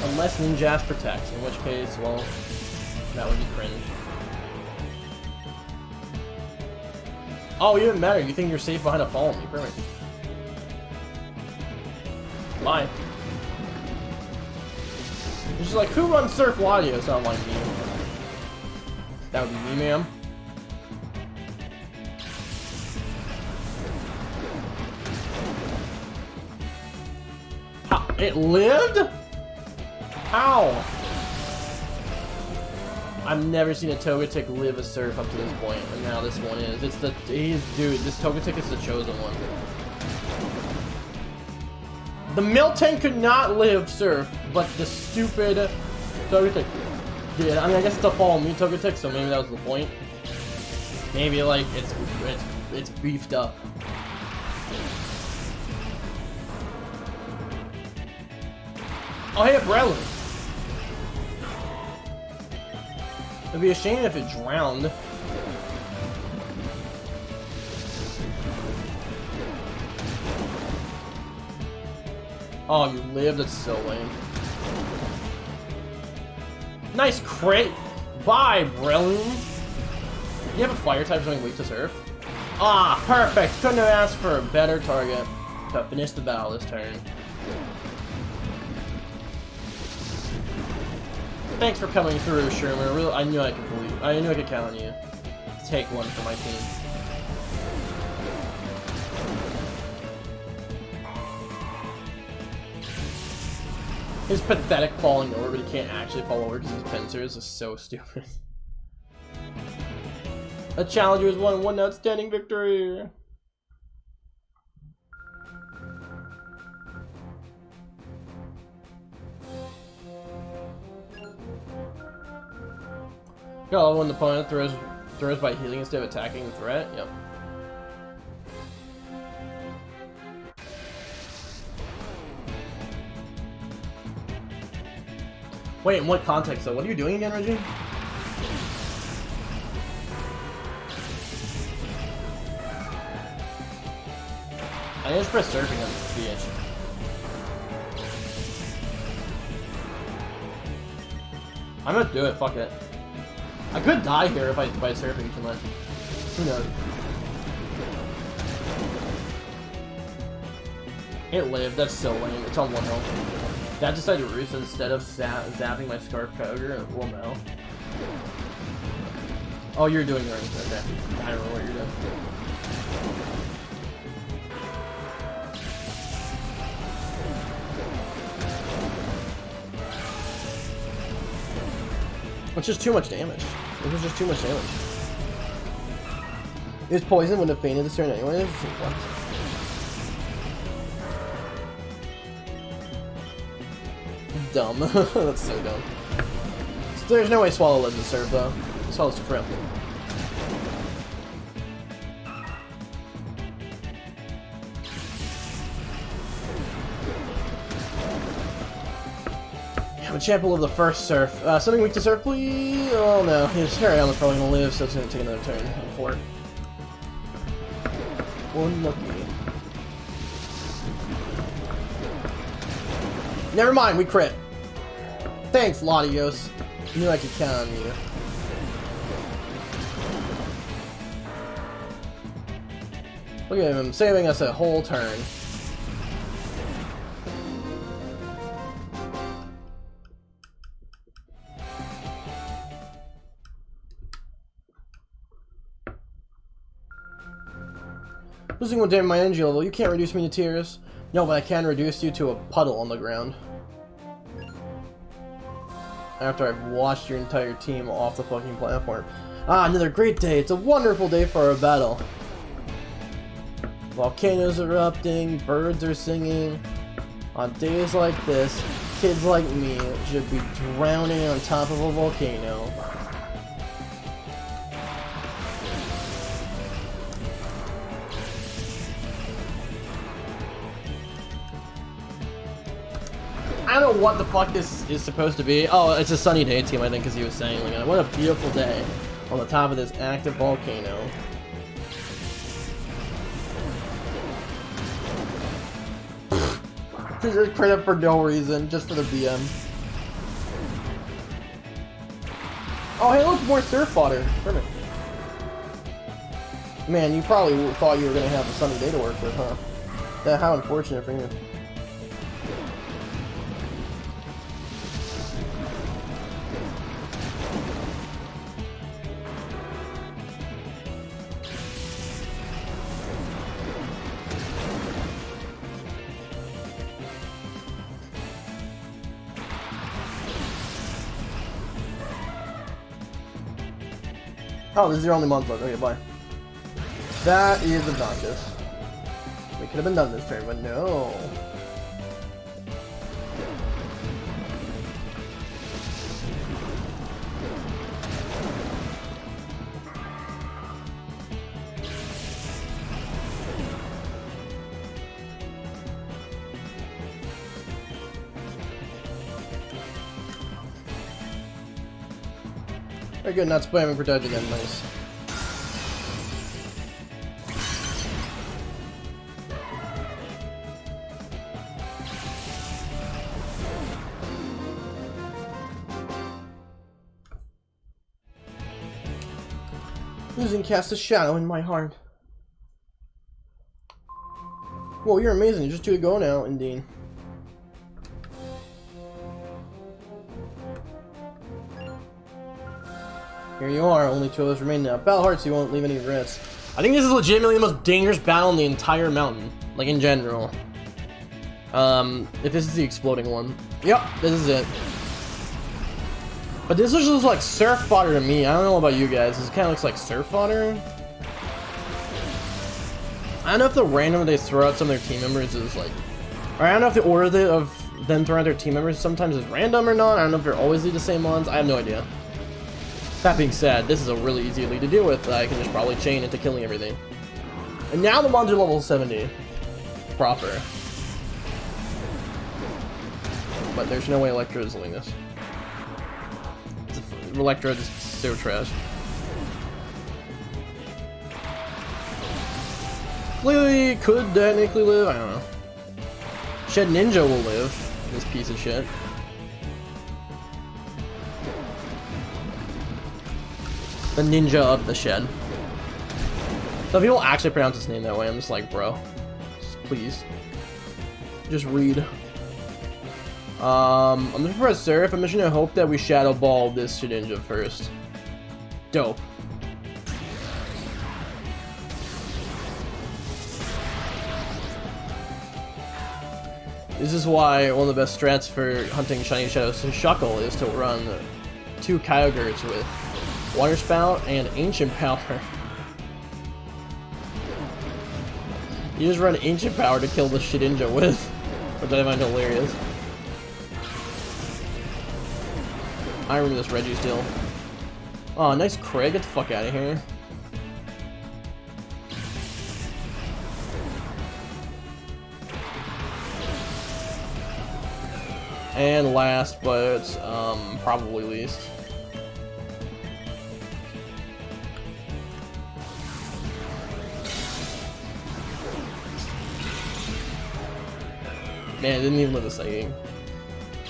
A: Unless Ninjask protects, in which case, well, that would be cringe. Oh, you didn't matter. You think you're safe behind a fall on me. Perfect. Bye. It's just like, who runs Surf Latios? Not like me. That would be me, ma'am. It lived? How? I've never seen a Togetic live a surf up to this point, and now this one is. It's the dude, this Togetic is the chosen one. The Miltank could not live surf, but the stupid Togetic did. I mean, I guess it's a fall me Togetic, so maybe that was the point. Maybe like it's beefed up. Oh, hey, Brelin. It'd be a shame if it drowned. Oh, you lived? That's so lame. Nice crit! Bye, Brelin! You have a fire type showing weak to surf? Ah, perfect! Couldn't have asked for a better target to finish the battle this turn. Thanks for coming through, Sherman. Really, I knew I could count on you. Take one for my team. His pathetic falling over, but he can't actually fall over because his pincers is so stupid. A Challenger has won one outstanding victory. Go when the opponent throws by healing instead of attacking the threat. Yep. Wait, in what context though? What are you doing again, Reggie? I just press surfing on the bitch. I'm gonna do it, fuck it. I could die here if I by surfing too much. Who knows? It lived, that's so lame. It's on 1 health. That decided to roost instead of zapping my Scarf Ogre. Well, no. Oh, you're doing it right. Okay. I don't know what you're doing. It's just too much damage. It was just too much damage. His poison wouldn't have fainted this turn anyways. What? Dumb. That's so dumb. So there's no way Swallow lives in serve though. Swallow's too frail. I'm a champion of the first surf. Something weak to surf, please? Oh no, his Harry Almond's probably gonna live, so it's gonna take another turn for it. Unlucky. Never mind, we crit. Thanks, Latios. I knew I could count on you. Look at him, saving us a whole turn. Losing 1 day in my energy level, you can't reduce me to tears. No, but I can reduce you to a puddle on the ground. After I've washed your entire team off the fucking platform. Ah, another great day. It's a wonderful day for our battle. Volcanoes erupting, birds are singing. On days like this, kids like me should be drowning on top of a volcano. I don't know what the fuck this is supposed to be. Oh, it's a sunny day team, I think, as he was saying. Like, what a beautiful day on the top of this active volcano. Just credit for no reason, just for the BM. Oh, hey, look, more surf fodder. Perfect. Man, you probably thought you were gonna have a sunny day to work with, huh? How unfortunate for you. Oh, this is your only month left. Okay, bye. That is obnoxious. We could have been done this turn, but no. Very good, not spamming for dodge again, nice. Losing cast a shadow in my heart. Whoa, you're amazing, you're just 2 to go now, indeed. Here you are, only 2 of us remain now. Battle hard so you won't leave any regrets. I think this is legitimately the most dangerous battle in the entire mountain. Like, in general. If this is the exploding one. Yep, this is it. But this looks just like surf fodder to me. I don't know about you guys. This kind of looks like surf fodder. I don't know if the random they throw out some of their team members is like... Or I don't know if the order of them throwing out their team members sometimes is random or not. I don't know if they're always the same ones. I have no idea. That being said, this is a really easy lead to deal with. I can just probably chain into killing everything. And now the monster level 70. Proper. But there's no way Electro is doing this. Electro is so trash. Lily could technically live, I don't know. Shed Ninja will live, this piece of shit. The ninja of the shed. Some people actually pronounce his name that way. I'm just like, bro, please, just read. I'm gonna press Surf. I'm just gonna hope that we Shadow Ball this Shedinja first. Dope. This is why one of the best strats for hunting Shiny Shadow Shuckle is to run 2 Kyogres with Water Spout and Ancient Power. You just run Ancient Power to kill the Shedinja with, which I find hilarious. I remember this Reggie still. Oh, nice Craig, get the fuck out of here. And last, but probably least. Man, I didn't even live a second.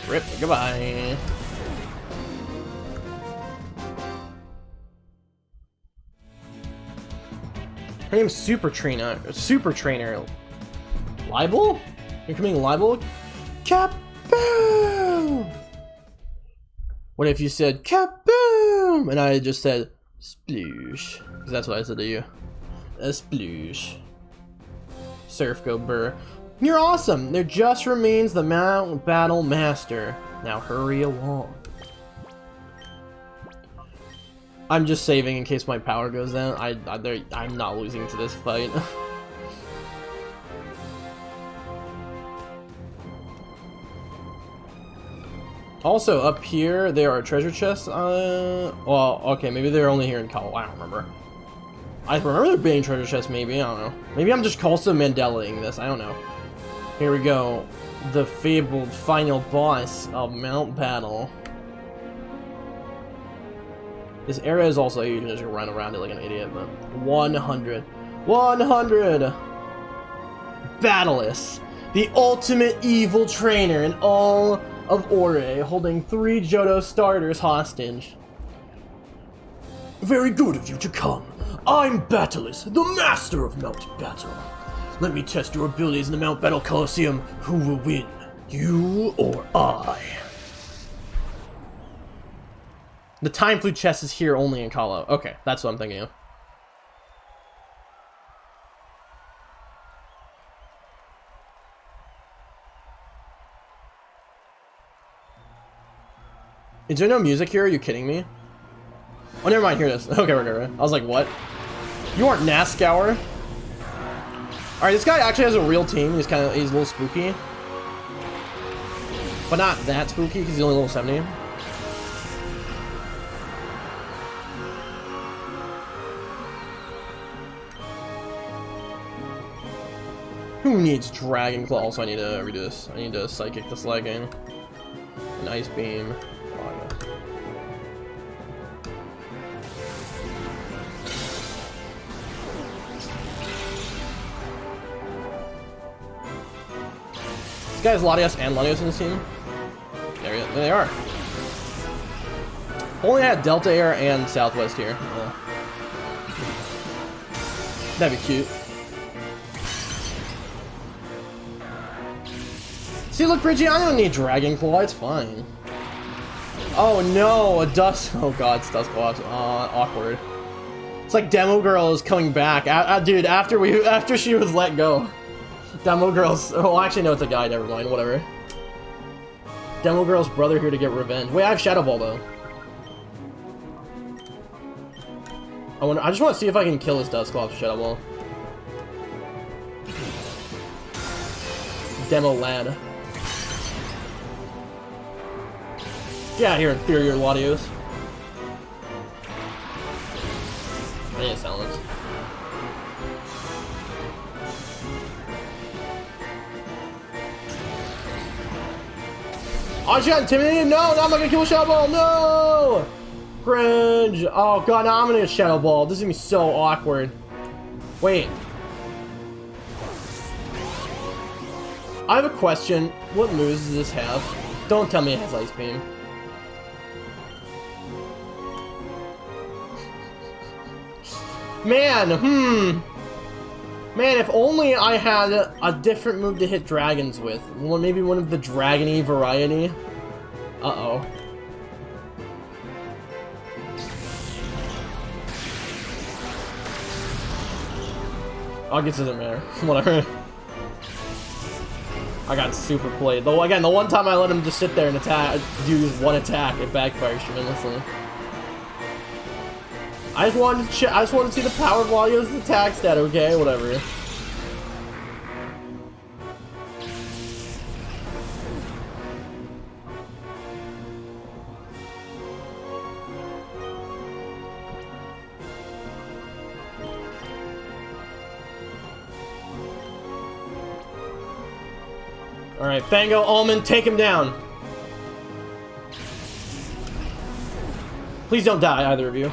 A: Rip, goodbye. Her name's Super Trainer. Super Trainer. Libel? You're coming Libel? Kaboom! What if you said kaboom? And I just said sploosh? Because that's what I said to you. A sploosh. Surf go burr. You're awesome! There just remains the Mount Battle Master. Now hurry along. I'm just saving in case my power goes down. I'm not losing to this fight. Also, up here, there are treasure chests. Well, okay, maybe they're only here in Colorado. I don't remember. I remember there being treasure chests, maybe. I don't know. Maybe I'm just also Mandela-ing this. I don't know. Here we go. The fabled final boss of Mount Battle. This area is also huge. You just run around it like an idiot, but 100. 100! Battleless. The ultimate evil trainer in all of Ore, holding 3 Johto starters hostage. Very good of you to come. I'm Battleless, the master of Mount Battle. Let me test your abilities in the Mount Battle Coliseum. Who will win, you or I? The Time Flute chest is here only in Colo. Okay, that's what I'm thinking of. Is there no music here? Are you kidding me? Oh, never mind. Here it is. Okay, okay. I was like, what? You aren't Nascour? Alright, this guy actually has a real team. He's a little spooky. But not that spooky, because he's only level 70. Who needs Dragon Claw? Also, I need to redo this. I need to Psychic this Legging. An Ice Beam. Oh, yeah. This guy has Latios and Latios in his team. There they are. Only had Delta Air and Southwest here. Oh. That'd be cute. See, look, Bridgie, I don't need Dragon Claw. It's fine. Oh no, a Dust. Oh god, it's Dust Claw. Awkward. It's like Demo Girl is coming back. Dude, after she was let go. Demo Girl's. Oh, actually, no, it's a guy. Never mind. Whatever. Demo Girl's brother here to get revenge. Wait, I have Shadow Ball though. I just want to see if I can kill this Dusclaw with Shadow Ball. Demo lad. Get out here, inferior Latios. I need silence. Oh, she got intimidated? No, now I'm not gonna kill a Shadow Ball. No! Cringe. Oh, God, now I'm gonna get a Shadow Ball. This is gonna be so awkward. Wait. I have a question. What moves does this have? Don't tell me it has Ice Beam. Man, Man, if only I had a different move to hit dragons with. Well, maybe one of the dragony variety. Uh-oh. I guess it doesn't matter. Whatever. I got super played. Though again, the one time I let him just sit there and attack, do one attack, it backfires tremendously. I just wanted to see the power while he was attack stat. Okay, whatever. Alright, Fango, Almond, take him down. Please don't die, either of you.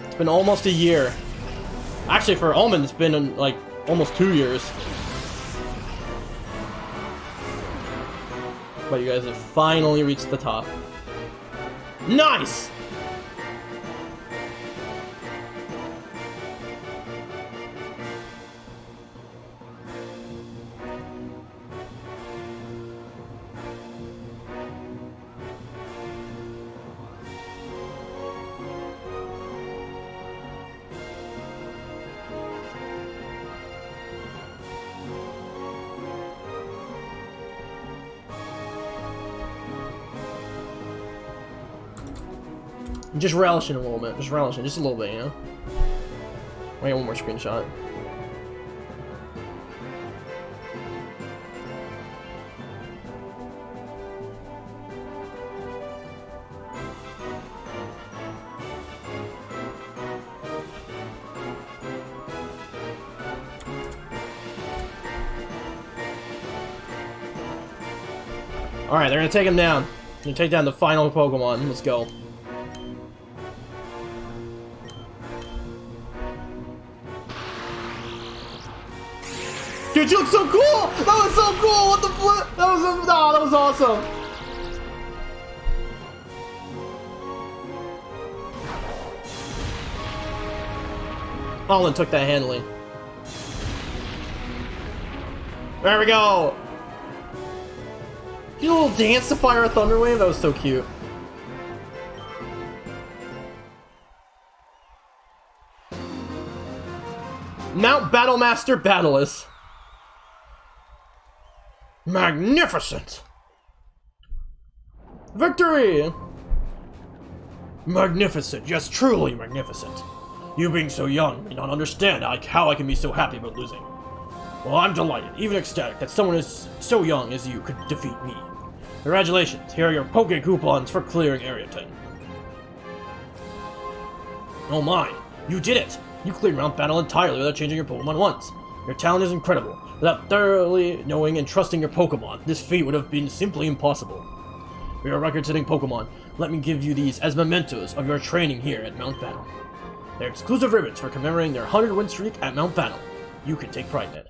A: It's been almost a year. Actually, for Almond, it's been like almost 2 years. But you guys have finally reached the top. Nice! Just relishing a little bit. Just relishing. Just a little bit, you know? Wait, one more screenshot. Alright, they're gonna take him down. They're gonna take down the final Pokemon. Let's go. Dude, you look so cool! That was so cool! What the flip? That was that was awesome. Almond took that handily. There we go. You little dance to fire a thunder wave. That was so cute. Mount Battlemaster Battleless. Magnificent! Victory! Magnificent, yes, truly magnificent. You being so young may not understand how I can be so happy about losing. Well, I'm delighted, even ecstatic, that someone as so young as you could defeat me. Congratulations, here are your Poke Coupons for clearing Area 10. Oh my, you did it! You cleared Mount Battle entirely without changing your Pokemon once. Your talent is incredible. Without thoroughly knowing and trusting your Pokemon, this feat would have been simply impossible. For your record-setting Pokemon, let me give you these as mementos of your training here at Mount Battle. They're exclusive ribbons for commemorating their 100-win streak at Mount Battle. You can take pride in it.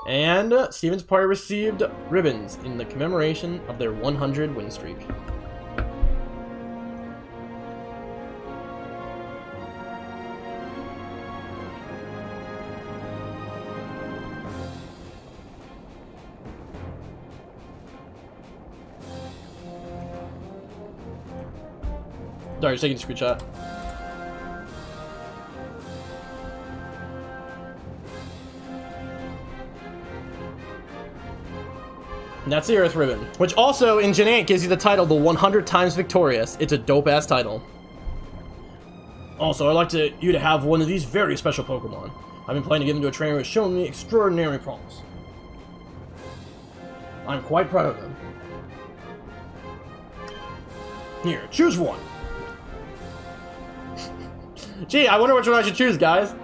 A: And Steven's party received ribbons in the commemoration of their 100-win streak. Sorry, just taking a screenshot. And that's the Earth Ribbon, which also in Gen 8 gives you the title, the 100 times victorious. It's a dope-ass title. Also, I'd like you to have one of these very special Pokemon. I've been planning to give them to a trainer who has shown me extraordinary promise. I'm quite proud of them. Here, choose one. Gee, I wonder which one I should choose, guys.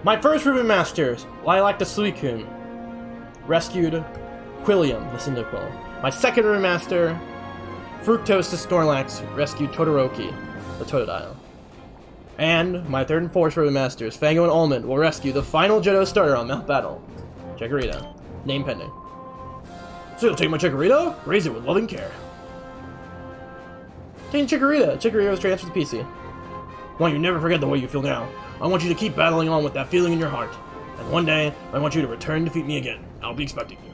A: My first Ribbon Masters, Lilac the Suicune, rescued Quilliam, the Cyndaquil. My second Ribbon Master, Fructose the Snorlax, rescued Todoroki, the Totodile. And my third and fourth Ribbon Masters, Fango and Almond, will rescue the final Johto starter on Mount Battle, Chikorita. Name pending. So you'll take my Chikorita? Raise it with loving care. Taking Chikorita. Chikorita was transferred to PC. I want you to never forget the way you feel now. I want you to keep battling on with that feeling in your heart. And one day, I want you to return and defeat me again. I'll be expecting you.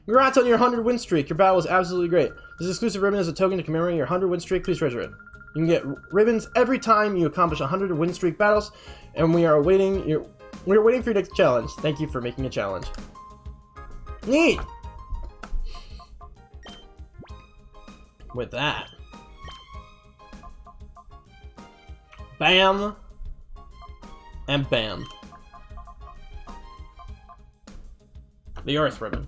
A: Congrats on your 100 win streak. Your battle was absolutely great. This exclusive ribbon is a token to commemorate your 100 win streak. Please treasure it. You can get ribbons every time you accomplish 100 win streak battles, and we are waiting for your next challenge. Thank you for making a challenge. Neat. With that, bam, and bam. The Earth ribbon.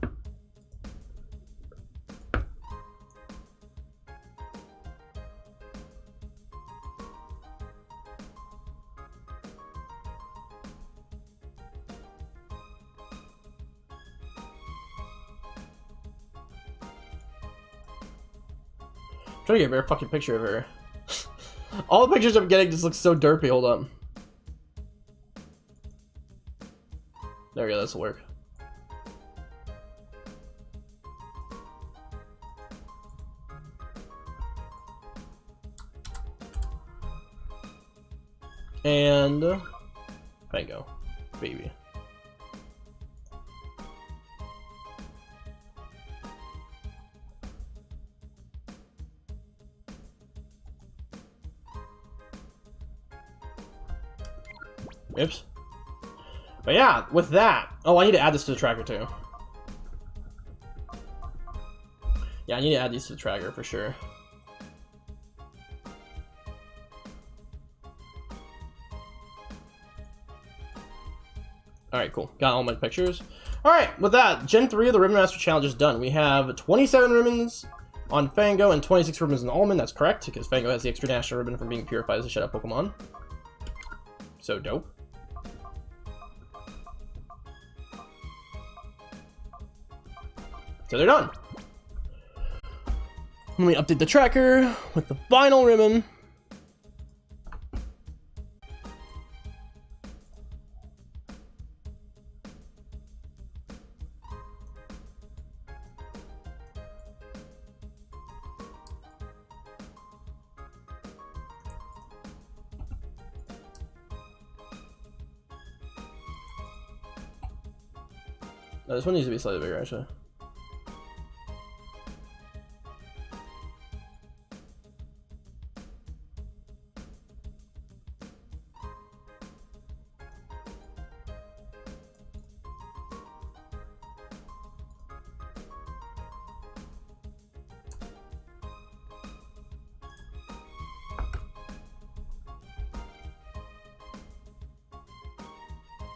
A: I'm trying to get a better fucking picture of her. All the pictures I'm getting just look so derpy. Hold up. There we go, this will work. And Fango, baby. Oops. But yeah, with that... Oh, I need to add this to the tracker too. Yeah, I need to add these to the tracker for sure. Alright, cool. Got all my pictures. Alright, with that, Gen 3 of the Ribbon Master Challenge is done. We have 27 ribbons on Fango and 26 ribbons on Almond. That's correct, because Fango has the extra national ribbon from being purified as a Shadow Pokemon. So dope. So they're done. Let me update the tracker with the final ribbon. No, this one needs to be slightly bigger, actually.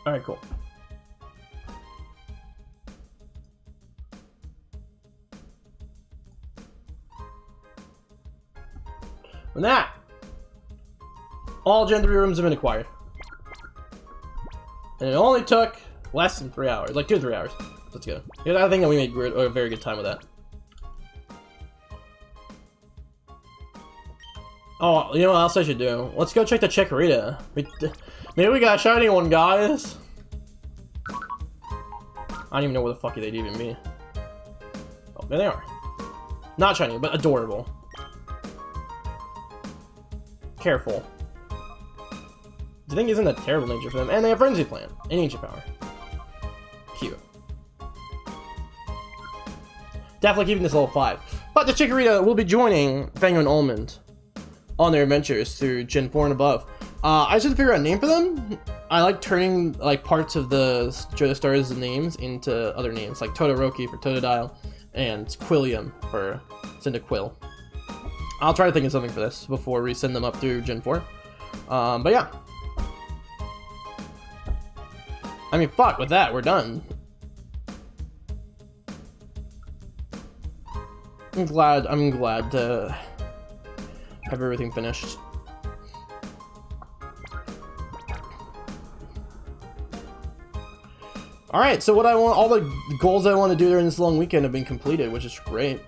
A: Alright, cool. With that, all Gen 3 rooms have been acquired. And it only took less than 3 hours, like 2 or 3 hours. Let's go. I think that we made a very good time with that. Oh, you know what else I should do? Let's go check the Chikorita. Maybe we got a shiny one, guys. I don't even know where the fuck they'd even be. Oh, there they are. Not shiny, but adorable. Careful. The thing isn't a terrible nature for them, and they have Frenzy Plant and Ancient Power. Cute. Definitely keeping this level 5. But the Chikorita will be joining Fango and Almond on their adventures through Gen 4 and above. I just have to figure out a name for them. I like turning like parts of the Johto Stars' names into other names, like Todoroki for Totodile and Quilliam for Cyndaquil. I'll try to think of something for this before we send them up through Gen 4. But yeah. I mean, fuck, with that, we're done. I'm glad to have everything finished. Alright, so all the goals I want to do during this long weekend have been completed, which is great.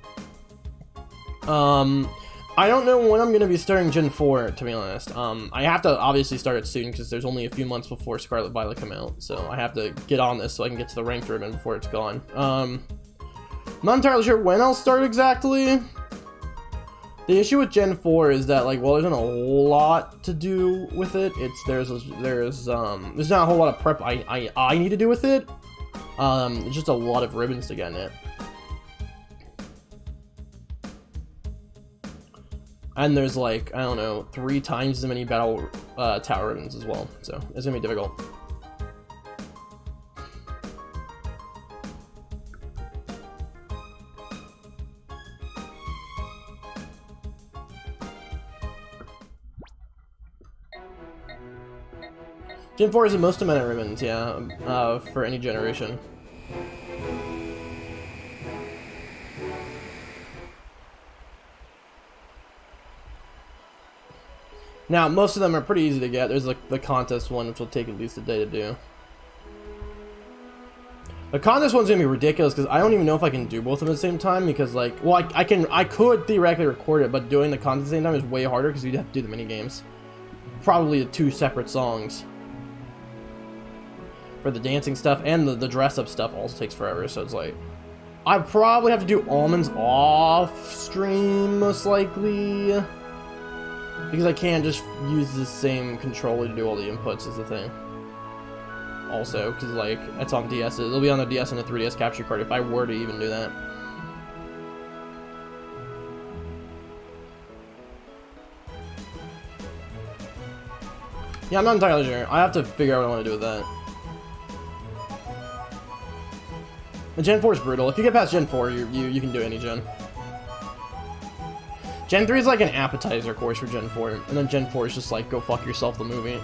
A: I don't know when I'm going to be starting Gen 4, to be honest. I have to obviously start it soon, because there's only a few months before Scarlet Violet come out, so I have to get on this so I can get to the ranked ribbon before it's gone. I'm not entirely sure when I'll start exactly. The issue with Gen 4 is that, like, well, there's not a whole lot to do with it. There's not a whole lot of prep I need to do with it. It's just a lot of ribbons to get in it. And there's, like, I don't know, 3 times as many battle tower ribbons as well. So it's gonna be difficult. Gen 4 is the most amount of ribbons, yeah, for any generation. Now, most of them are pretty easy to get. There's like the contest one, which will take at least a day to do. The contest one's gonna be ridiculous because I don't even know if I can do both of them at the same time, because, like, well, I could theoretically record it, but doing the contest at the same time is way harder because you'd have to do the mini games. Probably the 2 separate songs. For the dancing stuff, and the dress up stuff also takes forever, so it's like I probably have to do Almonds off stream most likely, because I can't just use the same controller to do all the inputs is the thing. Also, because, like, it's on DS, it'll be on the DS and the 3DS capture card if I were to even do that. Yeah, I'm not entirely sure. I have to figure out what I want to do with that. The Gen 4 is brutal. If you get past Gen 4, you can do any gen. Gen 3 is like an appetizer course for Gen 4, and then Gen 4 is just like, go fuck yourself, the movie.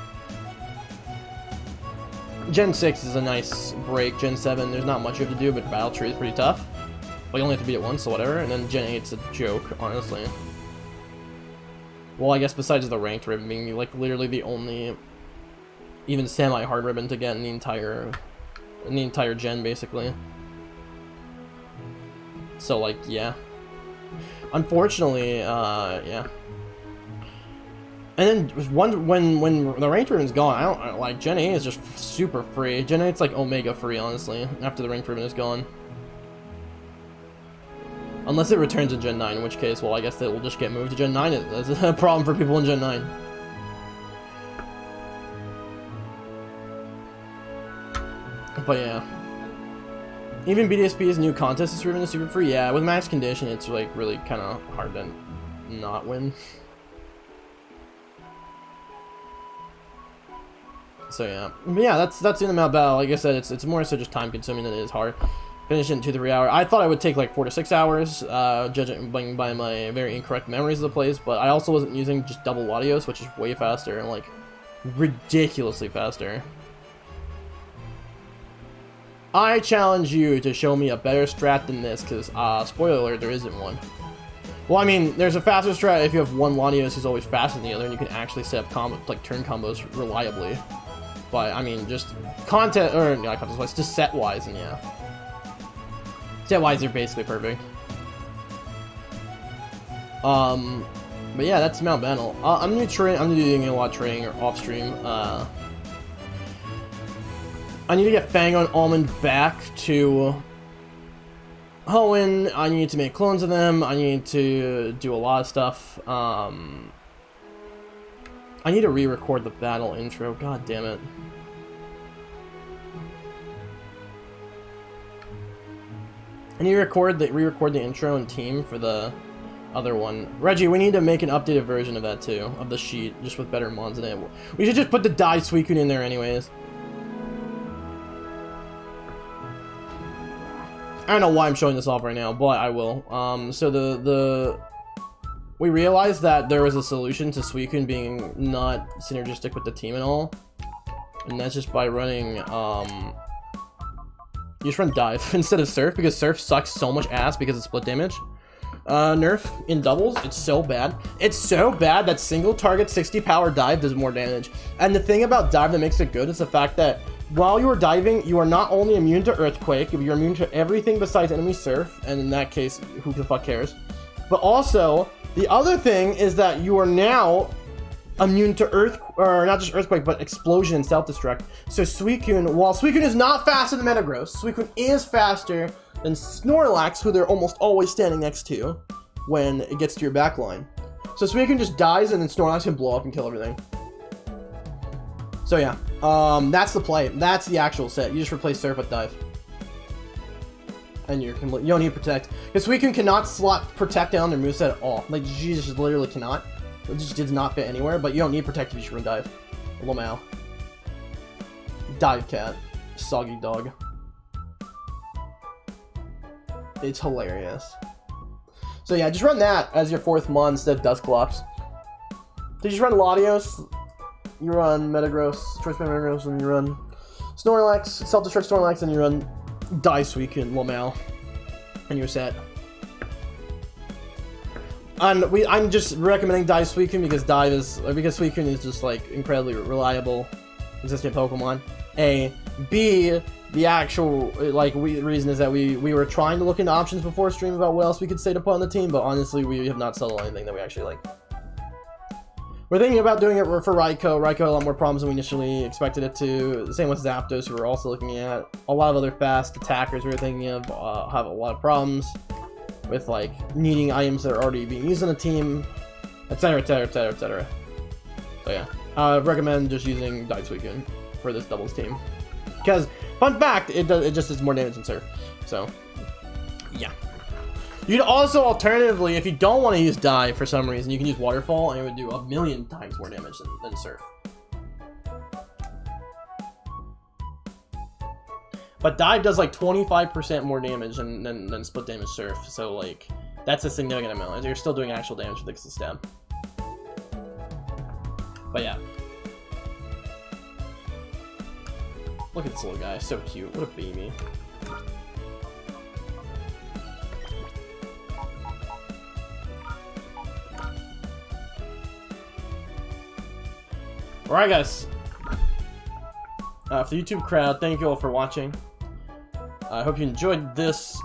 A: Gen 6 is a nice break. Gen 7, there's not much you have to do, but Battle Tree is pretty tough. Well, you only have to beat it once, so whatever. And then Gen 8's a joke, honestly. Well, I guess besides the ranked ribbon being, like, literally the only even semi-hard ribbon to get in the entire gen, basically. So, like, yeah. Unfortunately, yeah. And then when the ranked ribbon's gone, I don't like, Gen 8 is just super free. Gen 8's like Omega free, honestly, after the ranked ribbon is gone. Unless it returns in Gen 9, in which case, well, I guess it will just get moved to Gen 9. That's a problem for people in Gen 9. But yeah. Even BDSP's new contest is ribbon is super free. Yeah, with max condition, it's like really kind of hard to not win. So yeah, but yeah, that's the end of my battle. Like I said, it's more so just time consuming than it is hard. Finish it in 2 to 3 hours. I thought I would take like 4 to 6 hours, judging by my very incorrect memories of the place. But I also wasn't using just double Latios, which is way faster and like ridiculously faster. I challenge you to show me a better strat than this, because, spoiler alert, there isn't one. Well, I mean, there's a faster strat if you have one Latios who's always faster than the other, and you can actually set up like turn combos reliably. But, I mean, just content, or not content-wise, just set-wise, and yeah. Set-wise, they're basically perfect. But yeah, that's Mount Battle. I'm doing a lot of training off-stream, I need to get Fango and Almond back to Hoenn. I need to make clones of them. I need to do a lot of stuff. I need to re-record the battle intro. God damn it. I need to re-record the intro and team for the other one. Reggie, we need to make an updated version of that too, of the sheet, just with better mons in it. We should just put the Dai Suicune in there anyways. I don't know why I'm showing this off right now, but I will. So we realized that there was a solution to Suicune being not synergistic with the team and all, and that's just by running you just run Dive instead of Surf, because Surf sucks so much ass because of split damage. nerf in doubles. It's so bad. It's so bad that single target 60 power dive does more damage. And the thing about dive that makes it good is the fact that while you are diving, you are not only immune to earthquake, you're immune to everything besides enemy surf, and in that case, who the fuck cares? But also, the other thing is that you are now immune to or not just earthquake, but explosion and self-destruct. So Suicune, while Suicune is not faster than Metagross, Suicune is faster than Snorlax, who they're almost always standing next to when it gets to your back line. So Suicune just dies, and then Snorlax can blow up and kill everything. So yeah, that's the play. That's the actual set. You just replace Surf with Dive. And you don't need Protect. Because Suicune cannot slot Protect down their moveset at all. Like, you just literally cannot. It just does not fit anywhere, but you don't need Protect if you just run Dive. Lamau. Dive Cat. Soggy Dog. It's hilarious. So yeah, just run that as your 4th Mon instead of Dusclops. So you just run Latios, you run Metagross, Choice Band Metagross, and you run Snorlax, Self-Destruct Snorlax, and you run Die Suicune, Lamau, and you're set. And I'm just recommending Die Suicune because Suicune is just like incredibly reliable, existing Pokemon. A, B, the actual reason is that we were trying to look into options before stream about what else we could say to put on the team, but honestly we have not settled anything that we actually like. We're thinking about doing it for Raikou. Raikou had a lot more problems than we initially expected it to. The same with Zapdos, who we're also looking at. A lot of other fast attackers we were thinking of have a lot of problems with like needing items that are already being used on the team, etc, etc, etc, etc. So yeah, I recommend just using Die Suicune for this doubles team. Because, fun fact, it just does more damage than Surf. So, yeah. You'd also, alternatively, if you don't want to use Die for some reason, you can use Waterfall, and it would do 1,000,000 times more damage than Surf. But Dive does like 25% more damage than split damage Surf, so like, that's a significant amount. You're still doing actual damage with the stab. But yeah. Look at this little guy, so cute. What a baby. Alright guys, for the YouTube crowd, thank you all for watching. I hope you enjoyed this,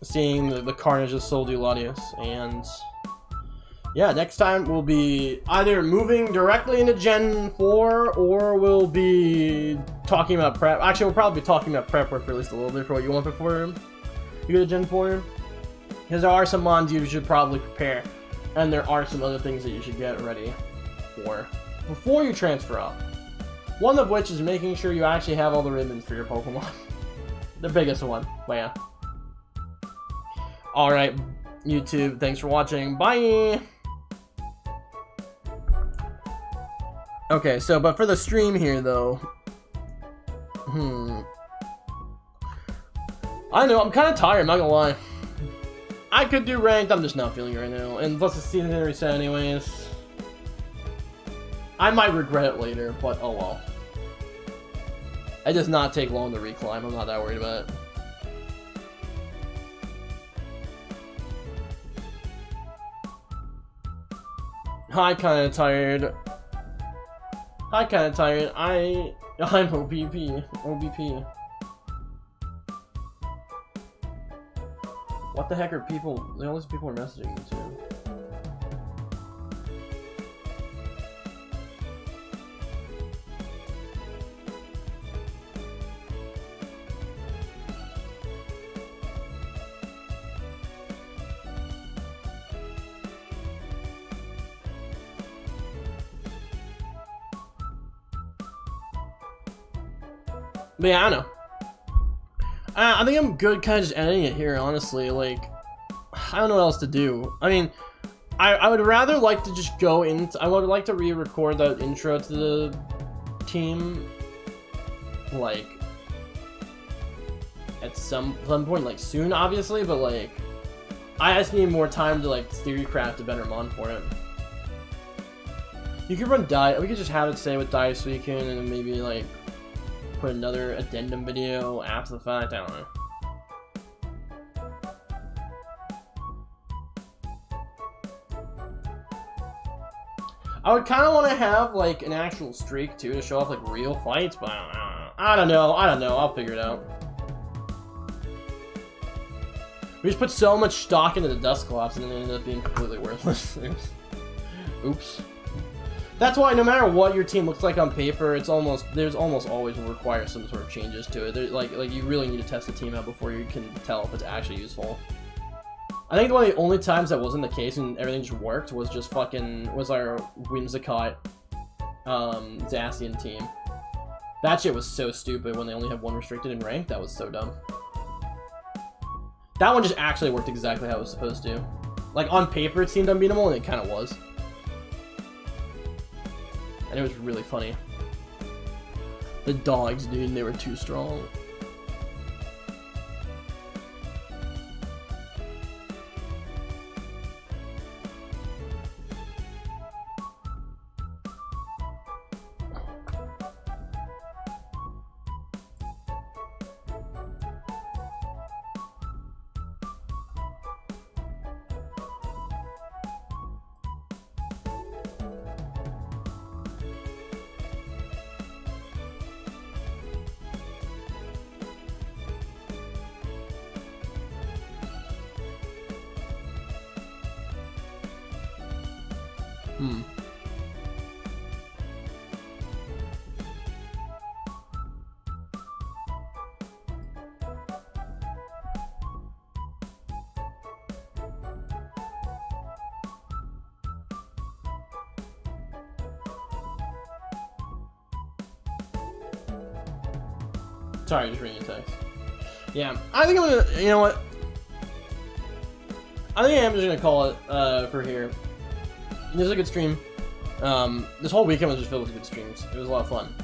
A: seeing the carnage of Soldu Latios, and yeah, next time we'll be either moving directly into Gen 4, or we'll be talking about prep. Actually, we'll probably be talking about prep work for at least a little bit for what you want before you go to Gen 4. Because there are some mons you should probably prepare, and there are some other things that you should get ready for before you transfer up. One of which is making sure you actually have all the ribbons for your Pokemon. The biggest one, but yeah. Alright, YouTube, thanks for watching. Bye! Okay, so, but for the stream here, though... I know, I'm kind of tired, I'm not gonna lie. I could do ranked, I'm just not feeling it right now. And plus the season didn't reset anyways. I might regret it later, but oh well. It does not take long to reclimb, I'm not that worried about it. Hi, kinda tired. Hi, kinda tired. I'm OBP. OBP. What the heck are people? All these people are messaging me too. But yeah, I know. I think I'm good kind of just ending it here, honestly. Like, I don't know what else to do. I mean, I would rather like to just go into... I would like to re-record that intro to the team, like, at some point, like, soon, obviously, but, like, I just need more time to, like, theory craft a better mon for it. You could run we could just have it say with Die Suicune and then maybe, like, put another addendum video after the fact. I don't know. I would kind of want to have like an actual streak too to show off like real fights, but I don't know. I'll figure it out. We just put so much stock into the Dusclops and then it ended up being completely worthless. Oops. That's why no matter what your team looks like on paper, there's almost always will require some sort of changes to it. Like you really need to test the team out before you can tell if it's actually useful. I think one of the only times that wasn't the case and everything just worked was just our Whimsicott Zacian team. That shit was so stupid when they only have one restricted in rank. That was so dumb. That one just actually worked exactly how it was supposed to. Like on paper it seemed unbeatable and it kind of was. And it was really funny. The dogs, dude, they were too strong. Sorry, just reading a text. Yeah, I think I'm gonna, you know what? I think I'm just gonna call it for here. This is a good stream. This whole weekend was just filled with good streams. It was a lot of fun.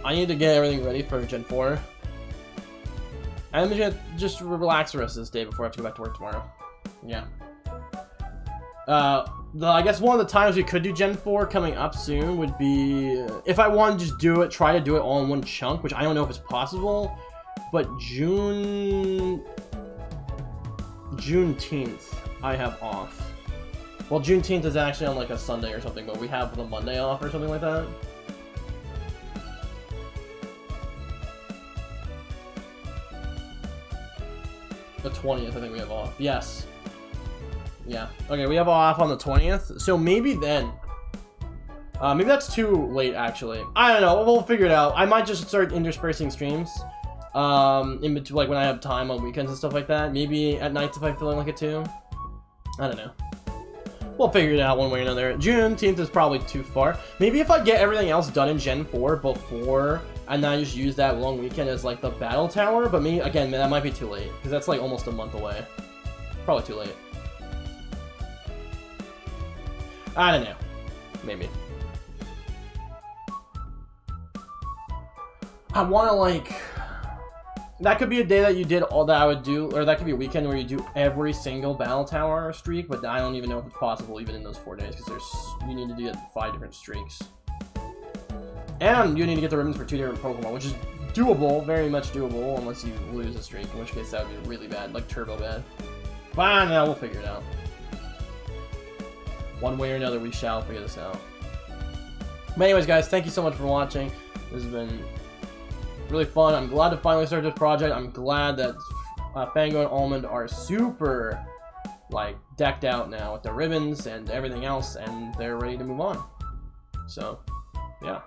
A: I need to get everything ready for Gen 4. I'm gonna just relax the rest of this day before I have to go back to work tomorrow. Yeah. I guess one of the times we could do Gen 4 coming up soon would be if I want to just try to do it all in one chunk, which I don't know if it's possible, but Juneteenth I have off. Well, Juneteenth is actually on like a Sunday or something, but we have the Monday off or something like that. The 20th, I think we have off. Yes. Yeah. Okay, we have off on the 20th, so maybe then. Maybe that's too late, actually. I don't know. We'll figure it out. I might just start interspersing streams. In between, like when I have time on weekends and stuff like that. Maybe at nights if I'm feeling like it too. I don't know. We'll figure it out one way or another. Juneteenth is probably too far. Maybe if I get everything else done in Gen 4 before, and then I just use that long weekend as like the battle tower. But me, again, that might be too late because that's like almost a month away. Probably too late. I don't know. Maybe. I want to like... That could be a day that you did all that I would do, or that could be a weekend where you do every single battle tower streak, but I don't even know if it's possible even in those 4 days, because you need to do 5 different streaks. And you need to get the ribbons for 2 different Pokemon, which is doable, very much doable, unless you lose a streak, in which case that would be really bad, like turbo bad. But I don't know, we'll figure it out. One way or another, we shall figure this out. But anyways, guys, thank you so much for watching. This has been really fun. I'm glad to finally start this project. I'm glad that Fango and Almond are super, like, decked out now with the ribbons and everything else, and they're ready to move on. So, yeah.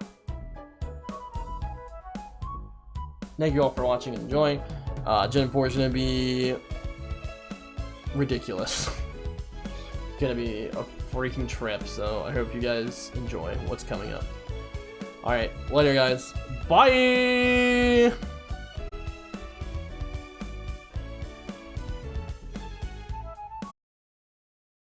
A: Thank you all for watching and enjoying. Gen 4 is going to be ridiculous. It's going to be a freaking trip, so I hope you guys enjoy what's coming up. Alright, later guys. Bye!